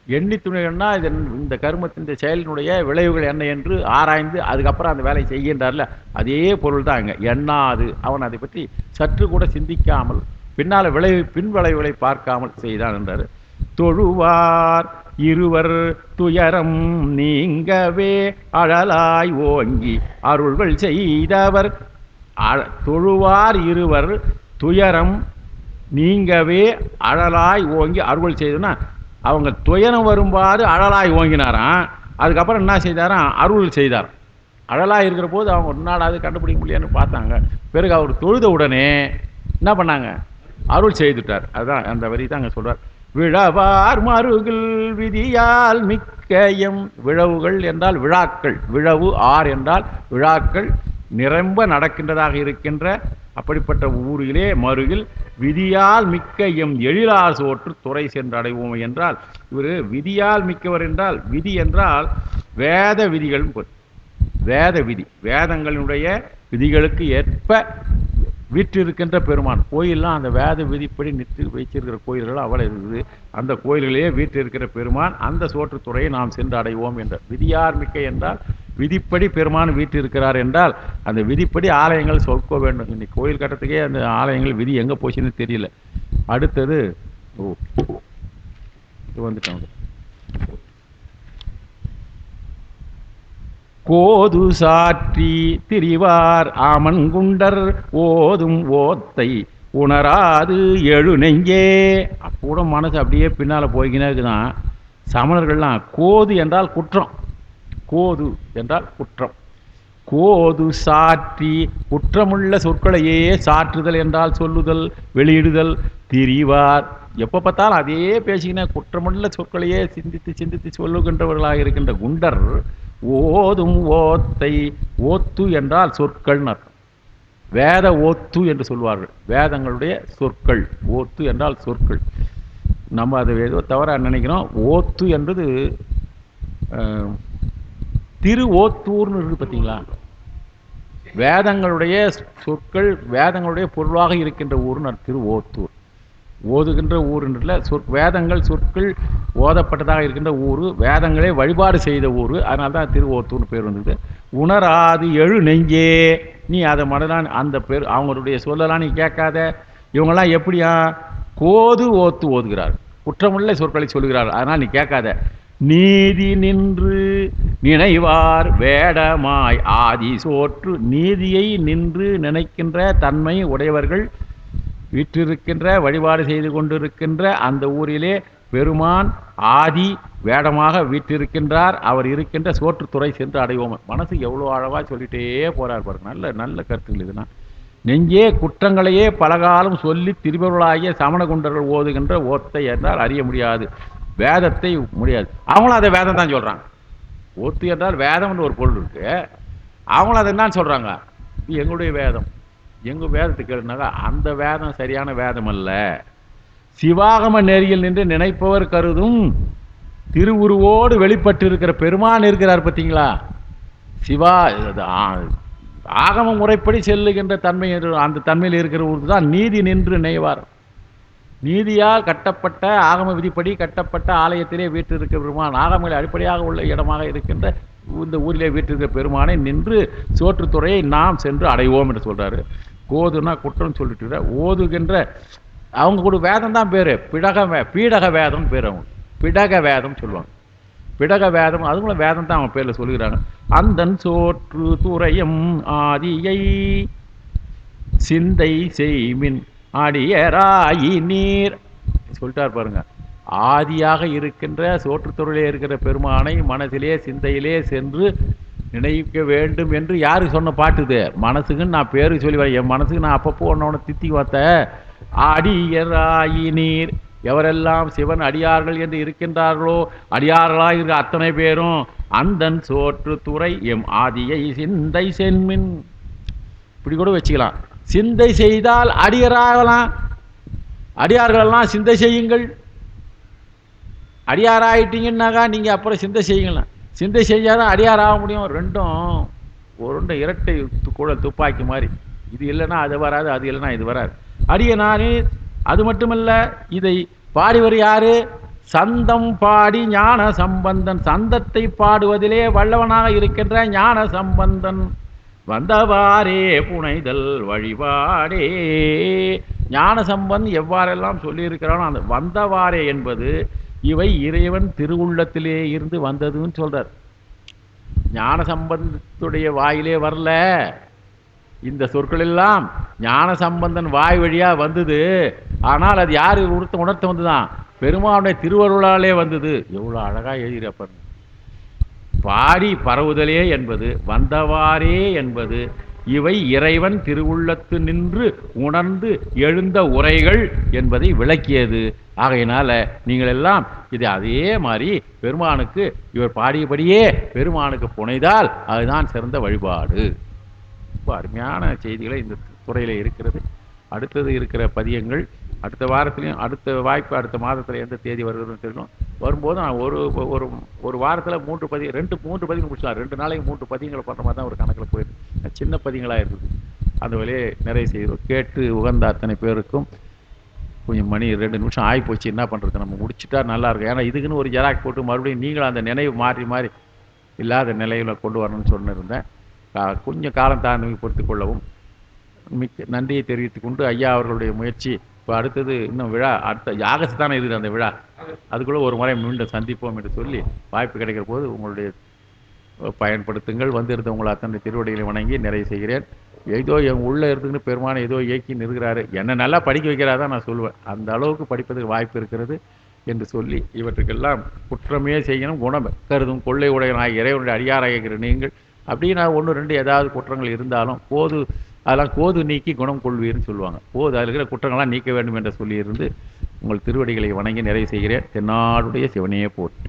எண்ணி துணிகன்னா இது இந்த கருமத்தின் செயலினுடைய விளைவுகள் என்ன என்று ஆராய்ந்து அதுக்கப்புறம் அந்த வேலையை செய்கின்றார்ல, அதே பொருள் தான் அங்கே. எண்ணாது, அவன் அதை பற்றி சற்று கூட சிந்திக்காமல் பின்னால் பின் விளைவுகளை பார்க்காமல் செய்தான் என்றார். தொழுவார் இருவர் துயரம் நீங்கவே அழலாய் ஓங்கி அருள்கள் செய்தவர். தொழுவார் இருவர் துயரம் நீங்கவே அழலாய் ஓங்கி அருள் செய்தனா, அவங்க துயரம் வரும்பாடு அழலாய் ஓங்கினாராம். அதுக்கப்புறம் என்ன செய்தாராம், அருள் செய்தார். அழலாய் இருக்கிற போது அவங்க ஒரு நாளாவது கண்டுபிடிக்க முடியாதுன்னு பார்த்தாங்க. பிறகு அவர் தொழுத உடனே என்ன பண்ணாங்க, அருள் செய்துட்டார். அதுதான் அந்த வரி தான் அங்கே சொல்றார். விழவார் மருகில் விதியால் மிக்கயம். விழவுகள் என்றால் விழாக்கள், விழவு ஆர் என்றால் விழாக்கள் நிரம்ப நடக்கின்றதாக இருக்கின்ற அப்படிப்பட்ட ஊரிலே மருகில் விதியால் மிக்க எம் எழிலார் சோற்று துறை சென்று அடைவோம் என்றால், இவர் விதியால் மிக்கவர் என்றால், விதி என்றால் வேத விதிகள், வேத விதி, வேதங்களினுடைய விதிகளுக்கு ஏற்ப வீற்றிருக்கின்ற பெருமான். கோயிலெலாம் அந்த வேத விதிப்படி நிற்று வைச்சிருக்கிற கோயில்கள் அவ்வளோ இருக்குது. அந்த கோயில்களே வீற்றிருக்கிற பெருமான் அந்த சோற்றுத்துறையை நாம் சென்று அடைவோம் என்ற. விதியார் மிக்க என்றால் விதிப்படி பெருமான் வீற்றிருக்கிறார் என்றால் அந்த விதிப்படி ஆலயங்கள் சொல்ல வேண்டும். இன்னைக்கு கோயில் கட்டத்துக்கே அந்த ஆலயங்கள் விதி எங்கே போச்சுன்னு தெரியல. அடுத்தது வந்துட்டோம். கோது சாற்றி திரிவார் ஆமன்குண்டர் ஓதும் ஓத்தை உணராது எழு நெஞ்சே. அப்போ மனசு அப்படியே பின்னால் போய்கினே இருக்குதான். சமணர்கள்லாம் கோது என்றால் குற்றம், கோது என்றால் குற்றம். கோது சாற்றி, குற்றமுள்ள சொற்களையே சாற்றுதல் என்றால் சொல்லுதல், வெளியிடுதல். திரிவார், எப்போ பார்த்தாலும் அதே பேசிக்கின குற்றமுள்ள சொற்களையே சிந்தித்து சிந்தித்து சொல்லுகின்றவர்களாக இருக்கின்ற குண்டர் ஓதும் ஓத்தை, ஓத்து என்றால் சொற்கள் அர்த்தம். வேத ஓத்து என்று சொல்வார்கள், வேதங்களுடைய சொற்கள். ஓத்து என்றால் சொற்கள். நம்ம அதை ஏதோ தவறாக நினைக்கிறோம். ஓத்து என்பது திரு ஓத்தூர்னு இருக்கு பார்த்தீங்களா. வேதங்களுடைய சொற்கள், வேதங்களுடைய பொருளாக இருக்கின்ற ஊர்னு திரு ஓத்தூர். ஓதுகின்ற ஊருன்றதுல வேதங்கள் சொற்கள் ஓதப்பட்டதாக இருக்கின்ற ஊர், வேதங்களே வழிபாடு செய்த ஊர். அதனால தான் திருவோத்தூர்னு பேர் வந்தது. உணராது எழு நெஞ்சே, நீ அதை மனதான் அந்த பேர் அவங்களுடைய சொல்லலாம் நீ கேட்காத. இவங்கெல்லாம் எப்படியா கோது ஓத்து ஓதுகிறார், குற்றமுள்ள சொற்களை சொல்லுகிறார். அதனால் நீ கேட்காத. நீதி நின்று நினைவார் வேடமாய் ஆதி சோற்று, நீதியை நின்று நினைக்கின்ற தன்மை உடையவர்கள் வீற்றிருக்கின்ற வழிபாடு செய்து கொண்டிருக்கின்ற அந்த ஊரிலே பெருமான் ஆதி வேடமாக வீற்றிருக்கின்றார். அவர் இருக்கின்ற சோற்றுத்துறை சென்று அடைவோம். மனசு எவ்வளோ அழகாக சொல்லிட்டே போறார் பாருங்க. நல்ல நல்ல கருத்துக்கள் இதுனா. நெஞ்சே குற்றங்களையே பலகாலம் சொல்லி திருவருளாகிய சமண குண்டர்கள் ஓதுகின்ற ஓத்தை என்றால் அறிய முடியாது, வேதத்தை முடியாது. அவங்களும் அதை வேதம் தான் சொல்றாங்க. ஓத்து என்றால் வேதம்னு ஒரு பொருள் இருக்கு. அவங்களும் அதை என்னன்னு சொல்றாங்க, எங்களுடைய வேதம், எங்கள் வேதத்துக்கு கேளுனாக்கா அந்த வேதம் சரியான வேதம் அல்ல. சிவாகம நெறியில் நின்று நினைப்பவர் கருதும் திருவுருவோடு வெளிப்பட்டு இருக்கிற பெருமான் இருக்கிறார் பார்த்தீங்களா. சிவா ஆகம முறைப்படி செல்லுகின்ற தன்மை, அந்த தன்மையில் இருக்கிற ஊர் தான் நீதி நின்று நினைவார். நீதியால் கட்டப்பட்ட ஆகம விதிப்படி கட்டப்பட்ட ஆலயத்திலே வீற்றிருக்கிற பெருமான், ஆகமங்களை அடிப்படையாக உள்ள இடமாக இருக்கின்ற இந்த ஊரிலே வீற்றிருக்கிற பெருமானை நின்று சோற்றுத்துறையை நாம் சென்று அடைவோம் என்று சொல்றாரு. கோதுனா குற்றம் சொல்லிட்டு ஓதுகின்ற அவங்க கூட வேதம் தான் பேர். பீடக வேதம் பேர். அவங்க பிடக வேதம் சொல்லுவாங்க. பிடக வேதம் அதுங்களும் வேதம் தான் அவங்க பேரில் சொல்லுகிறாங்க. அந்தன் சோற்று துறையும் ஆதியை சிந்தை செய்மின் அடியராயி நீர் சொல்லிட்டார் பாருங்க. ஆதியாக இருக்கின்ற சோற்றுத்தொழிலே இருக்கிற பெருமானை மனதிலே சிந்தையிலே சென்று நினைக்க வேண்டும் என்று யாரு சொன்ன பாட்டுது? மனசுக்குன்னு நான் பேருக்கு சொல்லி வரேன். என் மனசுக்கு நான் அப்பப்போ ஒன்று தித்தி பார்த்த அடியராயினீர் எவரெல்லாம் சிவன் அடியார்கள் என்று இருக்கின்றார்களோ, அடியார்களாக இருக்கிற அத்தனை பேரும் அந்தன் சோற்று துறை எம் ஆதியை சிந்தை சென்மின். இப்படி கூட வச்சுக்கலாம். சிந்தை செய்தால் அடியராகலாம். அடியார்களெல்லாம் சிந்தை செய்யுங்கள். அடியாராயிட்டீங்கன்னாக்கா நீங்கள் அப்புறம் சிந்தை செய்யுங்களேன். சிந்தை செஞ்சாதான் அடியார் ஆக முடியும். ரெண்டும் ஒரு இரட்டை கூட துப்பாக்கி மாதிரி. இது இல்லைன்னா அது வராது, அது இல்லைன்னா இது வராது. அடியனானே அது மட்டுமல்ல, இதை பாடிவர் யாரு? சந்தம் பாடி ஞான சம்பந்தன். சந்தத்தை பாடுவதிலே வல்லவனாக இருக்கின்ற ஞான சம்பந்தன். வந்தவாறே புனைதல் வழிபாடே. ஞான சம்பந்தன் எவ்வாறெல்லாம் சொல்லியிருக்கிறானோ அந்த வந்தவாறே என்பது இவை இறைவன் திருவுள்ளத்திலே இருந்து வந்ததுன்னு சொல்றார். ஞான சம்பந்தத்துடைய வாயிலே வரல. இந்த சொற்கள் எல்லாம் ஞான சம்பந்தன் வாய் வழியா வந்தது. ஆனால் அது யாரு உணர்த்த வந்துதான்? பெருமானுடைய திருவருளாலே வந்தது. எவ்வளவு அழகா எழுதியிருப்பார். பாடி பரவுதலே என்பது, வந்தவாறே என்பது இவை இறைவன் திருவுள்ளத்து நின்று உணர்ந்து எழுந்த உரைகள் என்பதை விளக்கியது. ஆகையினால நீங்கள் எல்லாம் இது அதே மாதிரி பெருமானுக்கு இவர் பாடியபடியே பெருமானுக்கு புனைதால் அதுதான் சிறந்த வழிபாடு. ரொம்ப அருமையான செய்திகளை இந்த துறையில் இருக்கிறது. அடுத்தது இருக்கிற பதியங்கள் அடுத்த வாரத்துலையும், அடுத்த வாய்ப்பு அடுத்த மாதத்தில் எந்த தேதி வருதுன்னு தெரியணும். வரும்போது நான் ஒரு வாரத்தில் 3 பதியம் முடிச்சலாம். 2 நாளைக்கு 3 பதியங்களை பண்ணுற மாதிரி தான் ஒரு கணக்கில் போயிருக்கு. சின்ன பதியங்களாக இருக்குது. அந்த வேலையை நிறைய செய்கிறோம். கேட்டு உகந்த அத்தனை பேருக்கும் கொஞ்சம் மணி 2 நிமிஷம் ஆகி போச்சு. என்ன பண்ணுறது, நம்ம முடிச்சுட்டா நல்லாயிருக்கும். ஏன்னா இதுக்குன்னு ஒரு ஜெராக்ஸ் போட்டு மறுபடியும் நீங்களும் அந்த நினைவு மாறி இல்லாத நிலையில் கொண்டு வரணும்னு சொன்னிருந்தேன். கொஞ்சம் காலம் தாண்டி பொறுத்து கொள்ளவும் மிக்க நன்றியை தெரிவித்துக் கொண்டு ஐயா அவர்களுடைய முயற்சி. இப்போ அடுத்தது இன்னும் விழா, அடுத்த ஆகஸ்ட் தானே இருக்குது அந்த விழா. அதுக்குள்ளே ஒரு முறை மீண்டும் சந்திப்போம் என்று சொல்லி வாய்ப்பு கிடைக்கிற போது உங்களுடைய பயன்படுத்துங்கள். வந்திருந்த உங்களை அத்தனை திருவடிகளை வணங்கி நிறைவு செய்கிறேன். ஏதோ என் உள்ளே இருந்துக்கின்னு பெருமான ஏதோ இயக்கி நிறுகிறாரு. என்னை நல்லா படிக்க வைக்கிறாதான் நான் சொல்லுவேன். அந்த அளவுக்கு படிப்பதற்கு வாய்ப்பு இருக்கிறது என்று சொல்லி இவற்றுக்கெல்லாம் குற்றமே செய்யணும், குணம் கருதும் கொள்ளை உடையனாக இறைவனுடைய அடியாராக இருக்கிற நீங்கள் அப்படியே நான் 1 2 ஏதாவது குற்றங்கள் இருந்தாலும் போது அதெல்லாம் கோது நீக்கி குணம் கொள்வீர்னு சொல்லுவாங்க. போது அதில் இருக்கிற குற்றங்கள்லாம் நீக்க வேண்டும் என்று சொல்லியிருந்து உங்கள் திருவடிகளை வணங்கி நிறைவு செய்கிறேன். தென்னாடுடைய சிவனையே போற்றி.